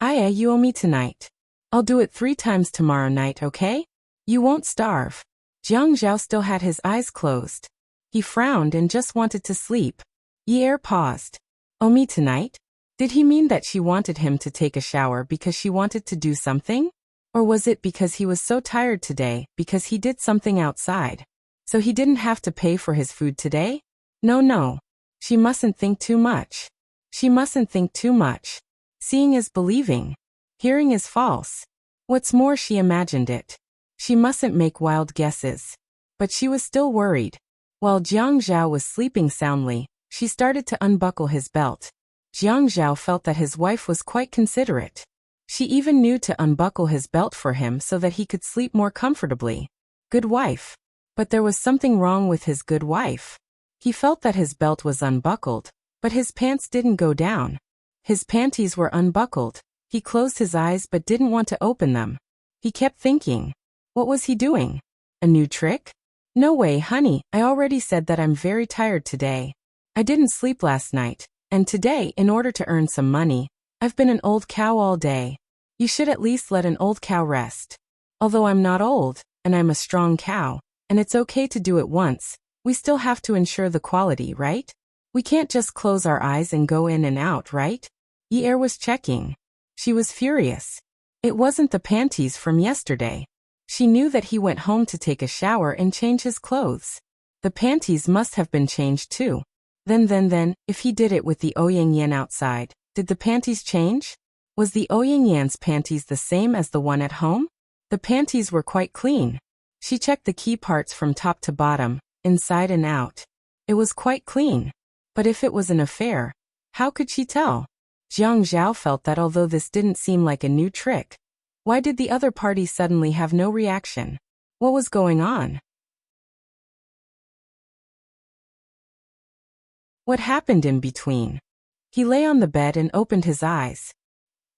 You owe me tonight. I'll do it 3 times tomorrow night, okay? You won't starve. Jiang Zhao still had his eyes closed. He frowned and just wanted to sleep. Yi Er paused. Owe me tonight? Did he mean that she wanted him to take a shower because she wanted to do something? Or was it because he was so tired today because he did something outside? So he didn't have to pay for his food today? No. She mustn't think too much. Seeing is believing. Hearing is false. What's more, she imagined it. She mustn't make wild guesses. But she was still worried. While Jiang Zhao was sleeping soundly, she started to unbuckle his belt. Jiang Zhao felt that his wife was quite considerate. She even knew to unbuckle his belt for him so that he could sleep more comfortably. Good wife. But there was something wrong with his good wife. He felt that his belt was unbuckled, but his pants didn't go down. His panties were unbuckled. He closed his eyes but didn't want to open them. He kept thinking. What was he doing? A new trick? No way, honey, I already said that I'm very tired today. I didn't sleep last night, and today, in order to earn some money, I've been an old cow all day. You should at least let an old cow rest. Although I'm not old, and I'm a strong cow, and it's okay to do it once, we still have to ensure the quality, right? We can't just close our eyes and go in and out, right? Yi Er was checking. She was furious. It wasn't the panties from yesterday. She knew that he went home to take a shower and change his clothes. The panties must have been changed too. Then, if he did it with the Ouyang Yan outside, did the panties change? Was the Ouyang Yan's panties the same as the one at home? The panties were quite clean. She checked the key parts from top to bottom, inside and out. It was quite clean. But if it was an affair, how could she tell? Jiang Zhao felt that although this didn't seem like a new trick, why did the other party suddenly have no reaction? What was going on? What happened in between? He lay on the bed and opened his eyes.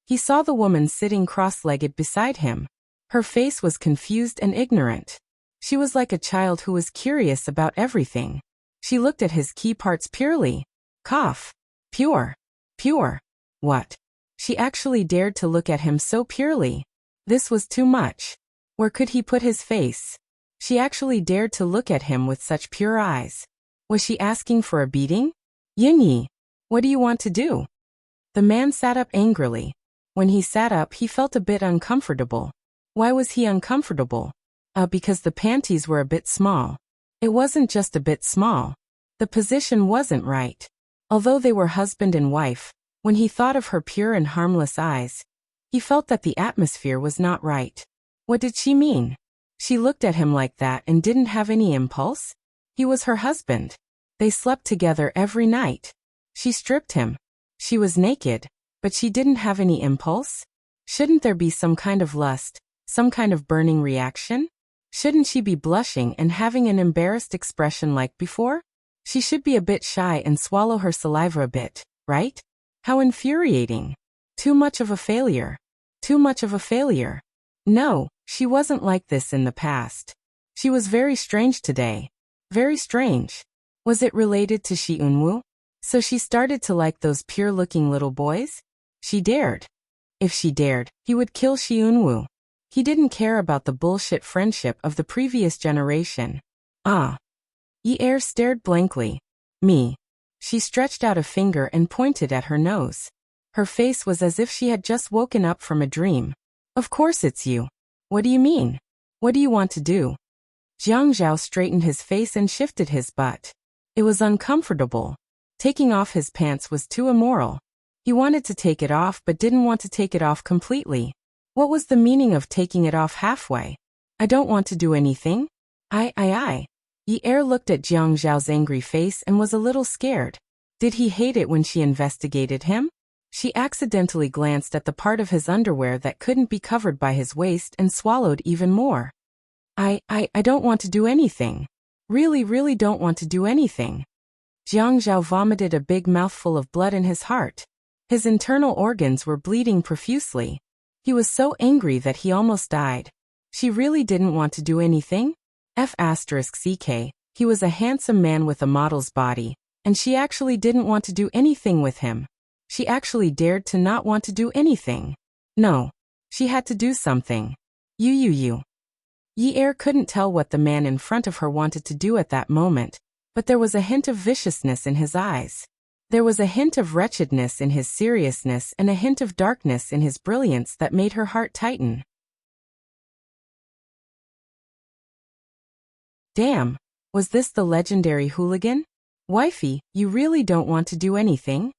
He saw the woman sitting cross-legged beside him. Her face was confused and ignorant. She was like a child who was curious about everything. She looked at his key parts purely. Cough. Pure. Pure. What? She actually dared to look at him so purely. This was too much. Where could he put his face? She actually dared to look at him with such pure eyes. Was she asking for a beating? Yingyi, what do you want to do? The man sat up angrily. When he sat up, he felt a bit uncomfortable. Why was he uncomfortable? Because the panties were a bit small. It wasn't just a bit small. The position wasn't right. Although they were husband and wife, when he thought of her pure and harmless eyes, he felt that the atmosphere was not right. What did she mean? She looked at him like that and didn't have any impulse? He was her husband. They slept together every night. She stripped him. She was naked, but she didn't have any impulse? Shouldn't there be some kind of lust, some kind of burning reaction? Shouldn't she be blushing and having an embarrassed expression like before? She should be a bit shy and swallow her saliva a bit, right? How infuriating. Too much of a failure. Too much of a failure. No, she wasn't like this in the past. She was very strange today. Very strange. Was it related to Shi Unwoo? So she started to like those pure-looking little boys? She dared. If she dared, he would kill Shi Unwoo. He didn't care about the bullshit friendship of the previous generation. Yi-er stared blankly. Me. She stretched out a finger and pointed at her nose. Her face was as if she had just woken up from a dream. Of course it's you. What do you mean? What do you want to do? Jiang Zhao straightened his face and shifted his butt. It was uncomfortable. Taking off his pants was too immoral. He wanted to take it off but didn't want to take it off completely. What was the meaning of taking it off halfway? I don't want to do anything. Yi-er looked at Jiang Zhao's angry face and was a little scared. Did he hate it when she investigated him? She accidentally glanced at the part of his underwear that couldn't be covered by his waist and swallowed even more. I don't want to do anything. Really don't want to do anything. Jiang Zhao vomited a big mouthful of blood in his heart. His internal organs were bleeding profusely. He was so angry that he almost died. She really didn't want to do anything? F***ck, he was a handsome man with a model's body, and she actually didn't want to do anything with him. She actually dared to not want to do anything. No. She had to do something. Yi-er couldn't tell what the man in front of her wanted to do at that moment, but there was a hint of viciousness in his eyes. There was a hint of wretchedness in his seriousness and a hint of darkness in his brilliance that made her heart tighten. Damn, was this the legendary hooligan? Wifey, you really don't want to do anything?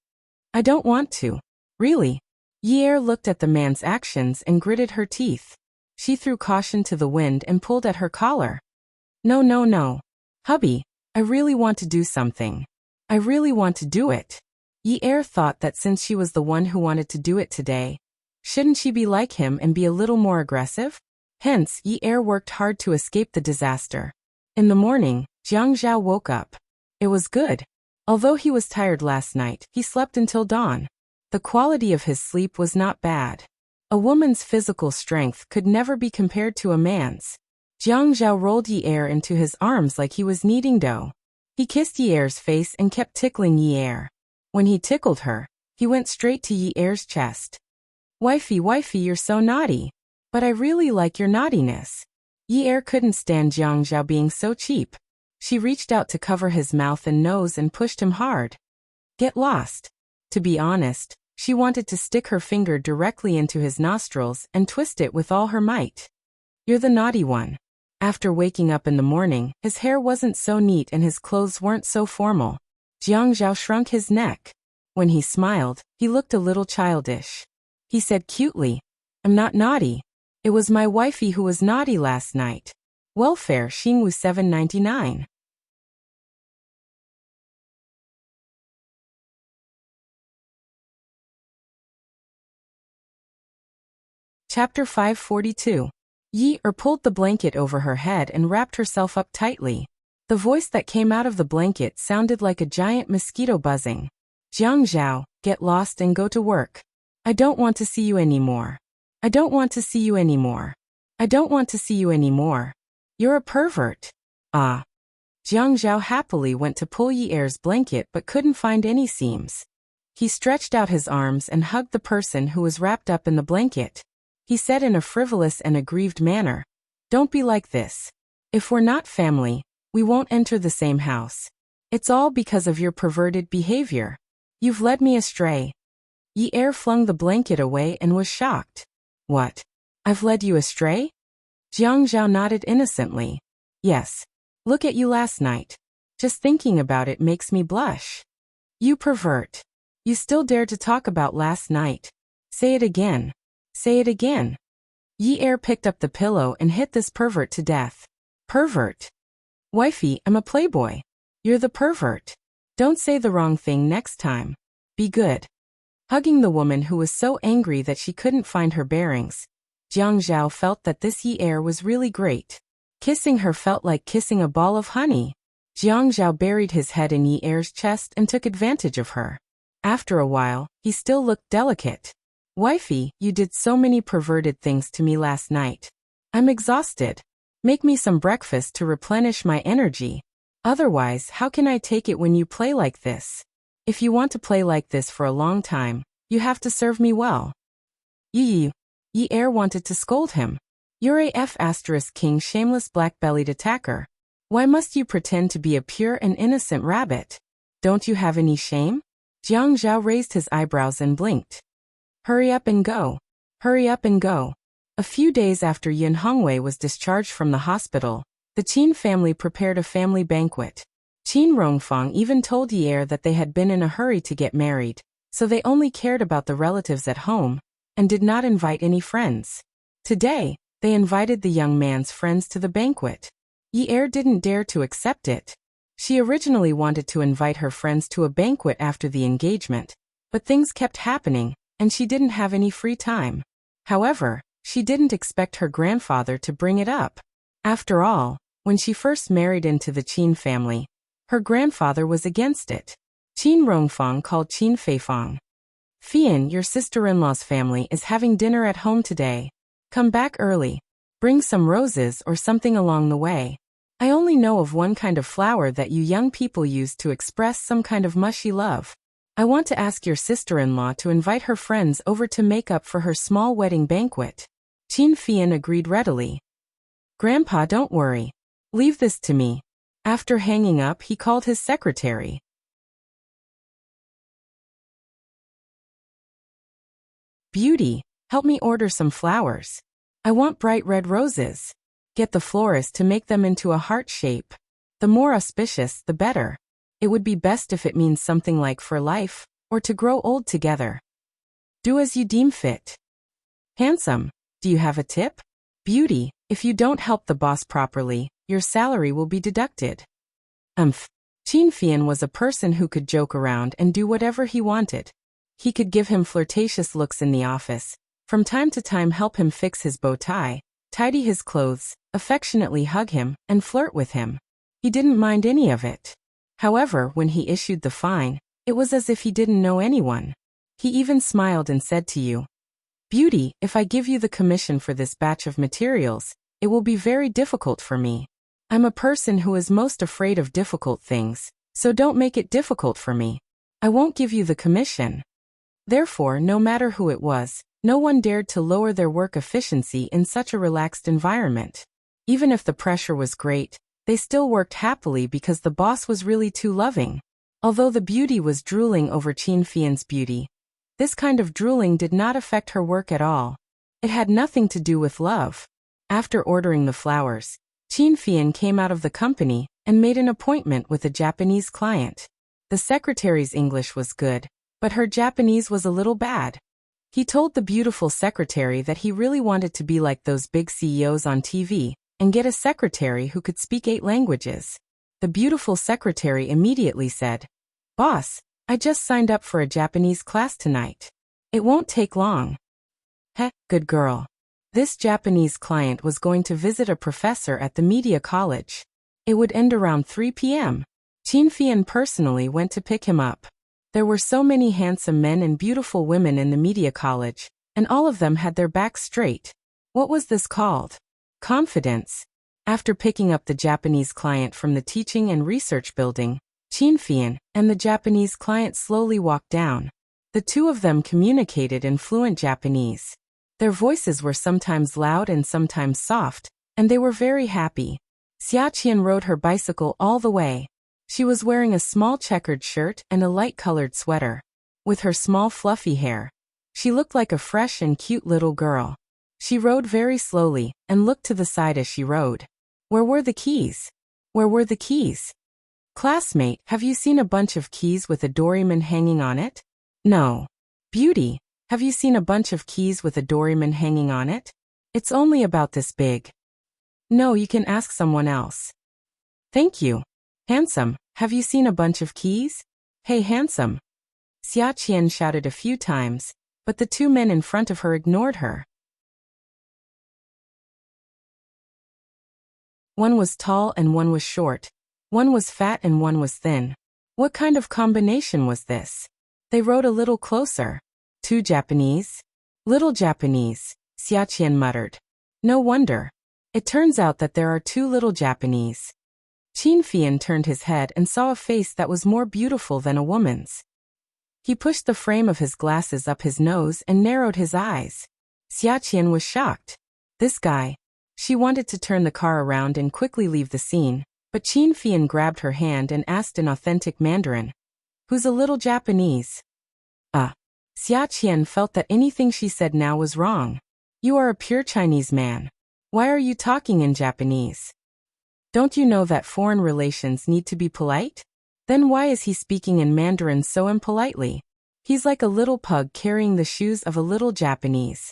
I don't want to. Really? Yi-er looked at the man's actions and gritted her teeth. She threw caution to the wind and pulled at her collar. No. Hubby, I really want to do something. I really want to do it. Yi-er thought that since she was the one who wanted to do it today, shouldn't she be like him and be a little more aggressive? Hence, Yi-er worked hard to escape the disaster. In the morning, Jiang Zhao woke up. It was good. Although he was tired last night, he slept until dawn. The quality of his sleep was not bad. A woman's physical strength could never be compared to a man's. Jiang Zhao rolled Yi-er into his arms like he was kneading dough. He kissed Yi-er's face and kept tickling Yi-er. When he tickled her, he went straight to Yi-er's chest. Wifey, you're so naughty. But I really like your naughtiness. Yi-er couldn't stand Jiang Zhao being so cheap. She reached out to cover his mouth and nose and pushed him hard. Get lost. To be honest, she wanted to stick her finger directly into his nostrils and twist it with all her might. You're the naughty one. After waking up in the morning, his hair wasn't so neat and his clothes weren't so formal. Jiang Zhao shrunk his neck. When he smiled, he looked a little childish. He said cutely, I'm not naughty. It was my wifey who was naughty last night. Welfare Xingwu 799. Chapter 542. Yi-er pulled the blanket over her head and wrapped herself up tightly. The voice that came out of the blanket sounded like a giant mosquito buzzing. Jiang Zhao, get lost and go to work. I don't want to see you anymore. I don't want to see you anymore. I don't want to see you anymore. You're a pervert. Ah. Jiang Zhao happily went to pull Yi Er's blanket but couldn't find any seams. He stretched out his arms and hugged the person who was wrapped up in the blanket. He said in a frivolous and aggrieved manner, "Don't be like this. If we're not family, we won't enter the same house. It's all because of your perverted behavior. You've led me astray." Yi Er flung the blanket away and was shocked. "What? I've led you astray?" Jiang Zhao nodded innocently. "Yes. Look at you last night. Just thinking about it makes me blush. You pervert. You still dare to talk about last night. Say it again. Say it again." Yi Er picked up the pillow and hit this pervert to death. "Pervert. Wifey, I'm a playboy. You're the pervert. Don't say the wrong thing next time. Be good." Hugging the woman who was so angry that she couldn't find her bearings, Jiang Zhao felt that this Yi Er was really great. Kissing her felt like kissing a ball of honey. Jiang Zhao buried his head in Yi Er's chest and took advantage of her. After a while, he still looked delicate. "Wifey, you did so many perverted things to me last night. I'm exhausted. Make me some breakfast to replenish my energy. Otherwise, how can I take it when you play like this? If you want to play like this for a long time, you have to serve me well." Yi Er wanted to scold him. "You're a F**king shameless black-bellied attacker. Why must you pretend to be a pure and innocent rabbit? Don't you have any shame?" Jiang Zhao raised his eyebrows and blinked. "Hurry up and go. Hurry up and go." A few days after Yin Hongwei was discharged from the hospital, the Qin family prepared a family banquet. Qin Rongfang even told Yi Er that they had been in a hurry to get married, so they only cared about the relatives at home, and did not invite any friends. Today, they invited the young man's friends to the banquet. Yi Er didn't dare to accept it. She originally wanted to invite her friends to a banquet after the engagement, but things kept happening, and she didn't have any free time. However, she didn't expect her grandfather to bring it up. After all, when she first married into the Qin family, her grandfather was against it. Qin Rongfang called Qin Feifang. "Fian, your sister-in-law's family is having dinner at home today. Come back early. Bring some roses or something along the way. I only know of one kind of flower that you young people use to express some kind of mushy love. I want to ask your sister-in-law to invite her friends over to make up for her small wedding banquet." Qin Fian agreed readily. "Grandpa, don't worry. Leave this to me." After hanging up, he called his secretary. "Beauty, help me order some flowers. I want bright red roses. Get the florist to make them into a heart shape. The more auspicious, the better. It would be best if it means something like for life, or to grow old together. Do as you deem fit. Handsome, do you have a tip? Beauty, if you don't help the boss properly, your salary will be deducted." Qin Fian was a person who could joke around and do whatever he wanted. He could give him flirtatious looks in the office, from time to time help him fix his bow tie, tidy his clothes, affectionately hug him, and flirt with him. He didn't mind any of it. However, when he issued the fine, it was as if he didn't know anyone. He even smiled and said to you, "Beauty, if I give you the commission for this batch of materials, it will be very difficult for me. I'm a person who is most afraid of difficult things, so don't make it difficult for me. I won't give you the commission." Therefore, no matter who it was, no one dared to lower their work efficiency in such a relaxed environment. Even if the pressure was great, they still worked happily because the boss was really too loving. Although the beauty was drooling over Qin Fian's beauty, this kind of drooling did not affect her work at all. It had nothing to do with love. After ordering the flowers, Qin Fian came out of the company and made an appointment with a Japanese client. The secretary's English was good, but her Japanese was a little bad. He told the beautiful secretary that he really wanted to be like those big CEOs on TV and get a secretary who could speak 8 languages. The beautiful secretary immediately said, "Boss, I just signed up for a Japanese class tonight. It won't take long." Heh, good girl. This Japanese client was going to visit a professor at the media college. It would end around 3 p.m. Qin Fian personally went to pick him up. There were so many handsome men and beautiful women in the media college, and all of them had their backs straight. What was this called? Confidence. After picking up the Japanese client from the teaching and research building, Qin Fian and the Japanese client slowly walked down. The two of them communicated in fluent Japanese. Their voices were sometimes loud and sometimes soft, and they were very happy. Xiaqian rode her bicycle all the way. She was wearing a small checkered shirt and a light-colored sweater. With her small fluffy hair, she looked like a fresh and cute little girl. She rode very slowly and looked to the side as she rode. Where were the keys? Where were the keys? Classmate, have you seen a bunch of keys with a doryman hanging on it? No. Beauty, have you seen a bunch of keys with a doryman hanging on it? It's only about this big. No, you can ask someone else. Thank you. Handsome, have you seen a bunch of keys? Hey handsome. Xiaqian shouted a few times, but the two men in front of her ignored her. One was tall and one was short. One was fat and one was thin. What kind of combination was this? They rode a little closer. Two Japanese? Little Japanese, Xiaqian muttered. No wonder. It turns out that there are two little Japanese. Qin Fian turned his head and saw a face that was more beautiful than a woman's. He pushed the frame of his glasses up his nose and narrowed his eyes. Xiaqian was shocked. This guy. She wanted to turn the car around and quickly leave the scene, but Qin Fian grabbed her hand and asked in authentic Mandarin, "Who's a little Japanese?" Xiaqian felt that anything she said now was wrong. You are a pure Chinese man. Why are you talking in Japanese? Don't you know that foreign relations need to be polite? Then why is he speaking in Mandarin so impolitely? He's like a little pug carrying the shoes of a little Japanese.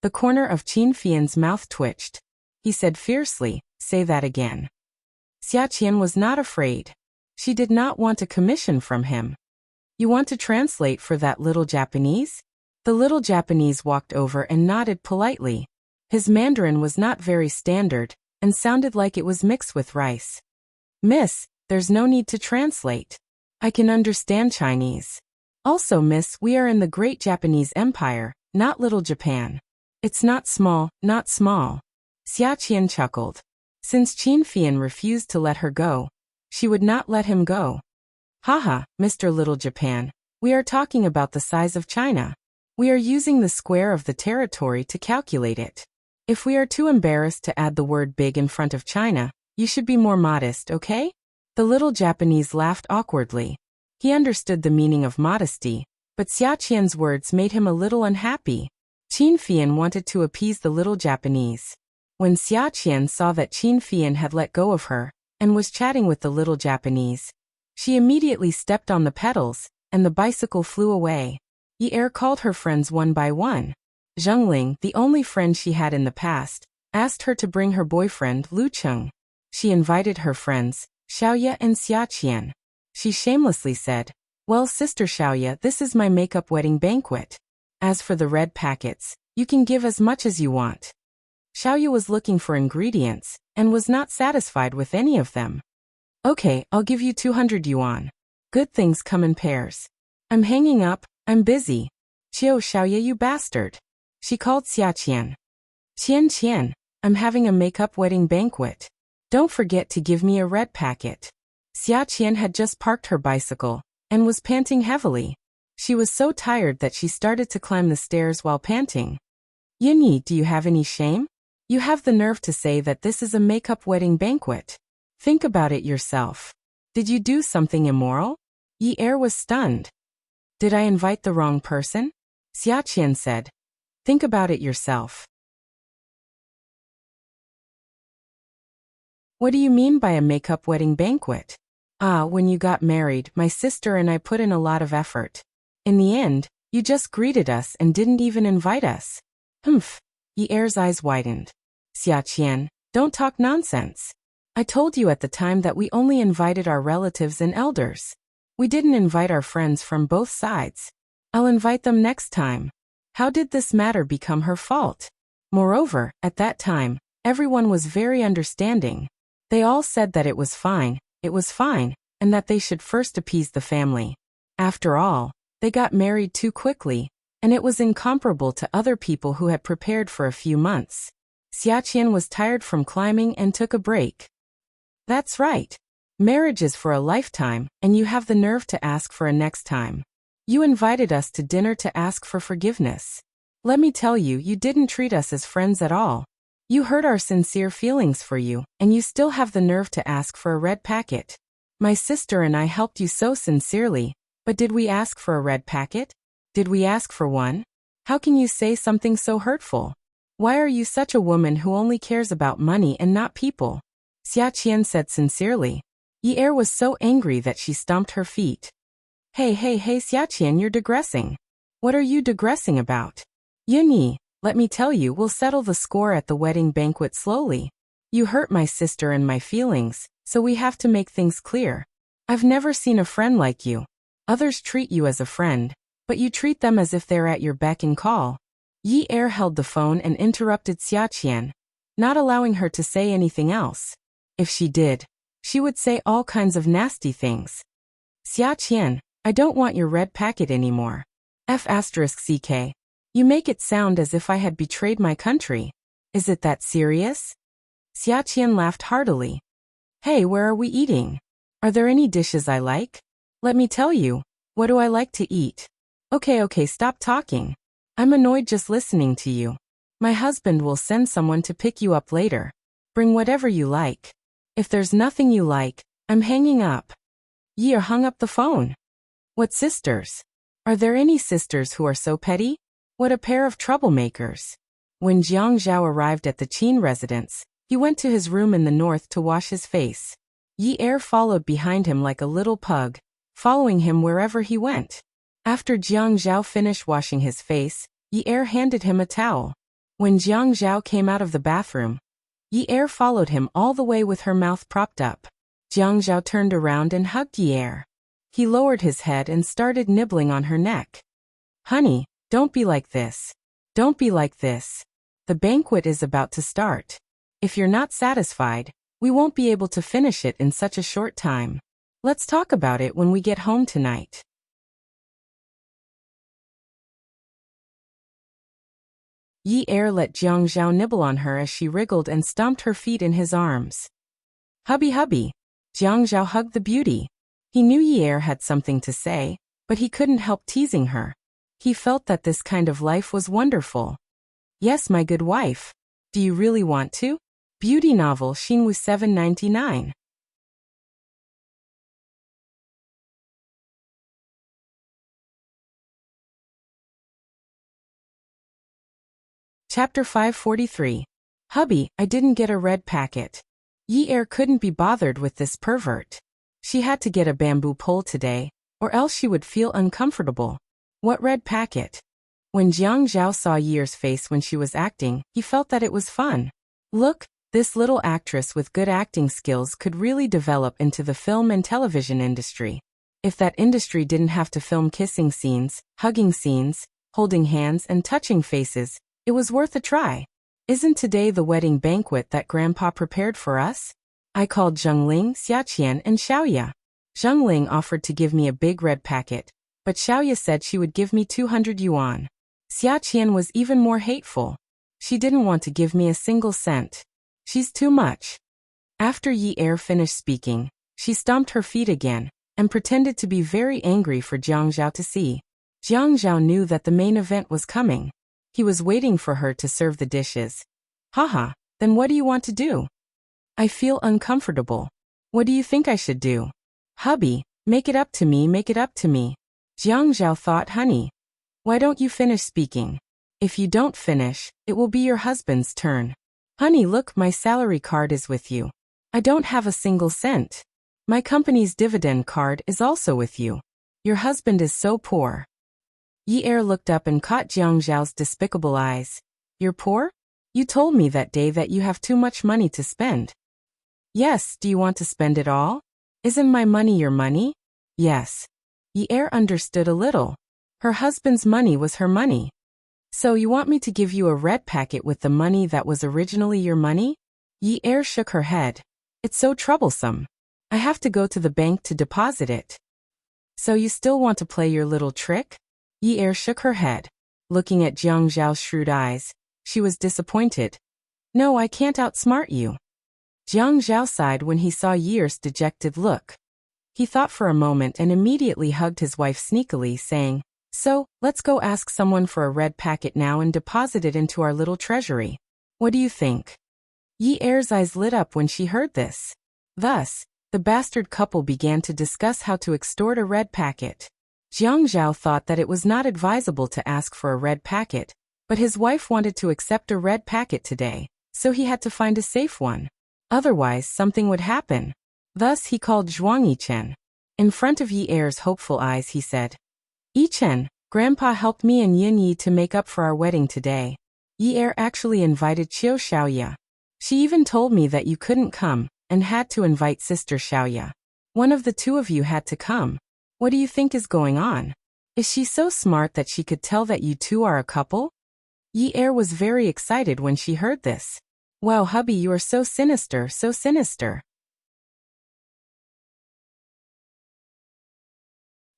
The corner of Qin Fian's mouth twitched. He said fiercely, "Say that again." Xiaqian was not afraid. She did not want a commission from him. You want to translate for that little Japanese? The little Japanese walked over and nodded politely. His Mandarin was not very standard, and sounded like it was mixed with rice. Miss, there's no need to translate. I can understand Chinese. Also, miss, we are in the great Japanese Empire, not little Japan. It's not small, not small. Xiaqian chuckled. Since Qin Fian refused to let her go, she would not let him go. Haha, Mr. Little Japan, we are talking about the size of China. We are using the square of the territory to calculate it. If we are too embarrassed to add the word big in front of China, you should be more modest, okay? The little Japanese laughed awkwardly. He understood the meaning of modesty, but Xiaqian's words made him a little unhappy. Qin Fian wanted to appease the little Japanese. When Xiaqian saw that Qin Fian had let go of her, and was chatting with the little Japanese, she immediately stepped on the pedals, and the bicycle flew away. Yi Er called her friends one by one. Zhengling, the only friend she had in the past, asked her to bring her boyfriend Lu Cheng. She invited her friends, Xiaoya and Xiaqian. She shamelessly said, "Well, Sister Xiaoya, this is my makeup wedding banquet. As for the red packets, you can give as much as you want." Xiaoya was looking for ingredients, and was not satisfied with any of them. "Okay, I'll give you 200 yuan. Good things come in pairs. I'm hanging up, I'm busy." "Chiao Xiaoya, you bastard." She called Xiaqian. "Qian, I'm having a makeup wedding banquet. Don't forget to give me a red packet." Xiaqian had just parked her bicycle, and was panting heavily. She was so tired that she started to climb the stairs while panting. "Yinyi, do you have any shame? You have the nerve to say that this is a makeup wedding banquet. Think about it yourself. Did you do something immoral?" Yi Er was stunned. "Did I invite the wrong person?" Xiaqian said. "Think about it yourself." "What do you mean by a makeup wedding banquet?" When you got married, my sister and I put in a lot of effort. In the end, you just greeted us and didn't even invite us." "Humph." Yi Er's eyes widened. "Xiaqian, don't talk nonsense. I told you at the time that we only invited our relatives and elders. We didn't invite our friends from both sides. I'll invite them next time." How did this matter become her fault? Moreover, at that time, everyone was very understanding. They all said that it was fine, and that they should first appease the family. After all, they got married too quickly, and it was incomparable to other people who had prepared for a few months. Xiaqian was tired from climbing and took a break. That's right. Marriage is for a lifetime, and you have the nerve to ask for a next time. You invited us to dinner to ask for forgiveness. Let me tell you, you didn't treat us as friends at all. You hurt our sincere feelings for you, and you still have the nerve to ask for a red packet. My sister and I helped you so sincerely, but did we ask for a red packet? Did we ask for one? How can you say something so hurtful? Why are you such a woman who only cares about money and not people? Xiaqian said sincerely. Yi was so angry that she stomped her feet. Hey Xiaqian, you're digressing. What are you digressing about? Yunyi, let me tell you, we'll settle the score at the wedding banquet slowly. You hurt my sister and my feelings, so we have to make things clear. I've never seen a friend like you. Others treat you as a friend, but you treat them as if they're at your beck and call. Yi held the phone and interrupted Xiaqian, not allowing her to say anything else. If she did, she would say all kinds of nasty things. Xiaqian, I don't want your red packet anymore. F***ck. You make it sound as if I had betrayed my country. Is it that serious? Xiaqian laughed heartily. Hey, where are we eating? Are there any dishes I like? Let me tell you, what do I like to eat? Okay, stop talking. I'm annoyed just listening to you. My husband will send someone to pick you up later. Bring whatever you like. If there's nothing you like, I'm hanging up. Yi hung up the phone. What sisters? Are there any sisters who are so petty? What a pair of troublemakers. When Jiang Zhao arrived at the Qin residence, he went to his room in the north to wash his face. Yi followed behind him like a little pug, following him wherever he went. After Jiang Zhao finished washing his face, Yi handed him a towel. When Jiang Zhao came out of the bathroom, Yi followed him all the way with her mouth propped up. Jiang Zhao turned around and hugged Yi. He lowered his head and started nibbling on her neck. Honey, don't be like this. Don't be like this. The banquet is about to start. If you're not satisfied, we won't be able to finish it in such a short time. Let's talk about it when we get home tonight. Yi let Jiang Zhao nibble on her as she wriggled and stomped her feet in his arms. Hubby. Jiang Zhao hugged the beauty. He knew Yi had something to say, but he couldn't help teasing her. He felt that this kind of life was wonderful. Yes, my good wife. Do you really want to? Beauty novel Xinwu 799. Chapter 543. Hubby, I didn't get a red packet. Yi couldn't be bothered with this pervert. She had to get a bamboo pole today, or else she would feel uncomfortable. What red packet? When Jiang Zhao saw Yi's face when she was acting, he felt that it was fun. Look, this little actress with good acting skills could really develop into the film and television industry. If that industry didn't have to film kissing scenes, hugging scenes, holding hands and touching faces, it was worth a try. Isn't today the wedding banquet that Grandpa prepared for us? I called Zhengling, Xiaqian and Xiaoya. Zhengling offered to give me a big red packet, but Xiaoya said she would give me 200 yuan. Xiaqian was even more hateful. She didn't want to give me a single cent. She's too much. After Yi finished speaking, she stomped her feet again, and pretended to be very angry for Jiang Zhao to see. Jiang Zhao knew that the main event was coming. He was waiting for her to serve the dishes. Haha, then what do you want to do? I feel uncomfortable. What do you think I should do? Hubby, make it up to me, make it up to me. Jiang Zhao thought, honey. Why don't you finish speaking? If you don't finish, it will be your husband's turn. Honey, look, my salary card is with you. I don't have a single cent. My company's dividend card is also with you. Your husband is so poor. Yi looked up and caught Jiang Zhao's despicable eyes. You're poor? You told me that day that you have too much money to spend. Yes, do you want to spend it all? Isn't my money your money? Yes. Yi understood a little. Her husband's money was her money. So you want me to give you a red packet with the money that was originally your money? Yi shook her head. It's so troublesome. I have to go to the bank to deposit it. So you still want to play your little trick? Yi shook her head. Looking at Jiang Zhao's shrewd eyes, she was disappointed. No, I can't outsmart you. Jiang Zhao sighed when he saw Yi's dejected look. He thought for a moment and immediately hugged his wife sneakily, saying, So, let's go ask someone for a red packet now and deposit it into our little treasury. What do you think? Yi's eyes lit up when she heard this. Thus, the bastard couple began to discuss how to extort a red packet. Jiang Zhao thought that it was not advisable to ask for a red packet, but his wife wanted to accept a red packet today, so he had to find a safe one. Otherwise, something would happen. Thus, he called Zhuang Yichen. In front of Yi's hopeful eyes, he said, Yichen, Grandpa helped me and Yin Yi to make up for our wedding today. Yi actually invited Qiu Xiaoya. She even told me that you couldn't come, and had to invite Sister Xiaoya. One of the two of you had to come. What do you think is going on? Is she so smart that she could tell that you two are a couple? Yi was very excited when she heard this. Wow, hubby, you are so sinister, so sinister.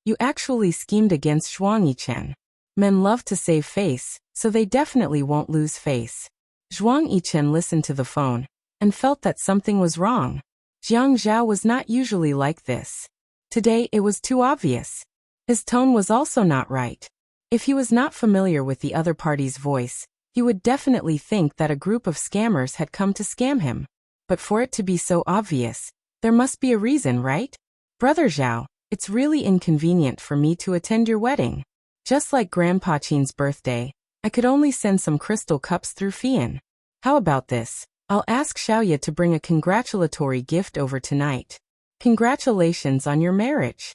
You actually schemed against Zhuang Yichen. Men love to save face, so they definitely won't lose face. Zhuang Yichen listened to the phone, and felt that something was wrong. Jiang Zhao was not usually like this. Today it was too obvious. His tone was also not right. If he was not familiar with the other party's voice, he would definitely think that a group of scammers had come to scam him. But for it to be so obvious, there must be a reason, right? Brother Zhao, it's really inconvenient for me to attend your wedding. Just like Grandpa Qin's birthday, I could only send some crystal cups through Fian. How about this? I'll ask Xiaoya to bring a congratulatory gift over tonight. Congratulations on your marriage.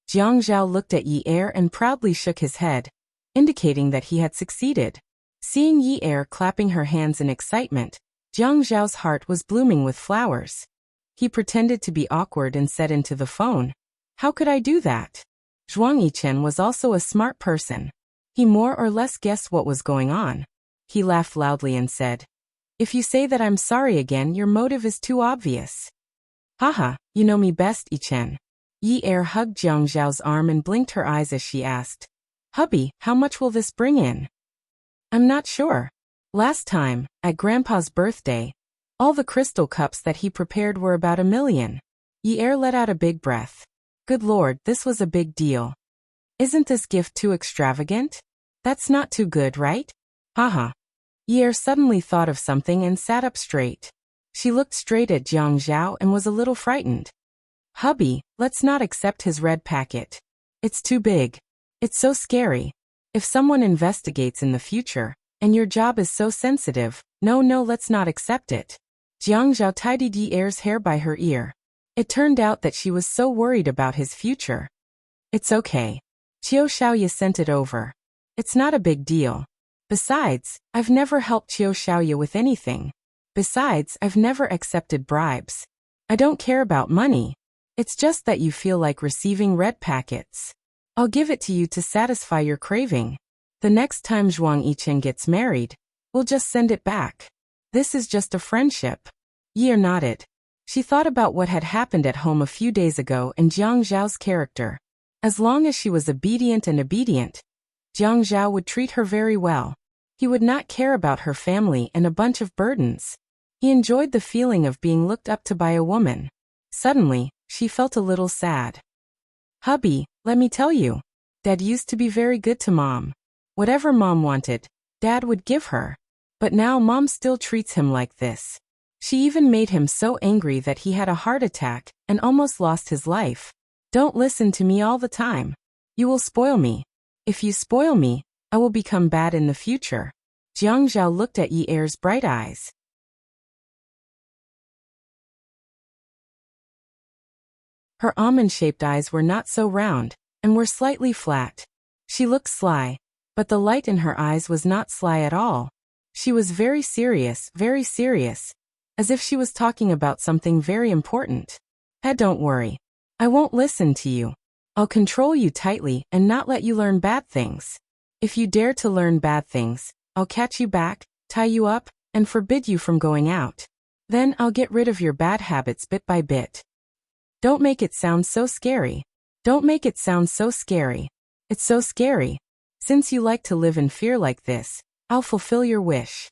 Jiang Zhao looked at Yi and proudly shook his head, indicating that he had succeeded. Seeing Yi clapping her hands in excitement, Jiang Zhao's heart was blooming with flowers. He pretended to be awkward and said into the phone, How could I do that? Zhuang Yichen was also a smart person. He more or less guessed what was going on. He laughed loudly and said, If you say that I'm sorry again, your motive is too obvious. Haha, you know me best, Yichen. Yi hugged Jiang Zhao's arm and blinked her eyes as she asked, Hubby, how much will this bring in? I'm not sure. Last time, at Grandpa's birthday, all the crystal cups that he prepared were about 1 million. Yi let out a big breath. Good Lord, this was a big deal. Isn't this gift too extravagant? That's not too good, right? Haha. Yi suddenly thought of something and sat up straight. She looked straight at Jiang Zhao and was a little frightened. Hubby, let's not accept his red packet. It's too big. It's so scary. If someone investigates in the future, and your job is so sensitive, no, let's not accept it. Jiang Zhao tidied Yi's hair by her ear. It turned out that she was so worried about his future. It's okay. Qiu Xiaoya sent it over. It's not a big deal. Besides, I've never helped Qiu Xiaoya with anything. Besides, I've never accepted bribes. I don't care about money. It's just that you feel like receiving red packets. I'll give it to you to satisfy your craving. The next time Zhuang Yichen gets married, we'll just send it back. This is just a friendship. Yi nodded. She thought about what had happened at home a few days ago and Jiang Zhao's character. As long as she was obedient, Jiang Zhao would treat her very well. He would not care about her family and a bunch of burdens. He enjoyed the feeling of being looked up to by a woman. Suddenly, she felt a little sad. Hubby, let me tell you. Dad used to be very good to Mom. Whatever Mom wanted, Dad would give her. But now Mom still treats him like this. She even made him so angry that he had a heart attack and almost lost his life. Don't listen to me all the time. You will spoil me. If you spoil me, I will become bad in the future. Jiang Zhao looked at Yi's bright eyes. Her almond-shaped eyes were not so round, and were slightly flat. She looked sly, but the light in her eyes was not sly at all. She was very serious, as if she was talking about something very important. Don't worry. I won't listen to you. I'll control you tightly and not let you learn bad things. If you dare to learn bad things, I'll catch you back, tie you up, and forbid you from going out. Then I'll get rid of your bad habits bit by bit. Don't make it sound so scary. Don't make it sound so scary. It's so scary. Since you like to live in fear like this, I'll fulfill your wish.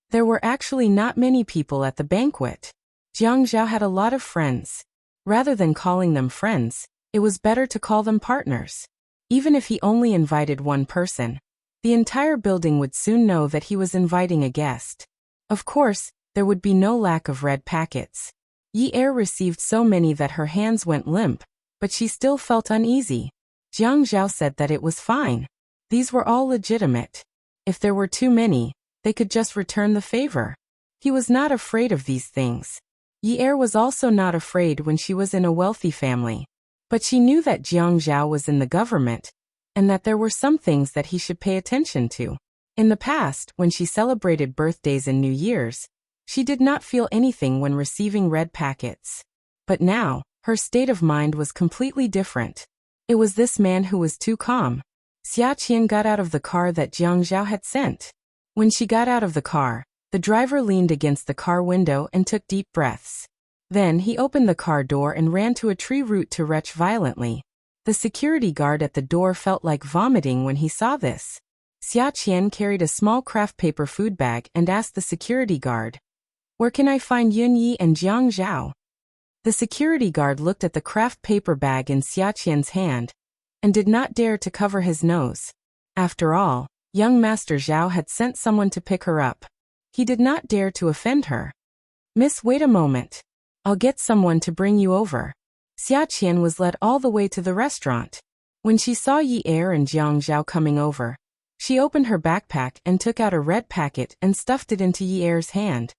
There were actually not many people at the banquet. Jiang Zhao had a lot of friends. Rather than calling them friends, it was better to call them partners. Even if he only invited one person, the entire building would soon know that he was inviting a guest. Of course, there would be no lack of red packets. Yi Er received so many that her hands went limp, but she still felt uneasy. Jiang Zhao said that it was fine. These were all legitimate. If there were too many, they could just return the favor. He was not afraid of these things. Yi Er was also not afraid when she was in a wealthy family. But she knew that Jiang Zhao was in the government, and that there were some things that he should pay attention to. In the past, when she celebrated birthdays and New Year's, she did not feel anything when receiving red packets. But now, her state of mind was completely different. It was this man who was too calm. Xia Qian got out of the car that Jiang Zhao had sent. When she got out of the car, the driver leaned against the car window and took deep breaths. Then he opened the car door and ran to a tree root to retch violently. The security guard at the door felt like vomiting when he saw this. Xia Qian carried a small craft paper food bag and asked the security guard, "Where can I find Yun Yi and Jiang Zhao?" The security guard looked at the craft paper bag in Xia Qian's hand and did not dare to cover his nose. After all, young Master Zhao had sent someone to pick her up. He did not dare to offend her. "Miss, wait a moment. I'll get someone to bring you over." Xia Qian was led all the way to the restaurant. When she saw Yi Er and Jiang Zhao coming over, she opened her backpack and took out a red packet and stuffed it into Yi Er's hand.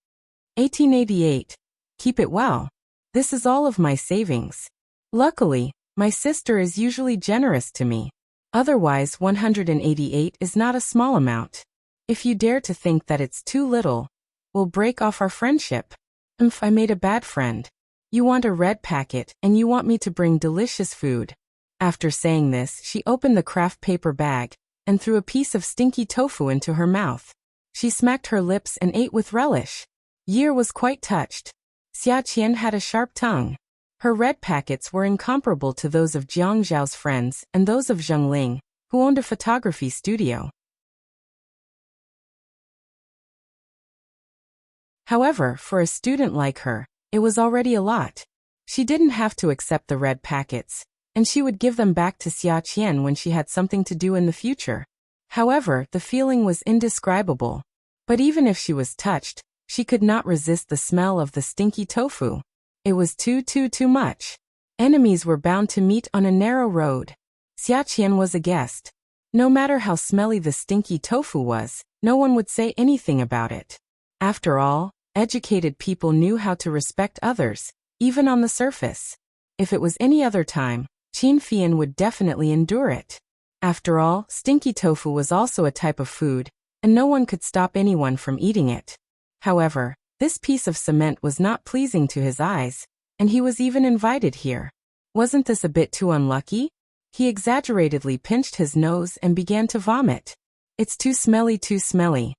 1888. Keep it well. This is all of my savings. Luckily, my sister is usually generous to me. Otherwise, 188 is not a small amount. If you dare to think that it's too little, we'll break off our friendship. I made a bad friend. You want a red packet, and you want me to bring delicious food. After saying this, she opened the craft paper bag and threw a piece of stinky tofu into her mouth. She smacked her lips and ate with relish. Yi Er was quite touched. Xia Qian had a sharp tongue. Her red packets were incomparable to those of Jiang Zhao's friends and those of Zheng Ling, who owned a photography studio. However, for a student like her, it was already a lot. She didn't have to accept the red packets, and she would give them back to Xia Qian when she had something to do in the future. However, the feeling was indescribable. But even if she was touched, she could not resist the smell of the stinky tofu. It was too much. Enemies were bound to meet on a narrow road. Xia Qian was a guest. No matter how smelly the stinky tofu was, no one would say anything about it. After all, educated people knew how to respect others, even on the surface. If it was any other time, Qin Fian would definitely endure it. After all, stinky tofu was also a type of food, and no one could stop anyone from eating it. However, this piece of cement was not pleasing to his eyes, and he was even invited here. Wasn't this a bit too unlucky? He exaggeratedly pinched his nose and began to vomit. It's too smelly, too smelly.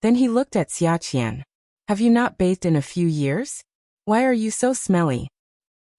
Then he looked at Xia Qian. Have you not bathed in a few years? Why are you so smelly?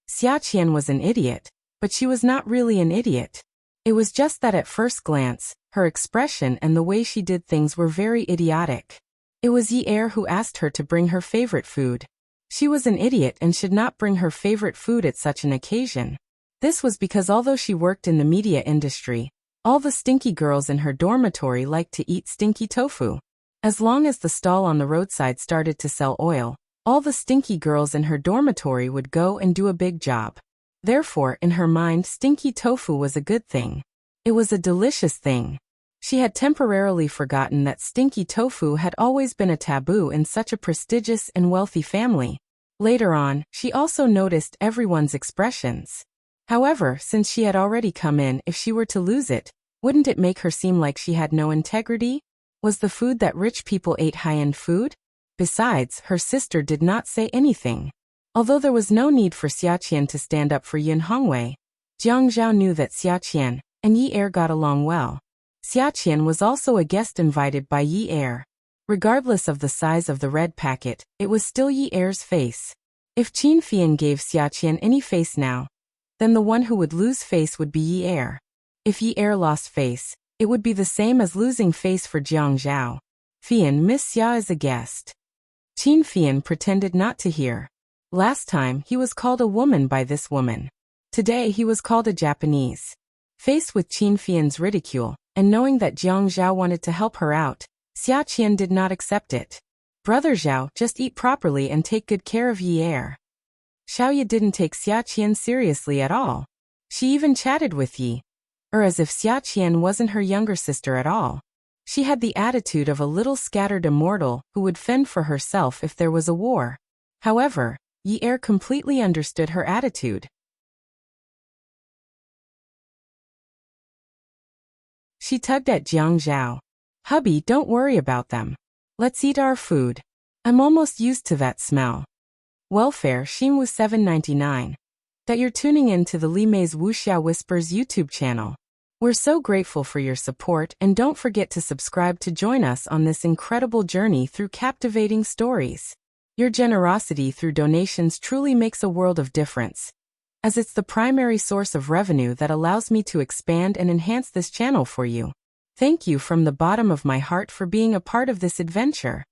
Xia Qian was an idiot, but she was not really an idiot. It was just that at first glance, her expression and the way she did things were very idiotic. It was Yi Er who asked her to bring her favorite food. She was an idiot and should not bring her favorite food at such an occasion. This was because although she worked in the media industry, all the stinky girls in her dormitory liked to eat stinky tofu. As long as the stall on the roadside started to sell oil, all the stinky girls in her dormitory would go and do a big job. Therefore, in her mind, stinky tofu was a good thing. It was a delicious thing. She had temporarily forgotten that stinky tofu had always been a taboo in such a prestigious and wealthy family. Later on, she also noticed everyone's expressions. However, since she had already come in, if she were to lose it, wouldn't it make her seem like she had no integrity? Was the food that rich people ate high-end food? Besides, her sister did not say anything. Although there was no need for Xia Qian to stand up for Yin Hongwei, Jiang Zhao knew that Xia Qian and Yi Er got along well. Xia Qian was also a guest invited by Yi Er. Regardless of the size of the red packet, it was still Yi Er's face. If Qin Fian gave Xia Qian any face now, then the one who would lose face would be Yi Er. If Yi Er lost face, it would be the same as losing face for Jiang Zhao. Fian, Miss Xia is a guest. Qin Fian pretended not to hear. Last time he was called a woman by this woman. Today he was called a Japanese. Faced with Qin Fian's ridicule, and knowing that Jiang Zhao wanted to help her out, Xia Qian did not accept it. Brother Zhao, just eat properly and take good care of Yi Er. Xiaoye didn't take Xia Qian seriously at all. She even chatted with Yi Er as if Xia Qian wasn't her younger sister at all. She had the attitude of a little scattered immortal who would fend for herself if there was a war. However, Yi Er completely understood her attitude. She tugged at Jiang Zhao. Hubby, don't worry about them. Let's eat our food. I'm almost used to that smell. Welfare, Xin was $7.99. That you're tuning in to the Li Mei's Wuxia Whispers YouTube channel. We're so grateful for your support, and don't forget to subscribe to join us on this incredible journey through captivating stories. Your generosity through donations truly makes a world of difference, as it's the primary source of revenue that allows me to expand and enhance this channel for you. Thank you from the bottom of my heart for being a part of this adventure.